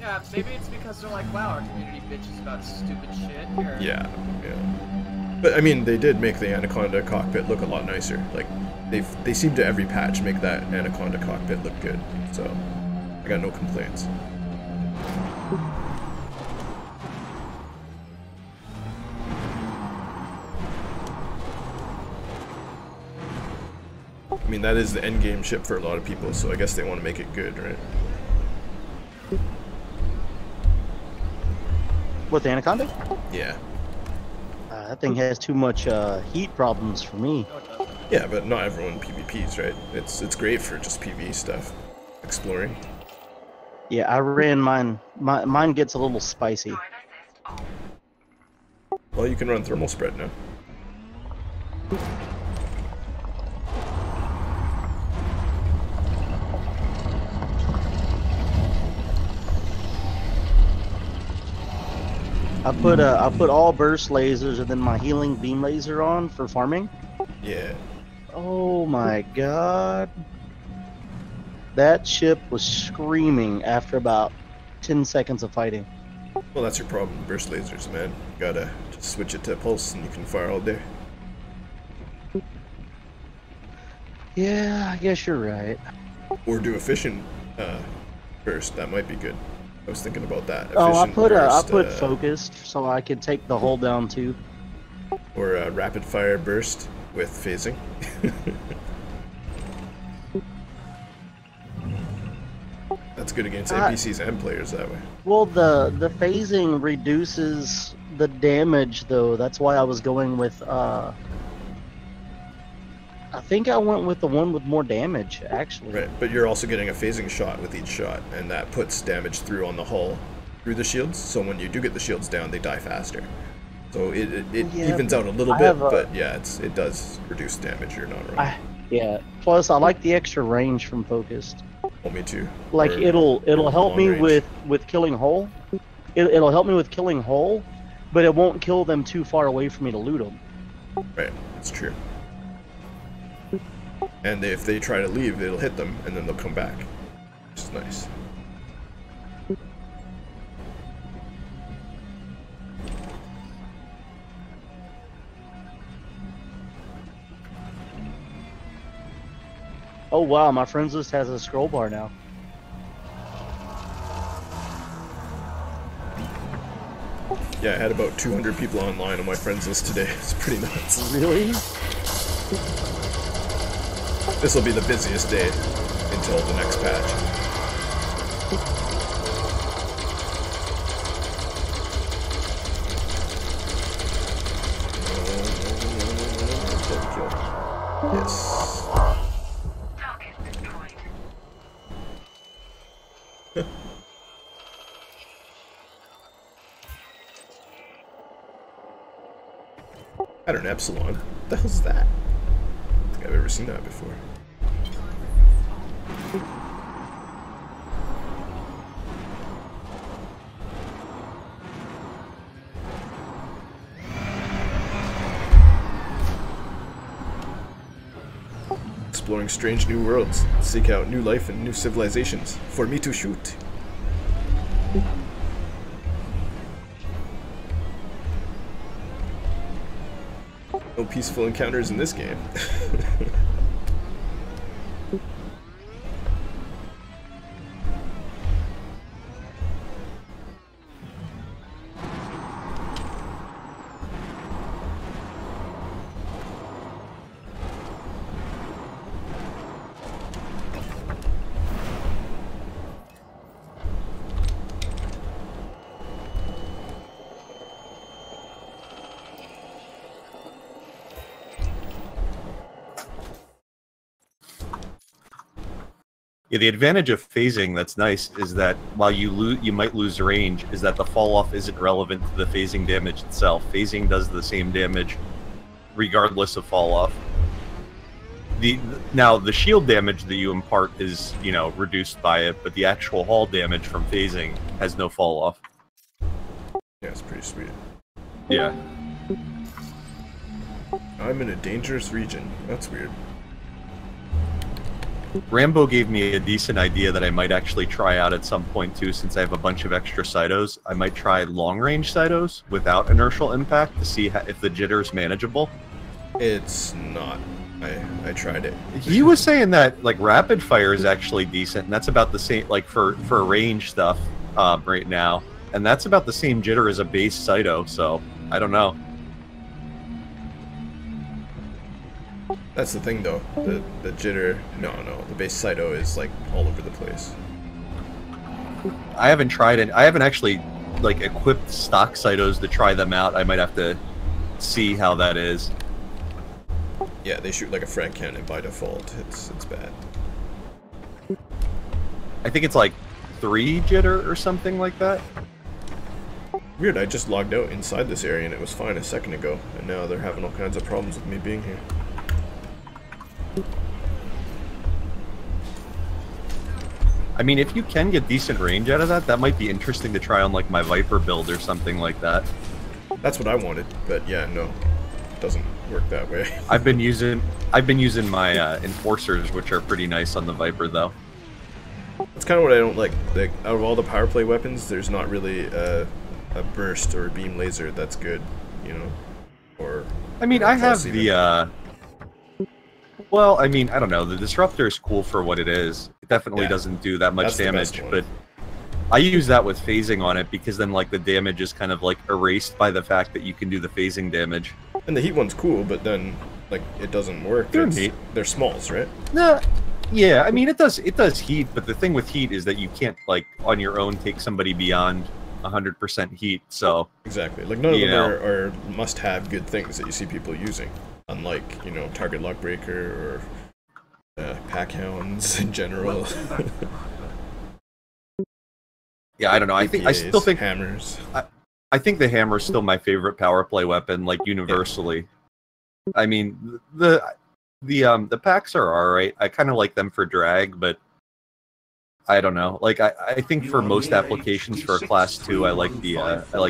[SPEAKER 3] Yeah, maybe it's because they're like, wow, our community bitches about stupid shit. Or...
[SPEAKER 2] Yeah, yeah. But I mean, they did make the Anaconda cockpit look a lot nicer. Like they seem to every patch make that Anaconda cockpit look good. So I got no complaints. I mean, that is the end game ship for a lot of people, so I guess they want to make it good, right?
[SPEAKER 12] What, the Anaconda?
[SPEAKER 2] Yeah.
[SPEAKER 12] That thing has too much heat problems for me.
[SPEAKER 2] Yeah, but not everyone PvPs, right? It's great for just PvE stuff, exploring.
[SPEAKER 12] Yeah, I ran mine. Mine gets a little spicy.
[SPEAKER 2] Well, you can run thermal spread now.
[SPEAKER 12] I put all burst lasers and then my healing beam laser on for farming.
[SPEAKER 2] Yeah.
[SPEAKER 12] Oh my god. That ship was screaming after about 10 seconds of fighting.
[SPEAKER 2] Well, that's your problem, burst lasers, man. You gotta just switch it to pulse and you can fire all day.
[SPEAKER 12] Yeah, I guess you're right.
[SPEAKER 2] Or do efficient burst, that might be good. I was thinking about that.
[SPEAKER 12] Oh, I
[SPEAKER 2] Efficient
[SPEAKER 12] put
[SPEAKER 2] burst,
[SPEAKER 12] focused so I could take the hull down too.
[SPEAKER 2] Or rapid fire burst with phasing. That's good against NPCs and players that way.
[SPEAKER 12] Well, the phasing reduces the damage though. That's why I was going with I think I went with the one with more damage, actually.
[SPEAKER 2] Right, but you're also getting a phasing shot with each shot, and that puts damage through on the hull through the shields, so when you do get the shields down, they die faster. So it
[SPEAKER 12] Yeah,
[SPEAKER 2] evens out a little
[SPEAKER 12] I
[SPEAKER 2] bit,
[SPEAKER 12] have a-
[SPEAKER 2] but yeah, it does reduce damage, you're not wrong.
[SPEAKER 12] Yeah. Plus, I like the extra range from focused.
[SPEAKER 2] Well, me too.
[SPEAKER 12] Like
[SPEAKER 2] Or
[SPEAKER 12] it'll help
[SPEAKER 2] long
[SPEAKER 12] me
[SPEAKER 2] range.
[SPEAKER 12] with killing hull. It'll help me with killing hull, but it won't kill them too far away for me to loot them.
[SPEAKER 2] Right, that's true. And if they try to leave, it'll hit them, and then they'll come back. Which is nice.
[SPEAKER 12] Oh wow, my friends list has a scroll bar now.
[SPEAKER 2] Yeah, I had about 200 people online on my friends list today. It's pretty nuts.
[SPEAKER 12] Really?
[SPEAKER 2] This will be the busiest day until the next patch. Yes.
[SPEAKER 10] Target destroyed.
[SPEAKER 2] Pattern Epsilon. What the hell's that? I don't think I've ever seen that before. exploring strange new worlds, seek out new life and new civilizations, for me to shoot. No peaceful encounters in this game.
[SPEAKER 7] Yeah, the advantage of phasing that's nice is that while you might lose range, is that the fall off isn't relevant to the phasing damage itself. Phasing does the same damage regardless of fall off. Now the shield damage that you impart is, you know, reduced by it, but the actual hull damage from phasing has no fall off.
[SPEAKER 2] Yeah, it's pretty sweet.
[SPEAKER 7] Yeah.
[SPEAKER 2] I'm in a dangerous region. That's weird.
[SPEAKER 7] Rambo gave me a decent idea that I might actually try out at some point too, since I have a bunch of extra cytos. I might try long-range cytos without inertial impact to see if the jitter is manageable.
[SPEAKER 2] It's not. I tried it.
[SPEAKER 7] He was saying that like rapid fire is actually decent, and that's about the same like for range stuff right now, and that's about the same jitter as a base cyto. So I don't know.
[SPEAKER 2] That's the thing, though. The jitter. No, the base cyto is like all over the place.
[SPEAKER 7] I haven't tried it. I haven't actually like equipped stock cytos to try them out. I might have to see how that is.
[SPEAKER 2] Yeah, they shoot like a frag cannon by default. It's bad.
[SPEAKER 7] I think it's like 3 jitter or something like that.
[SPEAKER 2] Weird. I just logged out inside this area and it was fine a second ago, and now they're having all kinds of problems with me being here.
[SPEAKER 7] I mean, if you can get decent range out of that, that might be interesting to try on like my Viper build or something like that.
[SPEAKER 2] That's what I wanted, but yeah, no, it doesn't work that way.
[SPEAKER 7] I've been using my enforcers, which are pretty nice on the Viper, though.
[SPEAKER 2] That's kind of what I don't like. Like, out of all the power play weapons, there's not really a burst or a beam laser that's good, you know. Or
[SPEAKER 7] I mean, I have the. Well, I mean, I don't know. The disruptor is cool for what it is. It definitely doesn't do that much damage, but I use that with phasing on it because then, like, the damage is kind of like erased by the fact that you can do the phasing damage.
[SPEAKER 2] And the heat one's cool, but then, like, it doesn't work. They're smalls, right?
[SPEAKER 7] Nah, yeah. I mean, it does heat, but the thing with heat is that you can't, like, on your own take somebody beyond 100% heat. So
[SPEAKER 2] exactly, like none of them are must-have good things that you see people using. Unlike, you know, Target Lock Breaker or pack hounds in general.
[SPEAKER 7] Yeah, I don't know. I still think
[SPEAKER 2] hammers.
[SPEAKER 7] I think the hammer is still my favorite power play weapon, like universally. Yeah. I mean, the packs are alright. I kind of like them for drag, but I don't know. Like I think for most applications for a class 2, I like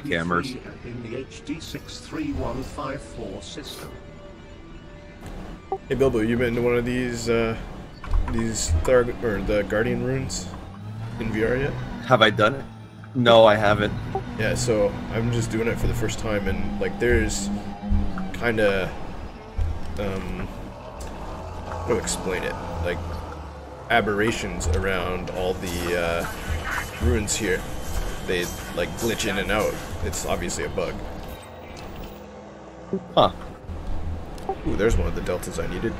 [SPEAKER 7] hammers.
[SPEAKER 1] In the HD63154 system.
[SPEAKER 2] Hey Bilbo, you been to one of these the Guardian runes in VR yet?
[SPEAKER 7] Have I done it? No, I haven't.
[SPEAKER 2] Yeah, so I'm just doing it for the first time, and like there's kind of how to explain it, like aberrations around all the runes here. They like glitch in and out. It's obviously a bug.
[SPEAKER 7] Huh.
[SPEAKER 2] Ooh, there's one of the deltas I needed.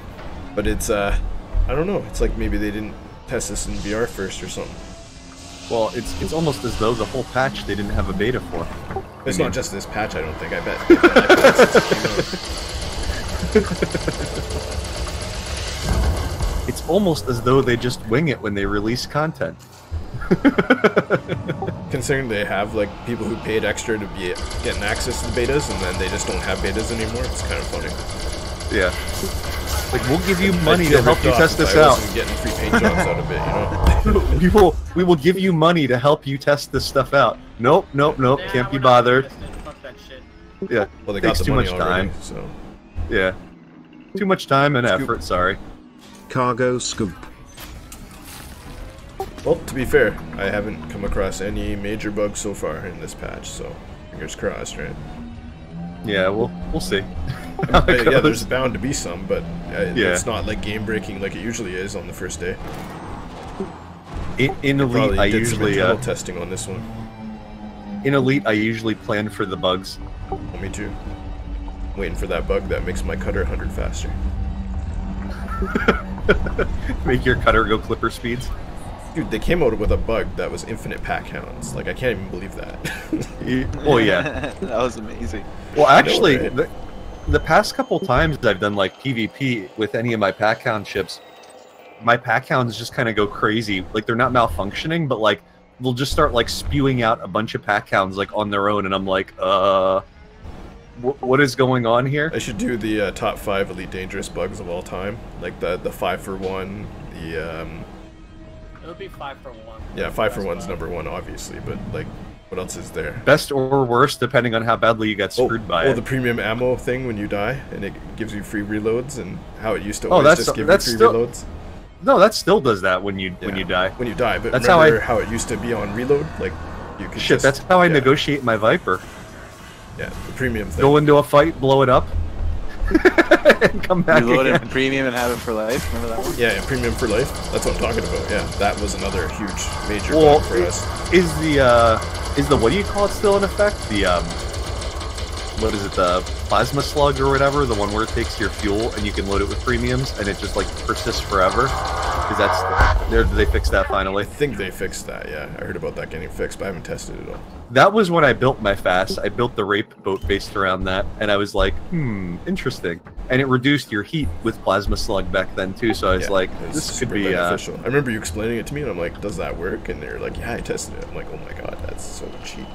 [SPEAKER 2] But it's, I don't know, it's like maybe they didn't test this in VR first or something.
[SPEAKER 7] Well, it's almost as though the whole patch they didn't have a beta for.
[SPEAKER 2] It's not just this patch, I don't think, I bet.
[SPEAKER 7] It's almost as though they just wing it when they release content.
[SPEAKER 2] Considering they have like people who paid extra to be getting access to the betas, and then they just don't have betas anymore, it's kind of funny.
[SPEAKER 7] Yeah. Like, we'll give you money to help you test this out.
[SPEAKER 2] Getting free paint jobs out of it, you
[SPEAKER 7] know? we will give you money to help you test this stuff out. Nope, can't be bothered.
[SPEAKER 3] Fuck that shit.
[SPEAKER 7] Yeah,
[SPEAKER 2] well, they
[SPEAKER 7] takes
[SPEAKER 2] got the
[SPEAKER 7] too
[SPEAKER 2] money
[SPEAKER 7] much
[SPEAKER 2] already,
[SPEAKER 7] time.
[SPEAKER 2] So
[SPEAKER 7] yeah, too much time and effort. Sorry.
[SPEAKER 13] cargo scoop.
[SPEAKER 2] Well, to be fair, I haven't come across any major bugs so far in this patch, so fingers crossed, right?
[SPEAKER 7] Yeah, we'll see.
[SPEAKER 2] Yeah, there's bound to be some, but it's not like game-breaking like it usually is on the first day.
[SPEAKER 7] In Elite, I usually
[SPEAKER 2] testing on this one.
[SPEAKER 7] In Elite, I usually plan for the bugs.
[SPEAKER 2] Me too. Waiting for that bug that makes my cutter 100 faster.
[SPEAKER 7] Make your cutter go clipper speeds.
[SPEAKER 2] Dude, they came out with a bug that was infinite pack hounds. Like, I can't even believe that.
[SPEAKER 7] Oh yeah,
[SPEAKER 6] that was amazing.
[SPEAKER 7] Well, actually, the past couple times I've done like PvP with any of my pack hound ships, my pack hounds just kind of go crazy. Like, they're not malfunctioning, but like they'll just start like spewing out a bunch of pack hounds like on their own, and I'm like, what is going on here?
[SPEAKER 2] I should do the top 5 Elite Dangerous bugs of all time, like the 5-for-1, the
[SPEAKER 3] It would be 5-for-1.
[SPEAKER 2] Yeah, 5-for-1's number 1, obviously, but like, what else is there?
[SPEAKER 7] Best or worst, depending on how badly you got screwed by it.
[SPEAKER 2] Oh, the premium ammo thing when you die, and it gives you free reloads, and how it used to always just give you free reloads.
[SPEAKER 7] No, that still does that when you die.
[SPEAKER 2] When you die, but
[SPEAKER 7] that's
[SPEAKER 2] remember how it used to be on reload? Like, you could
[SPEAKER 7] Shit, that's how I negotiate my Viper.
[SPEAKER 2] Yeah, the premium thing.
[SPEAKER 7] Go into a fight, blow it up, and come back
[SPEAKER 6] Reload
[SPEAKER 7] again.
[SPEAKER 6] it in premium and have it for life. Remember that one?
[SPEAKER 2] Yeah, premium for life. That's what I'm talking about. Yeah, that was another huge, major bug for us.
[SPEAKER 7] Is the what do you call it still in effect? The what is it? The plasma slug or whatever? The one where it takes your fuel and you can load it with premiums and it just like persists forever. Because that's did they fix that finally?
[SPEAKER 2] I think they fixed that. Yeah, I heard about that getting fixed, but I haven't tested it all.
[SPEAKER 7] That was when I built my fast. I built the rape boat based around that, and I was like, interesting. And it reduced your heat with plasma slug back then too. So I was like, this could be
[SPEAKER 2] beneficial. I remember you explaining it to me, and I'm like, does that work? And they're like, yeah, I tested it. I'm like, oh my god, that's so cheap.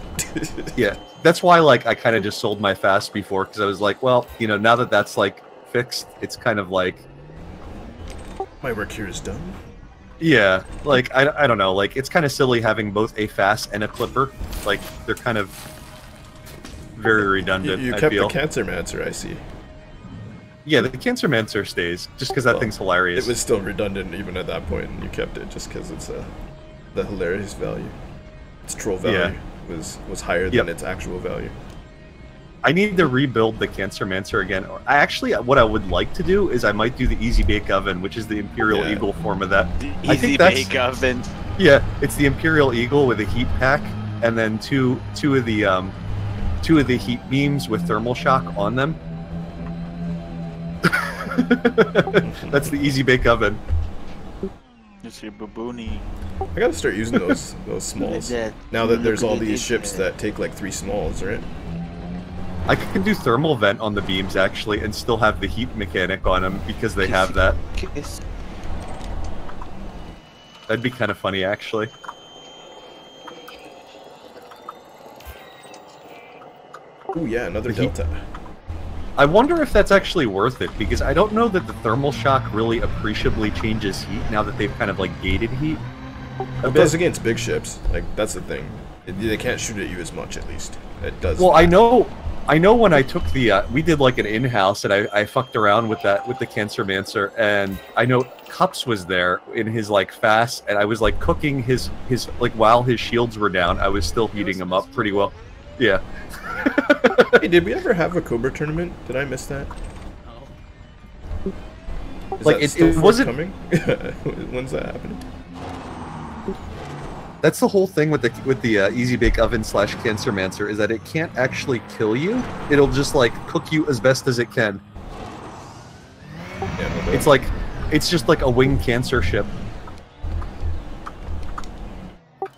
[SPEAKER 7] Yeah, that's why like I kind of just sold my fast before, because I was like, well, you know, now that that's like fixed, it's kind of like
[SPEAKER 2] my work here is done.
[SPEAKER 7] Yeah, like I don't know, like it's kind of silly having both a fast and a clipper. Like they're kind of very redundant.
[SPEAKER 2] You kept the Cancermancer, I see.
[SPEAKER 7] Yeah, the Cancermancer stays just because that thing's hilarious.
[SPEAKER 2] It was still redundant even at that point, and you kept it just because it's the hilarious value. Its troll value was higher than its actual value.
[SPEAKER 7] I need to rebuild the Cancermancer again. I actually, what I would like to do is I might do the Easy Bake Oven, which is the Imperial Eagle form of that.
[SPEAKER 6] Easy Bake Oven.
[SPEAKER 7] Yeah, it's the Imperial Eagle with a heat pack, and then two of the heat beams with thermal shock on them. That's the Easy Bake Oven.
[SPEAKER 6] It's your baboony.
[SPEAKER 2] I gotta start using those smalls now that there's all these ships that take like 3 smalls, right?
[SPEAKER 7] I can do thermal vent on the beams actually and still have the heat mechanic on them because they have that. That'd be kind of funny actually.
[SPEAKER 2] Oh yeah, another Delta.
[SPEAKER 7] I wonder if that's actually worth it, because I don't know that the thermal shock really appreciably changes heat now that they've kind of like gated heat.
[SPEAKER 2] It does against big ships. Like, that's the thing. They can't shoot at you as much, at least. It does.
[SPEAKER 7] Well, I know when I took the, we did like an in-house, and I fucked around with that, with the Cancermancer, and I know Cups was there in his like fast, and I was like cooking his like while his shields were down, I was still heating him up pretty well. Yeah.
[SPEAKER 2] Hey, did we ever have a Cobra tournament? Did I miss that?
[SPEAKER 3] No.
[SPEAKER 7] Like it wasn't
[SPEAKER 2] coming. When's that happening?
[SPEAKER 7] That's the whole thing with the Easy Bake Oven / Cancermancer, is that it can't actually kill you. It'll just like cook you as best as it can.
[SPEAKER 2] Yeah,
[SPEAKER 7] it's just like a winged cancer ship.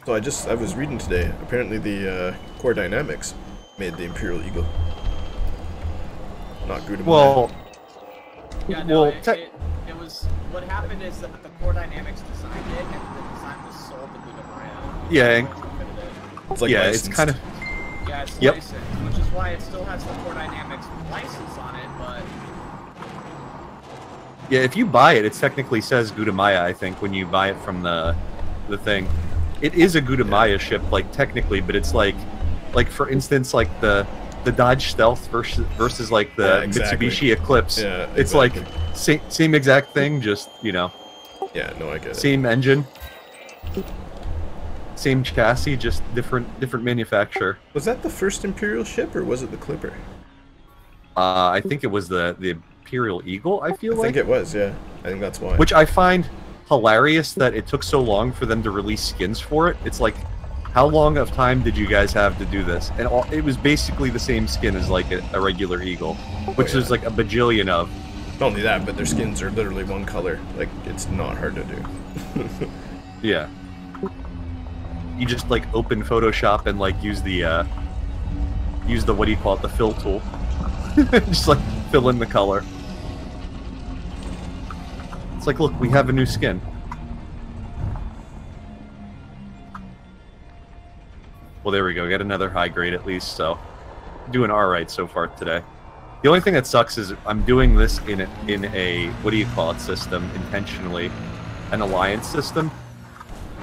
[SPEAKER 2] So I was reading today. Apparently the Core Dynamics made the Imperial Eagle. Not good.
[SPEAKER 7] Well.
[SPEAKER 3] Yeah, no, it was. What happened is that the Core Dynamics designed it, and the design was sold to Gudamaya.
[SPEAKER 7] Yeah.
[SPEAKER 2] It's like
[SPEAKER 7] it's kind of.
[SPEAKER 3] Yeah, it's licensed, which is why it still has the Core Dynamics license on it, but.
[SPEAKER 7] Yeah, if you buy it, it technically says Gudamaya, I think, when you buy it from the thing. It is a Gudamaya ship, like technically, but it's like for instance, like the the Dodge Stealth versus like the
[SPEAKER 2] exactly.
[SPEAKER 7] Mitsubishi Eclipse.
[SPEAKER 2] Yeah,
[SPEAKER 7] it's like same exact thing, just Yeah,
[SPEAKER 2] no, I get it.
[SPEAKER 7] Same engine, same chassis, just different manufacturer.
[SPEAKER 2] Was that the first Imperial ship, or was it the Clipper?
[SPEAKER 7] I think it was the Imperial Eagle. I think
[SPEAKER 2] it was. Yeah, I think that's why.
[SPEAKER 7] Which I find hilarious that it took so long for them to release skins for it. It's like, how long of time did you guys have to do this? And it was basically the same skin as like a regular Eagle, which there's like a bajillion of.
[SPEAKER 2] Not only that, but their skins are literally one color. Like, it's not hard to do.
[SPEAKER 7] Yeah. You just like open Photoshop and like use the what do you call it, the fill tool. Just like fill in the color. It's like, look, we have a new skin. Well, there we go. Get another high grade at least, so doing all right so far today. The only thing that sucks is I'm doing this in a what do you call it system intentionally, an alliance system,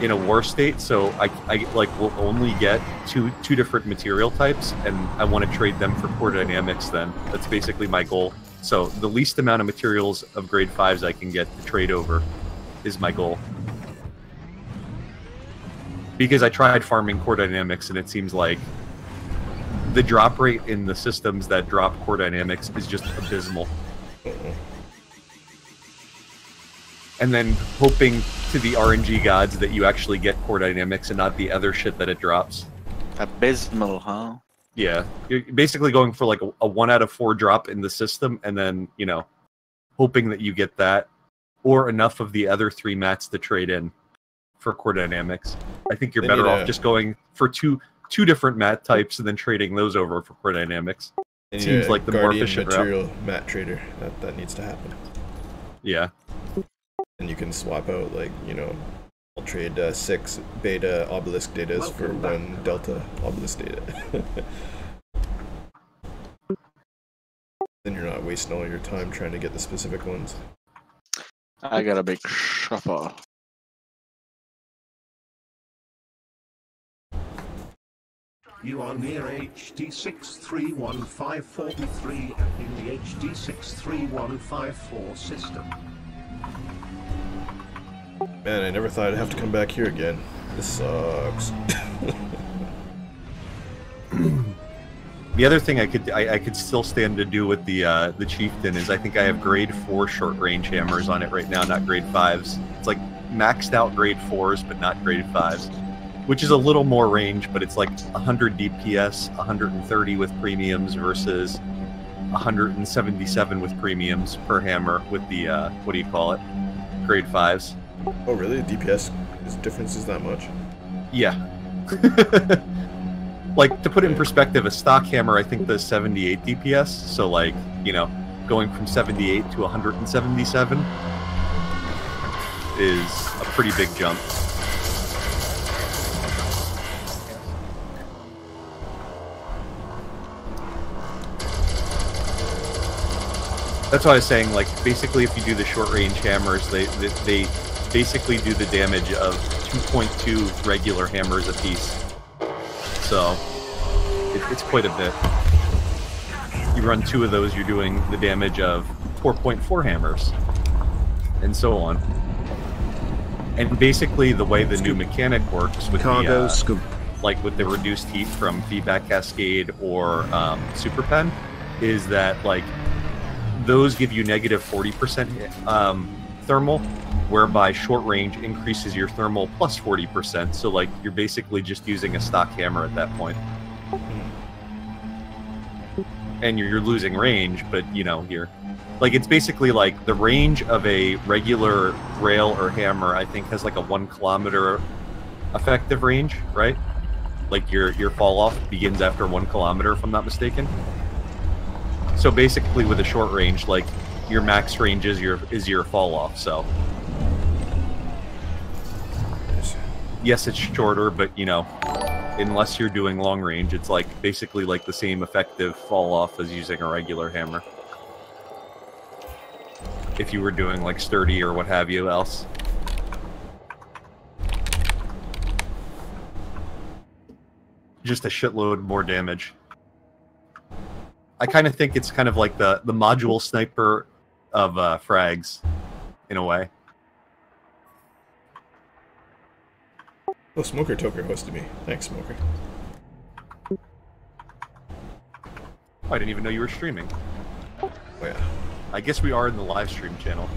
[SPEAKER 7] in a war state. So I like will only get two different material types, and I want to trade them for core dynamics. Then that's basically my goal. So the least amount of materials of grade 5s I can get to trade over is my goal. Because I tried farming core dynamics, and it seems like the drop rate in the systems that drop core dynamics is just abysmal. And then hoping to the RNG gods that you actually get core dynamics and not the other shit that it drops.
[SPEAKER 6] Abysmal, huh?
[SPEAKER 7] Yeah, you're basically going for like a 1 out of 4 drop in the system, and then, you know, hoping that you get that, or enough of the other 3 mats to trade in for core dynamics. I think you're better off just going for two different mat types and then trading those over for core dynamics. It seems like the more efficient
[SPEAKER 2] material mat trader. That needs to happen.
[SPEAKER 7] Yeah.
[SPEAKER 2] And you can swap out, like, you know, I'll trade 6 beta obelisk datas for 1 delta obelisk data. Then you're not wasting all your time trying to get the specific ones.
[SPEAKER 6] I got a big shuffle.
[SPEAKER 1] You are near HD 6315443 in the HD 63154 system.
[SPEAKER 2] Man, I never thought I'd have to come back here again. This sucks.
[SPEAKER 7] The other thing I could still stand to do with the Chieftain is I think I have grade 4 short range hammers on it right now, not grade 5s. It's like maxed out grade 4s, but not grade 5s, which is a little more range, but it's like 100 DPS, 130 with premiums versus 177 with premiums per hammer with the what do you call it, grade 5s.
[SPEAKER 2] Oh really? The DPS difference is that much?
[SPEAKER 7] Yeah. Like, to put it in perspective, a stock hammer I think does 78 DPS, so like, you know, going from 78 to 177 is a pretty big jump. That's what I was saying, like, basically if you do the short range hammers, they basically do the damage of 2.2 regular hammers apiece. So, it's quite a bit. You run 2 of those, you're doing the damage of 4.4 hammers, and so on. And basically the way the new mechanic works with the, like with the reduced heat from feedback cascade or super pen, is that like those give you negative 40% thermal, whereby short range increases your thermal plus 40%. So like you're basically just using a stock hammer at that point. And you're losing range, but you know, you're like, it's basically like the range of a regular rail or hammer, I think has like a 1 kilometer effective range, right? Like your fall off begins after 1 kilometer, if I'm not mistaken. So basically with a short range, like your max range is your fall off, so. Yes, it's shorter, but you know, unless you're doing long range, it's like basically like the same effective fall off as using a regular hammer. If you were doing like sturdy or what have you else. Just a shitload more damage. I kind of think it's kind of like the module sniper of frags, in a way.
[SPEAKER 2] Oh, Smoker Toker hosted me. Thanks, Smoker.
[SPEAKER 7] Oh, I didn't even know you were streaming.
[SPEAKER 2] Oh yeah.
[SPEAKER 7] I guess we are in the live stream channel.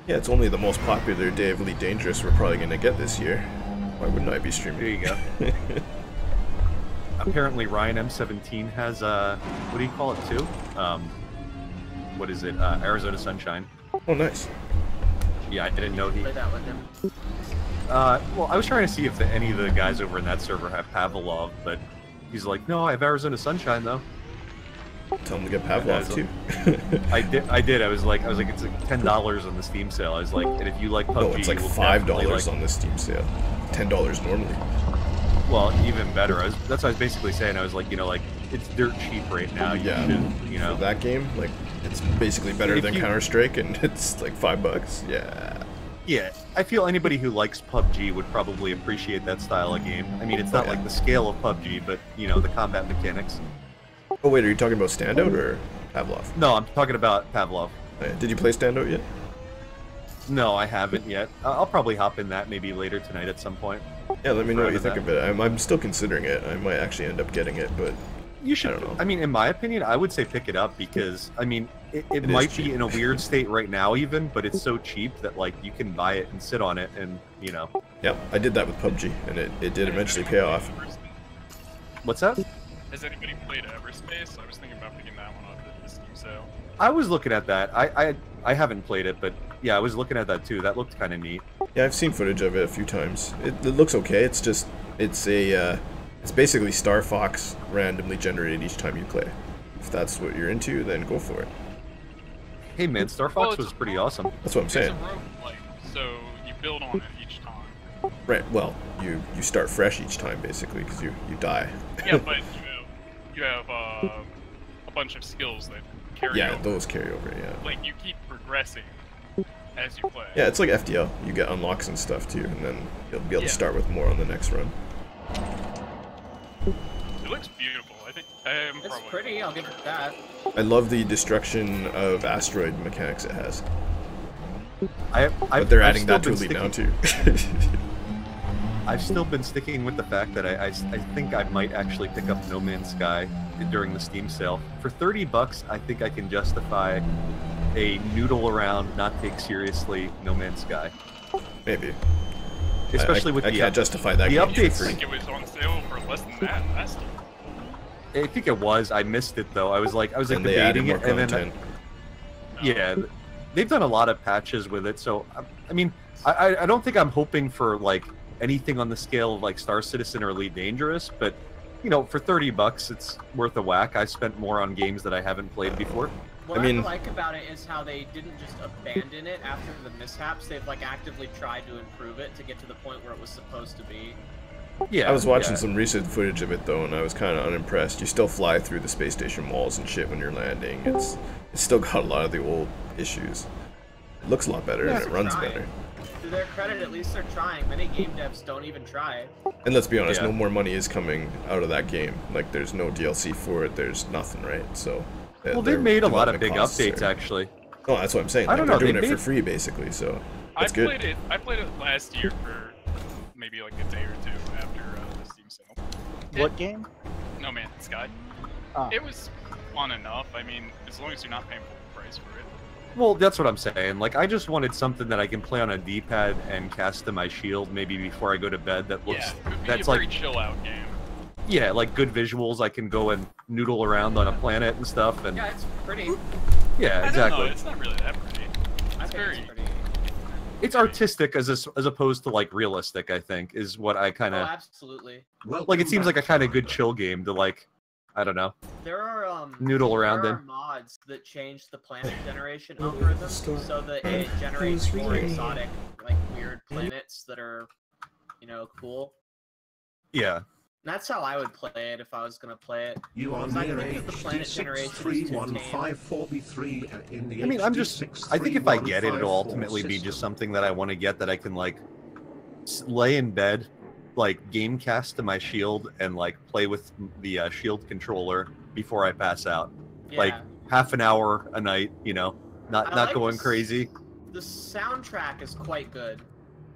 [SPEAKER 2] Yeah, it's only the most popular day of Elite Dangerous we're probably going to get this year. Why wouldn't I be streaming?
[SPEAKER 7] There you go. Apparently Ryan M17 has, what do you call it too? What is it? Arizona Sunshine.
[SPEAKER 2] Oh, nice.
[SPEAKER 7] Yeah, I didn't know he...
[SPEAKER 3] Play that with him.
[SPEAKER 7] Well, I was trying to see if any of the guys over in that server have Pavlov, but he's like, no, I have Arizona Sunshine though.
[SPEAKER 2] Tell him to get Pavlov too.
[SPEAKER 7] I did. I was like, it's like $10 on the Steam sale. I was like, and if you like PUBG,
[SPEAKER 2] no, it's like $5 on the Steam sale. $10 normally.
[SPEAKER 7] Well, even better. That's what I was basically saying. I was like, like it's dirt cheap right now. You should,
[SPEAKER 2] For that game, like it's basically better than Counter-Strike, and it's like $5. Yeah.
[SPEAKER 7] Yeah, I feel anybody who likes PUBG would probably appreciate that style of game. I mean, it's not like the scale of PUBG, but the combat mechanics.
[SPEAKER 2] Oh wait, are you talking about Standout or Pavlov?
[SPEAKER 7] No, I'm talking about Pavlov.
[SPEAKER 2] Did you play Standout yet?
[SPEAKER 7] No, I haven't yet. I'll probably hop in that maybe later tonight at some point.
[SPEAKER 2] Yeah, let me know what you think of it. I'm still considering it. I might actually end up getting it, but
[SPEAKER 7] you should.
[SPEAKER 2] I don't know.
[SPEAKER 7] I mean, in my opinion, I would say pick it up because I mean, it might be in a weird state right now, even, but it's so cheap that like you can buy it and sit on it, and
[SPEAKER 2] Yep, I did that with PUBG, and it did eventually pay off.
[SPEAKER 7] What's that?
[SPEAKER 4] Has anybody played Everspace? I was thinking about picking that one up at the Steam sale.
[SPEAKER 7] I was looking at that. I haven't played it, but yeah, I was looking at that too. That looked kind of neat.
[SPEAKER 2] Yeah, I've seen footage of it a few times. It looks okay. It's just it's basically Star Fox randomly generated each time you play. If that's what you're into, then go for it.
[SPEAKER 7] Hey man, Star Fox was pretty awesome.
[SPEAKER 2] That's what I'm saying.
[SPEAKER 4] It's a roguelike, so you build on it each time.
[SPEAKER 2] Right. Well, you start fresh each time basically because you die.
[SPEAKER 4] Yeah, but you have a bunch of skills that carry over.
[SPEAKER 2] Yeah, those carry over. Yeah.
[SPEAKER 4] Like you keep progressing as you play.
[SPEAKER 2] Yeah, it's like FDL. You get unlocks and stuff too, and then you'll be able to start with more on the next run.
[SPEAKER 4] It looks beautiful. I think
[SPEAKER 3] it's pretty. I'll give it that.
[SPEAKER 2] I love the destruction of asteroid mechanics it has. But they're adding that to Elite now too.
[SPEAKER 7] I've still been sticking with the fact that I think I might actually pick up No Man's Sky during the Steam sale. For $30, I think I can justify a noodle around, not take seriously No Man's Sky.
[SPEAKER 2] Maybe.
[SPEAKER 7] Especially with
[SPEAKER 2] I can't justify that.
[SPEAKER 7] The updates.
[SPEAKER 4] I think it was on sale for less than that last year.
[SPEAKER 7] I think it was. I missed it though. I was debating it, and then yeah, they've done a lot of patches with it. So I mean, I don't think I'm hoping for like anything on the scale of like Star Citizen or Elite Dangerous, but for $30, it's worth a whack. I spent more on games that I haven't played before.
[SPEAKER 3] What I like about it is how they didn't just abandon it after the mishaps. They've like actively tried to improve it to get to the point where it was supposed to be.
[SPEAKER 2] Yeah, I was watching some recent footage of it though, and I was kind of unimpressed. You still fly through the space station walls and shit when you're landing. It's still got a lot of the old issues. It looks a lot better and it runs better.
[SPEAKER 3] To their credit, at least they're trying. Many game devs don't even try.
[SPEAKER 2] And let's be honest, no more money is coming out of that game. Like, there's no DLC for it. There's nothing, right? So.
[SPEAKER 7] Well, they've made a lot of big updates, actually.
[SPEAKER 2] Oh, that's what I'm saying.
[SPEAKER 7] I don't know.
[SPEAKER 2] They're doing it for free, basically. So that's good.
[SPEAKER 4] I played it last year for maybe like a day or two after the Steam sale.
[SPEAKER 12] What game?
[SPEAKER 4] No Man's Sky. It was fun enough. I mean, as long as you're not paying full price for it.
[SPEAKER 7] Well, that's what I'm saying. Like, I just wanted something that I can play on a D-pad and cast to my shield maybe before I go to bed. That looks that's
[SPEAKER 4] a
[SPEAKER 7] like
[SPEAKER 4] very chill out game.
[SPEAKER 7] Yeah, like good visuals. I can go and noodle around on a planet and stuff. And
[SPEAKER 3] yeah, it's pretty.
[SPEAKER 7] Yeah, exactly.
[SPEAKER 4] I don't know, it's not really that pretty. It's very.
[SPEAKER 7] It's artistic as opposed to like realistic. I think is what I kind of.
[SPEAKER 3] Oh, absolutely.
[SPEAKER 7] Like it seems like a kind of good chill game to like. I don't know.
[SPEAKER 3] There are
[SPEAKER 7] noodle around
[SPEAKER 3] there are mods that change the planet generation algorithm so that it generates more exotic, like weird planets that are, cool.
[SPEAKER 7] Yeah.
[SPEAKER 3] That's how I would play it if I was gonna play it.
[SPEAKER 1] You are
[SPEAKER 3] I
[SPEAKER 1] near
[SPEAKER 3] think that the planet generation is too tame.
[SPEAKER 1] 6154B3 in the
[SPEAKER 7] I mean, I think if I get it, it'll ultimately be
[SPEAKER 1] system.
[SPEAKER 7] just something that I want to get that I can, like, lay in bed, like, game cast to my shield and, like, play with the shield controller before I pass out.
[SPEAKER 3] Yeah.
[SPEAKER 7] Like, half an hour a night, you know, not
[SPEAKER 3] like
[SPEAKER 7] going
[SPEAKER 3] this-
[SPEAKER 7] crazy.
[SPEAKER 3] The soundtrack is quite good.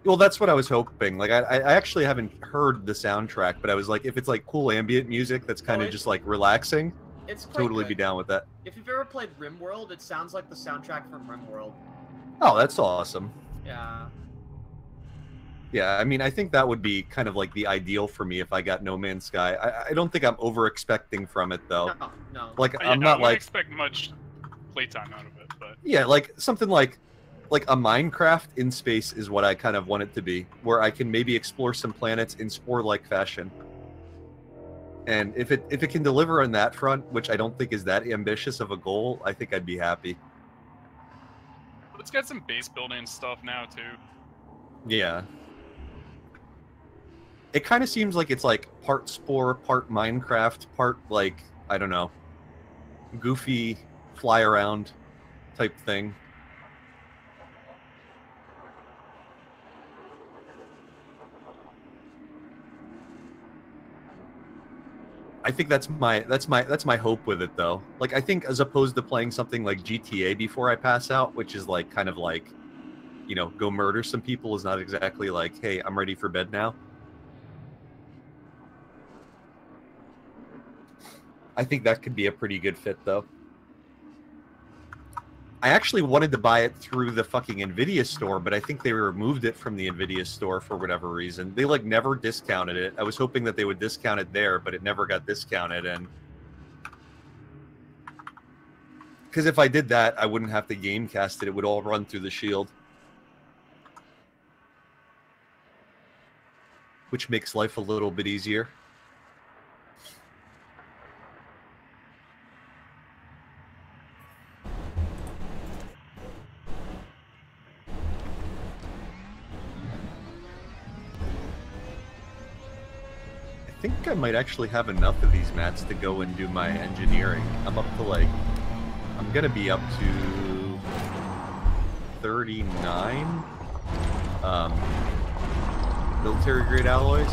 [SPEAKER 7] Well, that's what I was hoping. Like, I actually haven't heard the soundtrack, but I was like, if it's, like, cool ambient music that's kind of just, like, relaxing,
[SPEAKER 3] It's quite
[SPEAKER 7] totally
[SPEAKER 3] good.
[SPEAKER 7] be down with that.
[SPEAKER 3] If you've ever played RimWorld, it sounds like the soundtrack from RimWorld.
[SPEAKER 7] Oh, that's awesome.
[SPEAKER 3] Yeah.
[SPEAKER 7] Yeah, I mean, I think that would be kind of like the ideal for me if I got No Man's Sky. I don't think I'm over expecting from it though.
[SPEAKER 3] No.
[SPEAKER 7] Like
[SPEAKER 4] Yeah,
[SPEAKER 7] I'm
[SPEAKER 4] I
[SPEAKER 7] not
[SPEAKER 4] wouldn't
[SPEAKER 7] like
[SPEAKER 4] expect much playtime out of it, but
[SPEAKER 7] yeah, like something like a Minecraft in space is what I kind of want it to be, where I can maybe explore some planets in Spore-like fashion. And if it can deliver on that front, which I don't think is that ambitious of a goal, I think I'd be happy.
[SPEAKER 4] it's got some base building stuff now too.
[SPEAKER 7] Yeah. It kind of seems like it's like part Spore, part Minecraft, part like, I don't know, goofy fly around type thing. I think that's my hope with it though. Like I think as opposed to playing something like GTA before I pass out, which is like kind of like, you know, go murder some people is not exactly like, hey, I'm ready for bed now. I think that could be a pretty good fit though. I actually wanted to buy it through the fucking Nvidia store, but I think they removed it from the Nvidia store for whatever reason. They like never discounted it. I was hoping that they would discount it there, but it never got discounted. And because if I did that, I wouldn't have to game cast it. It would all run through the shield, which makes life a little bit easier. I think I might actually have enough of these mats to go and do my engineering. I'm up to like, I'm gonna be up to 39 military grade alloys.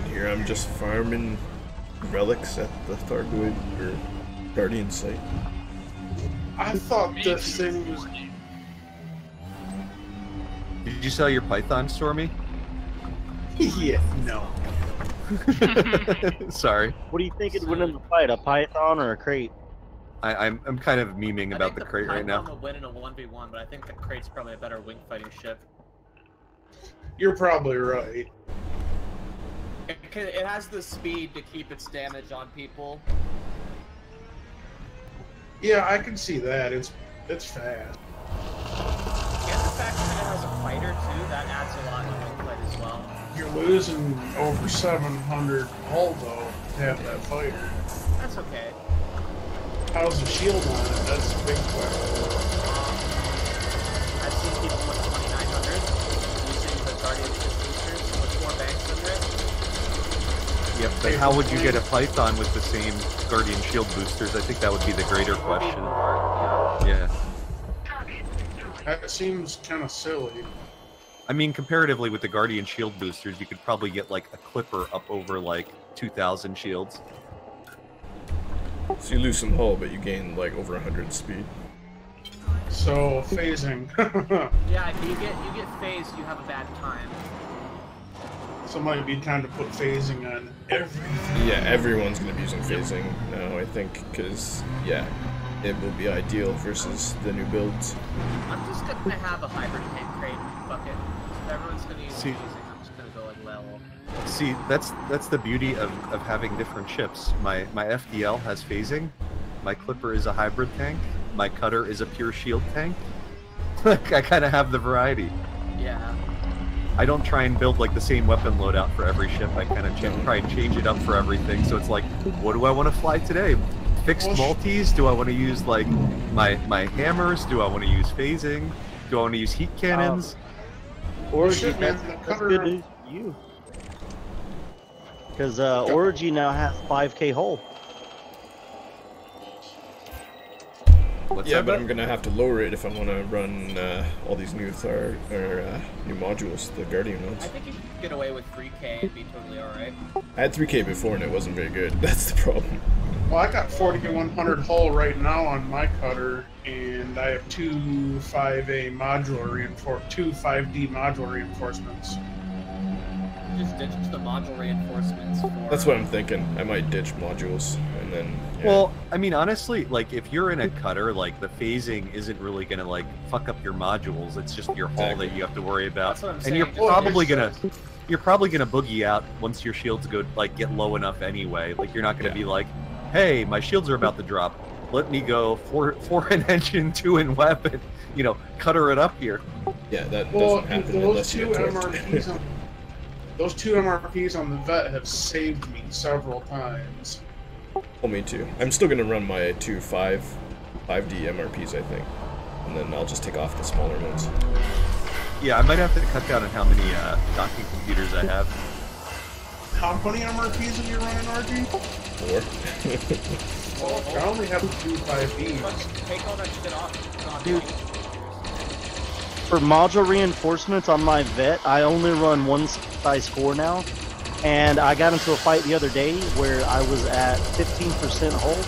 [SPEAKER 2] Here I'm just farming relics at the Thargoid or Guardian site.
[SPEAKER 11] I thought this thing was.
[SPEAKER 7] Did you sell your Python, Stormy?
[SPEAKER 11] Yeah, no.
[SPEAKER 7] Sorry.
[SPEAKER 12] What do you think it'd win in the fight, a Python or a Krait?
[SPEAKER 7] I'm kind of memeing about the Krait right now.
[SPEAKER 3] Python will win in a 1v1, but I think the Krait's probably a better wing fighting ship.
[SPEAKER 11] You're probably right.
[SPEAKER 3] It has the speed to keep its damage on people.
[SPEAKER 11] Yeah, I can see that. It's fast.
[SPEAKER 3] And the fact that it has a fighter too, that adds a lot to wing fight as well.
[SPEAKER 11] You're losing over 700 hull though to have that fighter.
[SPEAKER 3] That's okay.
[SPEAKER 11] How's the shield on it? That's a big question.
[SPEAKER 3] I've seen people put 2900 using the Guardian boosters with 4 banks under it.
[SPEAKER 7] Yep, but how would you get a Python with the same Guardian shield boosters? I think that would be the greater question. Yeah.
[SPEAKER 11] That seems kind of silly.
[SPEAKER 7] I mean, comparatively with the Guardian shield boosters, you could probably get like a Clipper up over like 2,000 shields.
[SPEAKER 2] So you lose some hull, but you gain like over 100 speed.
[SPEAKER 11] So phasing.
[SPEAKER 3] Yeah, if you get phased, you have a bad time.
[SPEAKER 11] So it might be time to put phasing on everything.
[SPEAKER 2] Yeah, everyone's gonna be using phasing now, I think, because yeah, it will be ideal versus the new builds.
[SPEAKER 3] I'm just gonna have a hybrid tank Krait bucket. If everyone's gonna use phasing, I'm just gonna go like level.
[SPEAKER 7] See, that's the beauty of having different ships. My FDL has phasing, my Clipper is a hybrid tank, my Cutter is a pure shield tank. Like I kind of have the variety.
[SPEAKER 3] Yeah.
[SPEAKER 7] I don't try and build like the same weapon loadout for every ship. I kind of try and change it up for everything. So it's like, what do I want to fly today? Fixed Maltese? Do I want to use like my hammers? Do I want to use phasing? Do I want to use heat cannons?
[SPEAKER 12] Orgy,
[SPEAKER 11] man,
[SPEAKER 12] that's good news for you. Because Orgy now has 5K hull.
[SPEAKER 2] Yeah, but I'm gonna have to lower it if I want to run all these new new modules, the Guardian ones.
[SPEAKER 3] I think you could get away with 3K and be totally alright.
[SPEAKER 2] I had 3K before and it wasn't very good. That's the problem.
[SPEAKER 11] Well, I got 4100 hull right now on my cutter, and I have two 5D module reinforcements.
[SPEAKER 3] Just ditch the module reinforcements for...
[SPEAKER 2] That's what I'm thinking. I might ditch modules and then. Yeah.
[SPEAKER 7] Well, I mean, honestly, like if you're in a cutter, like the phasing isn't really gonna like fuck up your modules. It's just your hull that you have to worry about,
[SPEAKER 3] That's what I'm
[SPEAKER 7] and
[SPEAKER 3] saying.
[SPEAKER 7] you're probably gonna boogie out once your shields go like get low enough anyway. Like you're not gonna be like, hey, my shields are about to drop. Let me go four in engine, 2 in weapon. You know, cutter it up here.
[SPEAKER 2] Yeah, that doesn't happen unless you get torched.
[SPEAKER 11] Those two MRPs on the vet have saved me several times.
[SPEAKER 2] Oh, me too. I'm still gonna run my two 5D MRPs, I think, and then I'll just take off the smaller ones.
[SPEAKER 7] Yeah, I might have to cut down on how many docking computers I have.
[SPEAKER 11] How many MRPs are you running, RG?
[SPEAKER 2] 4.
[SPEAKER 11] Well, I only have 2 5Ds.
[SPEAKER 3] Take all that shit off.
[SPEAKER 12] Dude. For module reinforcements on my vet, I only run 1 size 4 now, and I got into a fight the other day where I was at 15% hull,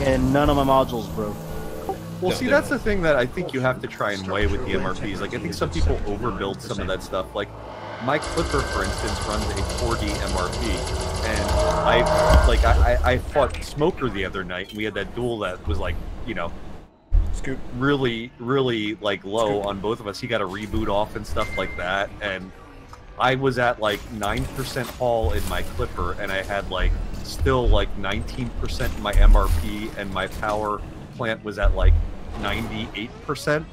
[SPEAKER 12] and none of my modules broke.
[SPEAKER 7] Well, see, that's the thing that I think you have to try and weigh with the MRPs. Like, I think some people overbuild some of that stuff. Like, my Clipper, for instance, runs a 4D MRP, and I fought Smoker the other night, and we had that duel that was like, you know,
[SPEAKER 2] Scoop.
[SPEAKER 7] really like low on both of us. He got a reboot off and stuff like that, and I was at like 9% haul in my Clipper, and I had like still like 19% in my MRP, and my power plant was at like 98%.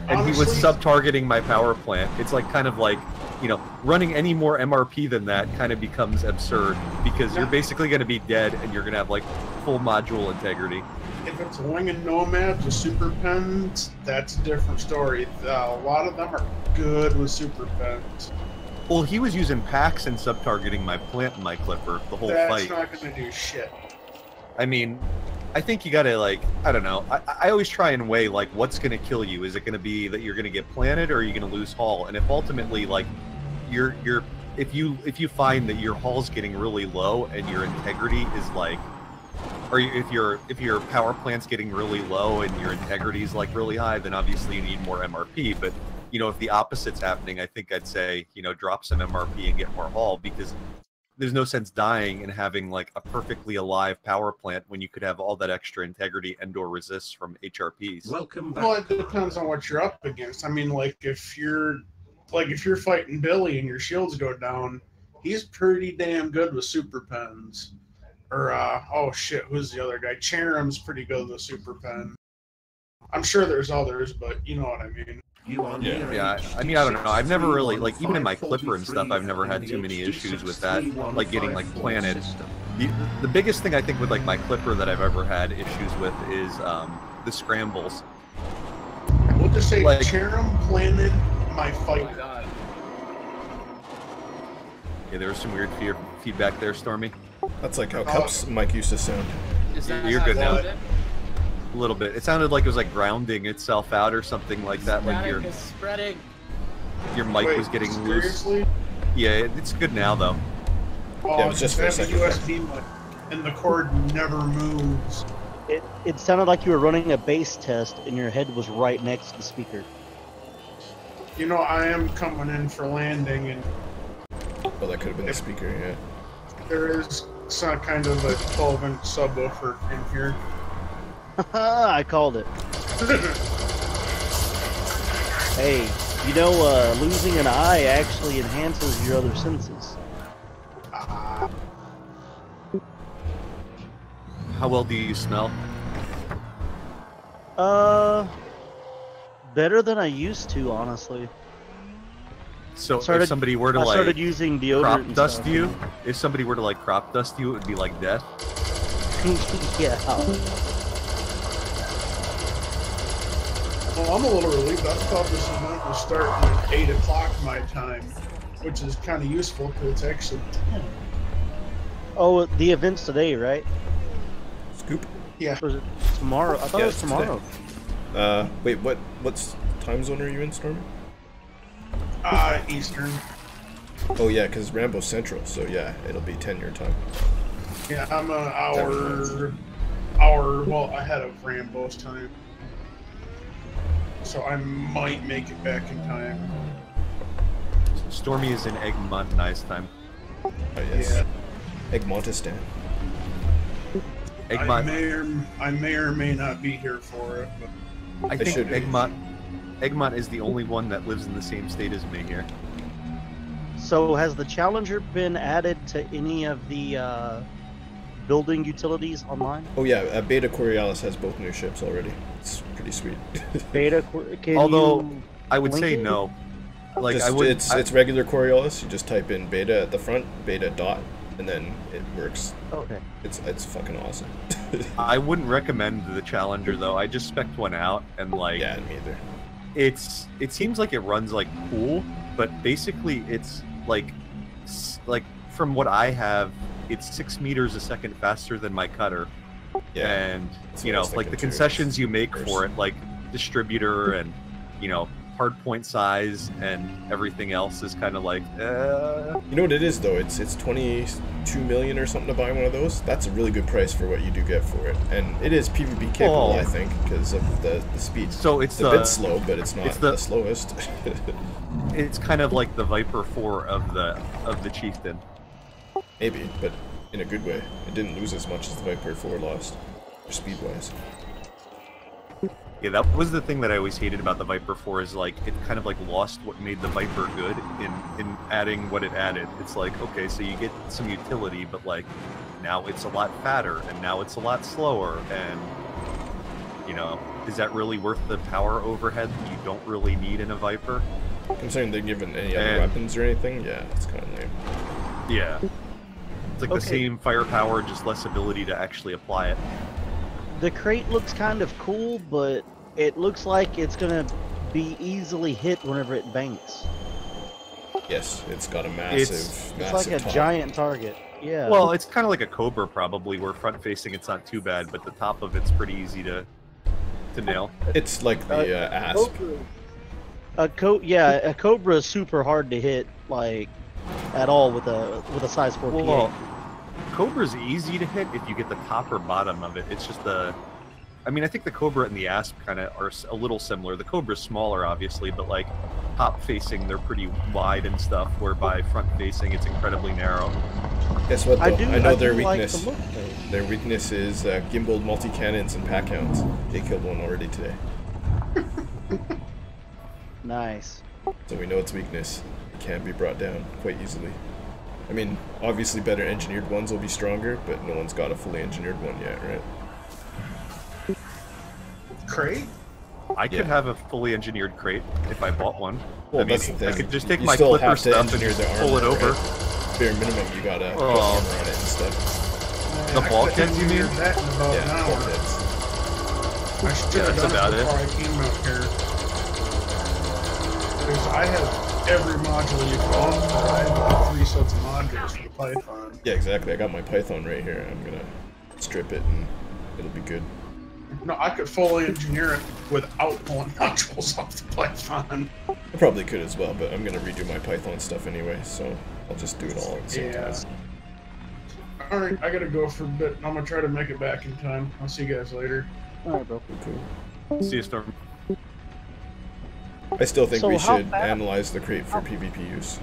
[SPEAKER 7] And he was sub-targeting my power plant. It's like kind of like, you know, running any more MRP than that kind of becomes absurd, because you're basically going to be dead and you're going to have like full module integrity.
[SPEAKER 11] If it's wing and nomads with super pens, that's a different story. A lot of them are good with super pens.
[SPEAKER 7] Well, he was using packs and sub-targeting my plant in my Clipper the whole fight.
[SPEAKER 11] That's not going to do shit.
[SPEAKER 7] I mean, I think you gotta, like, I don't know. I always try and weigh, like, what's gonna kill you. Is it gonna be that you're gonna get planted, or are you gonna lose hull? And if ultimately, like, if you find that your hull's getting really low and your integrity is like, or if your power plant's getting really low and your integrity is like really high, then obviously you need more MRP. But you know, if the opposite's happening, I think I'd say, you know, drop some MRP and get more hull, because there's no sense dying and having like a perfectly alive power plant when you could have all that extra integrity and/or resists from HRPs.
[SPEAKER 1] Welcome back.
[SPEAKER 11] Well, it depends on what you're up against. I mean, like if you're fighting Billy and your shields go down, he's pretty damn good with super pens. Or oh shit, who's the other guy? Cherum's pretty good with super pen. I'm sure there's others, but you know what I mean.
[SPEAKER 7] Yeah, I mean, I don't know. I've never really, like, even in my Clipper and stuff, I've never had too many issues with that, like, getting, like, planted. The biggest thing I think with, like, my Clipper that I've ever had issues with is the scrambles.
[SPEAKER 11] We'll just say,
[SPEAKER 7] like,
[SPEAKER 11] Cherum planted my fight.
[SPEAKER 7] Yeah, there was some weird feedback there, Stormy.
[SPEAKER 2] That's like how Cup's mic used to sound.
[SPEAKER 7] You're good now. A little bit. It sounded like it was like grounding itself out or something like that. Like your mic was getting
[SPEAKER 11] seriously?
[SPEAKER 7] loose. Yeah, it's good now though.
[SPEAKER 11] Oh,
[SPEAKER 2] yeah, it was just for a second.
[SPEAKER 11] USB mic, and the cord never moves.
[SPEAKER 12] It sounded like you were running a bass test and your head was right next to the speaker.
[SPEAKER 11] You know, I am coming in for landing, and
[SPEAKER 2] well, that could have been the speaker. Yeah.
[SPEAKER 11] There is some kind of a 12-inch subwoofer in here.
[SPEAKER 12] I called it. Hey, you know, losing an eye actually enhances your other senses.
[SPEAKER 7] How well do you smell?
[SPEAKER 12] Better than I used to, honestly.
[SPEAKER 7] So if somebody were to
[SPEAKER 12] I started using deodorant
[SPEAKER 7] crop dust you, if somebody were to like crop dust you, it would be like death.
[SPEAKER 12] Yeah.
[SPEAKER 11] Well, I'm a little relieved. I thought this event was starting at 8 o'clock my time, which is kind of useful because it's actually 10.
[SPEAKER 12] Oh, the event's today, right?
[SPEAKER 2] Scoop?
[SPEAKER 11] Yeah.
[SPEAKER 12] Or is it tomorrow? I thought it was tomorrow.
[SPEAKER 2] Wait, what's time zone are you in, Stormy?
[SPEAKER 11] Eastern.
[SPEAKER 2] Oh yeah, because Rambo's Central, so yeah, it'll be 10 your time.
[SPEAKER 11] Yeah, I'm an hour well ahead of Rambo's time. So I might make it back in time.
[SPEAKER 7] Stormy is in Egmont nice time.
[SPEAKER 2] Oh yes. Yeah. Egmontistan.
[SPEAKER 11] Egmont. I may or may not be here for it, but
[SPEAKER 7] I think Egmont is the only one that lives in the same state as me here.
[SPEAKER 12] So has the Challenger been added to any of the building utilities online?
[SPEAKER 2] Oh yeah, Beta Coriolis has both new ships already. It's pretty sweet.
[SPEAKER 7] Although I would say no. Like
[SPEAKER 2] it's regular Coriolis. You just type in beta at the front, beta dot, and then it works.
[SPEAKER 12] Okay.
[SPEAKER 2] It's fucking awesome.
[SPEAKER 7] I wouldn't recommend the Challenger though. I just spec'd one out and like
[SPEAKER 2] yeah, me either.
[SPEAKER 7] It seems like it runs like cool, but basically it's like from what I have, it's 6 meters a second faster than my cutter. Yeah. And you know, like the concessions you make for it, like distributor and you know, hard point size and everything else is kind of like
[SPEAKER 2] You know what it is though? It's 22 million or something to buy one of those. That's a really good price for what you do get for it, and it is PvP capable, I think, because of the speed.
[SPEAKER 7] So it's
[SPEAKER 2] a bit slow, but it's not the slowest.
[SPEAKER 7] It's kind of like the Viper 4 of the Chieftain.
[SPEAKER 2] Maybe, but in a good way. It didn't lose as much as the Viper 4 lost, speed-wise.
[SPEAKER 7] Yeah, that was the thing that I always hated about the Viper 4 is like it kind of like lost what made the Viper good in adding what it added. It's like, okay, so you get some utility, but like now it's a lot fatter and now it's a lot slower, and you know, is that really worth the power overhead that you don't really need in a Viper?
[SPEAKER 2] Considering they're given any other weapons or anything, yeah, it's kind of lame.
[SPEAKER 7] Yeah. It's like the same firepower, just less ability to actually apply it.
[SPEAKER 12] The Krait looks kind of cool, but it looks like it's gonna be easily hit whenever it banks.
[SPEAKER 2] Yes, it's got a massive
[SPEAKER 12] it's like a giant target. Yeah.
[SPEAKER 7] Well, it's kind of like a Cobra probably, where front-facing it's not too bad, but the top of it's pretty easy to nail.
[SPEAKER 2] It's like the Asp.
[SPEAKER 12] A Cobra is super hard to hit, like at all with a size 4
[SPEAKER 7] Well, Cobra's easy to hit if you get the top or bottom of it. It's just I mean, I think the Cobra and the Asp kind of are a little similar. The Cobra's smaller, obviously, but like top-facing, they're pretty wide and stuff, whereby front-facing, it's incredibly narrow.
[SPEAKER 2] Guess what, though? I know their weakness. Their weakness is gimbaled multi-cannons and pack hounds. They killed one already today.
[SPEAKER 12] Nice.
[SPEAKER 2] So we know its weakness. It can be brought down quite easily. I mean, obviously better engineered ones will be stronger, but no one's got a fully engineered one yet, right?
[SPEAKER 11] Krait?
[SPEAKER 7] I could have a fully engineered Krait if I bought one.
[SPEAKER 2] Well,
[SPEAKER 7] I mean,
[SPEAKER 2] that's the thing.
[SPEAKER 7] I could just take my Clipper stuff and pull it over.
[SPEAKER 2] Right? Bare minimum, you gotta put armor on it and stuff.
[SPEAKER 7] The bulkheads, you mean?
[SPEAKER 11] That in about an hour. I should have done it before I came out here. Because I have every module you can offer. I have 3 sets of modules for the Python.
[SPEAKER 2] Yeah, exactly. I got my Python right here. I'm gonna strip it and it'll be good.
[SPEAKER 11] No, I could fully engineer it without pulling modules off the Python.
[SPEAKER 2] I probably could as well, but I'm gonna redo my Python stuff anyway, so I'll just do it all at the same time.
[SPEAKER 11] Alright, I gotta go for a bit. I'm gonna try to make it back in time. I'll see you guys later.
[SPEAKER 12] Alright, bro.
[SPEAKER 2] Cool.
[SPEAKER 7] See you, Storm.
[SPEAKER 2] I still think we should analyze the Krait for PvP use.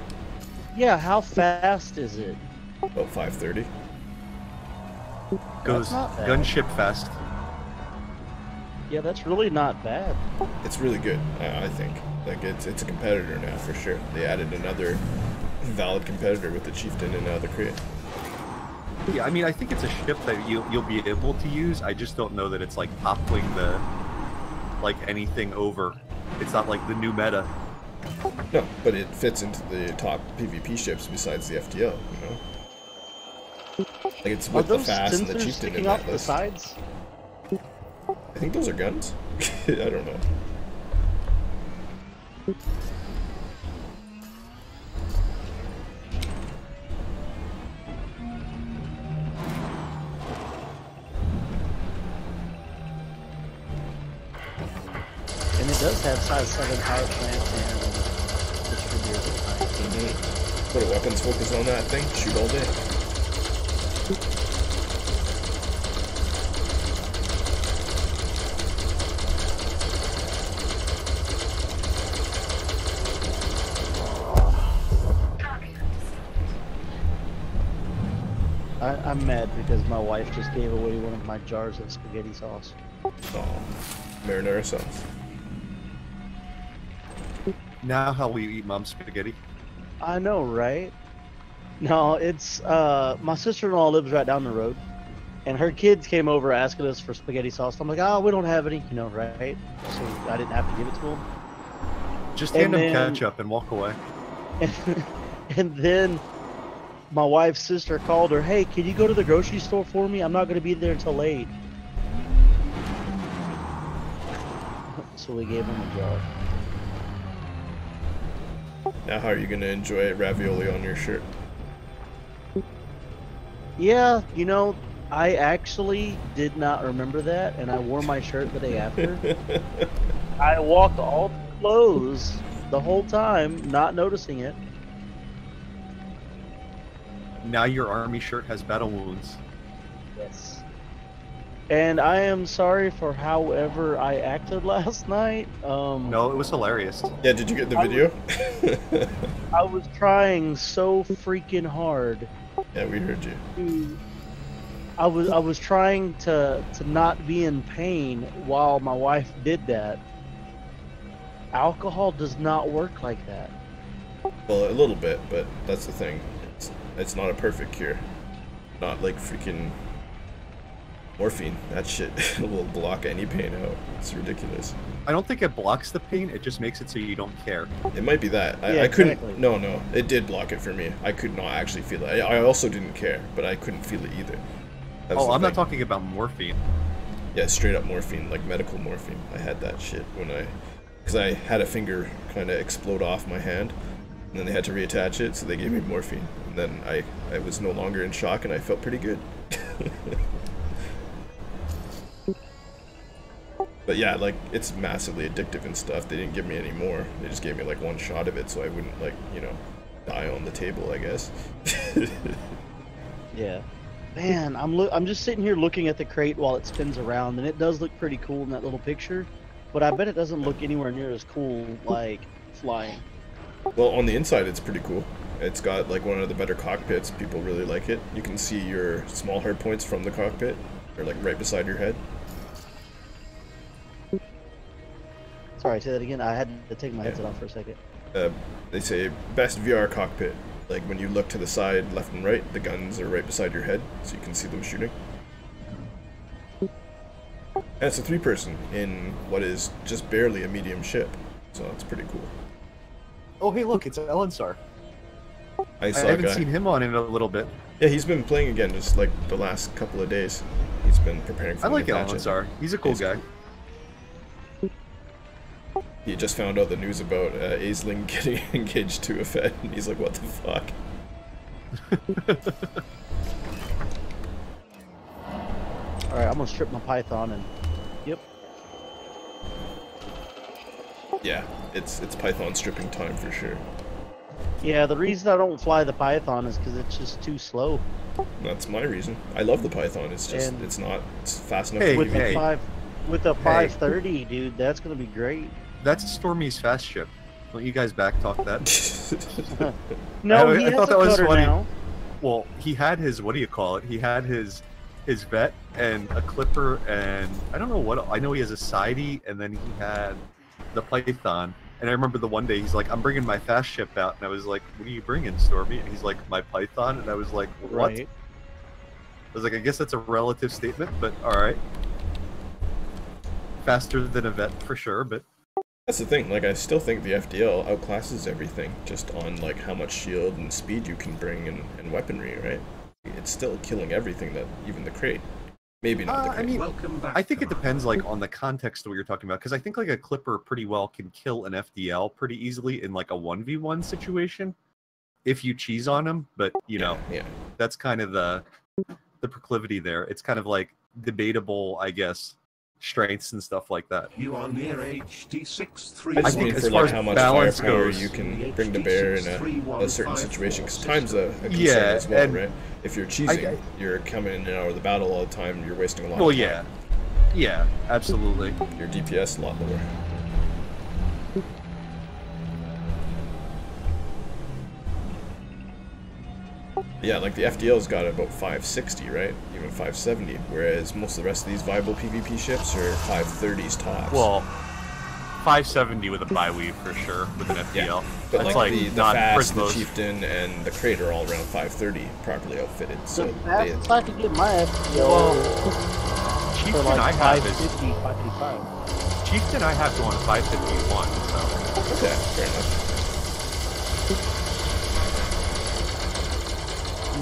[SPEAKER 12] Yeah, how fast is it?
[SPEAKER 2] About 530.
[SPEAKER 7] Goes gunship fast.
[SPEAKER 12] Yeah, that's really not bad.
[SPEAKER 2] It's really good, I think. Like it's a competitor now for sure. They added another valid competitor with the Chieftain and the Krait.
[SPEAKER 7] Yeah, I mean, I think it's a ship that you'll be able to use. I just don't know that it's like toppling like anything over. It's not like the new meta.
[SPEAKER 2] No, but it fits into the top PvP ships besides the FTL, you know? Like it's with the Fast and the Chieftain in that list.
[SPEAKER 12] Sides?
[SPEAKER 2] I think those are guns. I don't know.
[SPEAKER 12] And it does have size 7 power plant and distributor.
[SPEAKER 2] Put a weapons focus on that thing, shoot all day.
[SPEAKER 12] I'm mad because my wife just gave away one of my jars of spaghetti sauce.
[SPEAKER 2] Oh, marinara sauce.
[SPEAKER 7] Now how we eat mom's spaghetti?
[SPEAKER 12] I know, right? No, it's my sister-in-law lives right down the road, and her kids came over asking us for spaghetti sauce. I'm like, oh, we don't have any, you know, right? So I didn't have to give it to them.
[SPEAKER 7] Just hand them ketchup and walk away.
[SPEAKER 12] And then my wife's sister called her, hey, can you go to the grocery store for me? I'm not going to be there until late. So we gave him a jar.
[SPEAKER 2] Now how are you going to enjoy ravioli on your shirt?
[SPEAKER 12] Yeah, you know, I actually did not remember that, and I wore my shirt the day after. I walked all the clothes the whole time, not noticing it.
[SPEAKER 7] Now your army shirt has battle wounds.
[SPEAKER 12] Yes. And I am sorry for however I acted last night.
[SPEAKER 7] No, it was hilarious.
[SPEAKER 2] Yeah, did you get the video?
[SPEAKER 12] I was trying so freaking hard.
[SPEAKER 2] Yeah, we heard you.
[SPEAKER 12] I was trying to not be in pain while my wife did that. Alcohol does not work like that.
[SPEAKER 2] Well, a little bit, but that's the thing. It's not a perfect cure. Not like freaking morphine. That shit will block any pain out. It's ridiculous.
[SPEAKER 7] I don't think it blocks the pain, it just makes it so you don't care.
[SPEAKER 2] It might be that.
[SPEAKER 12] Yeah,
[SPEAKER 2] I couldn't...
[SPEAKER 12] exactly.
[SPEAKER 2] No, it did block it for me. I could not actually feel it. I also didn't care, but I couldn't feel it either.
[SPEAKER 7] Oh, I'm not talking about morphine.
[SPEAKER 2] Yeah, straight up morphine, like medical morphine. I had that shit when because I had a finger kind of explode off my hand, and then they had to reattach it, so they gave me morphine. And then I was no longer in shock, and I felt pretty good. But yeah, like, it's massively addictive and stuff. They didn't give me any more. They just gave me like one shot of it, so I wouldn't, like, you know, die on the table, I guess.
[SPEAKER 12] Yeah. Man, I'm just sitting here looking at the crate while it spins around, and it does look pretty cool in that little picture, but I bet it doesn't look anywhere near as cool, like, flying.
[SPEAKER 2] Well, on the inside, it's pretty cool. It's got, like, one of the better cockpits. People really like it. You can see your small hard points from the cockpit. They're, like, right beside your head.
[SPEAKER 12] Sorry, say that again. I had to take my headset off for a second.
[SPEAKER 2] They say best VR cockpit. Like, when you look to the side, left and right, the guns are right beside your head, so you can see them shooting. And it's a 3-person in what is just barely a medium ship, so it's pretty cool.
[SPEAKER 7] Oh, hey, look, it's Elensar.
[SPEAKER 2] I
[SPEAKER 7] haven't seen him on in a little bit.
[SPEAKER 2] Yeah, he's been playing again just like the last couple of days. He's been preparing for
[SPEAKER 7] I like
[SPEAKER 2] the match.
[SPEAKER 7] Elensar. He's a cool guy.
[SPEAKER 2] He just found out the news about Aisling getting engaged to a Fed, and he's like, what the fuck?
[SPEAKER 12] Alright, I'm gonna strip my Python and... Yep.
[SPEAKER 2] Yeah, it's Python stripping time for sure.
[SPEAKER 12] Yeah, the reason I don't fly the Python is because it's just too slow.
[SPEAKER 2] That's my reason. I love the Python, it's just, it's fast enough.
[SPEAKER 12] With the 530, dude, that's gonna be great.
[SPEAKER 7] That's Stormy's fast ship. Don't you guys back talk that?
[SPEAKER 12] No, he has a cutter now.
[SPEAKER 7] Well, he had his, what do you call it? He had his vet and a clipper and I don't know what, I know he has a sidey and then he had the Python. And I remember the one day he's like, I'm bringing my fast ship out. And I was like, what are you bringing, Stormy? And he's like, my Python. And I was like, what?
[SPEAKER 12] Right.
[SPEAKER 7] I was like, I guess that's a relative statement, but alright. Faster than a vet for sure, but...
[SPEAKER 2] That's the thing, like, I still think the FDL outclasses everything, just on, like, how much shield and speed you can bring and weaponry, right? It's still killing everything that, even the Krait. Maybe not.
[SPEAKER 7] I mean, I think it depends like on the context of what you're talking about, because I think like a clipper pretty well can kill an FDL pretty easily in like a 1v1 situation if you cheese on him. But you know, that's kind of the proclivity there. It's kind of like debatable, I guess, strengths and stuff like that.
[SPEAKER 1] You are near HD63.
[SPEAKER 2] I just mean for like how much firepower you can bring to bear in a certain situation, because time's a concern as well, right? If you're cheesing, you're coming in and out of the battle all the time, you're wasting a lot of time.
[SPEAKER 7] Yeah, absolutely.
[SPEAKER 2] Your DPS a lot lower. Yeah, like the FDL's got about 560, right? Even 570, whereas most of the rest of these viable PvP ships are 530s tops.
[SPEAKER 7] Well, 570 with a bi-weave for sure, with an FDL.
[SPEAKER 2] Yeah, but
[SPEAKER 7] that's
[SPEAKER 2] like the Fast, the
[SPEAKER 7] Prismos.
[SPEAKER 2] Chieftain, and the Krait are all around 530, properly outfitted. So
[SPEAKER 12] If I could get my FDL
[SPEAKER 7] Chieftain
[SPEAKER 12] for like
[SPEAKER 7] I have
[SPEAKER 12] 550, 555.
[SPEAKER 7] Chieftain I have going 551, so...
[SPEAKER 2] Okay, fair enough.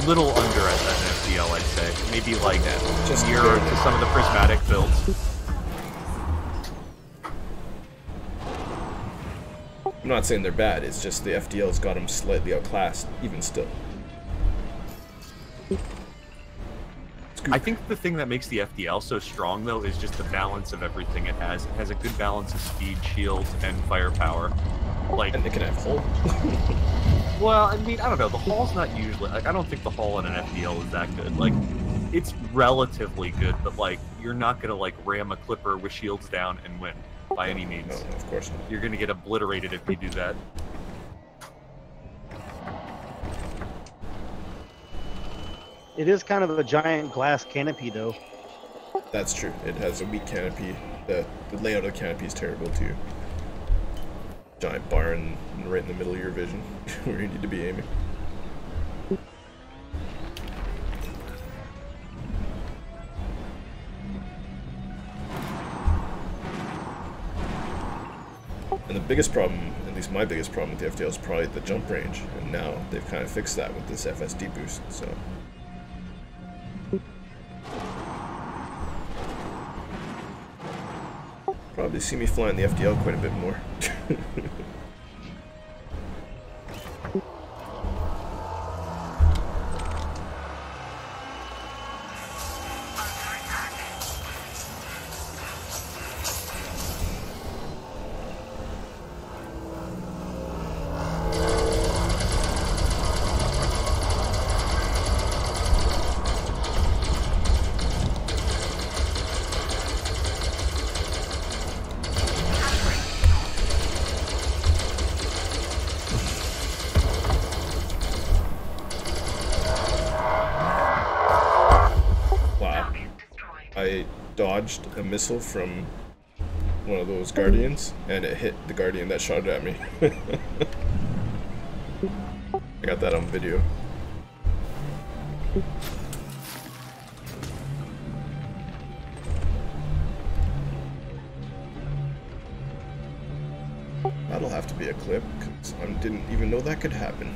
[SPEAKER 7] Little under at that FDL, I'd say. Maybe like
[SPEAKER 2] just
[SPEAKER 7] nearer to some of the prismatic builds.
[SPEAKER 2] I'm not saying they're bad, it's just the FDL's got them slightly outclassed, even still.
[SPEAKER 7] I think the thing that makes the FDL so strong, though, is just the balance of everything it has. It has a good balance of speed, shields, and firepower. Like,
[SPEAKER 2] and it can have hull.
[SPEAKER 7] Well, I mean, I don't know. The hull's not usually... Like, I don't think the hull in an FDL is that good. Like, it's relatively good, but, like, you're not gonna, like, ram a clipper with shields down and win, by any means.
[SPEAKER 2] No, of course not.
[SPEAKER 7] You're gonna get obliterated if you do that.
[SPEAKER 12] It is kind of a giant glass canopy, though.
[SPEAKER 2] That's true. It has a weak canopy. The layout of the canopy is terrible, too. Giant bar right in the middle of your vision, where you need to be aiming. And the biggest problem, at least my biggest problem with the FDL, is probably the jump range, and now they've kind of fixed that with this FSD boost, so... Probably see me flying the FDL quite a bit more. I dodged a missile from one of those Guardians, and it hit the Guardian that shot it at me. I got that on video. That'll have to be a clip, because I didn't even know that could happen.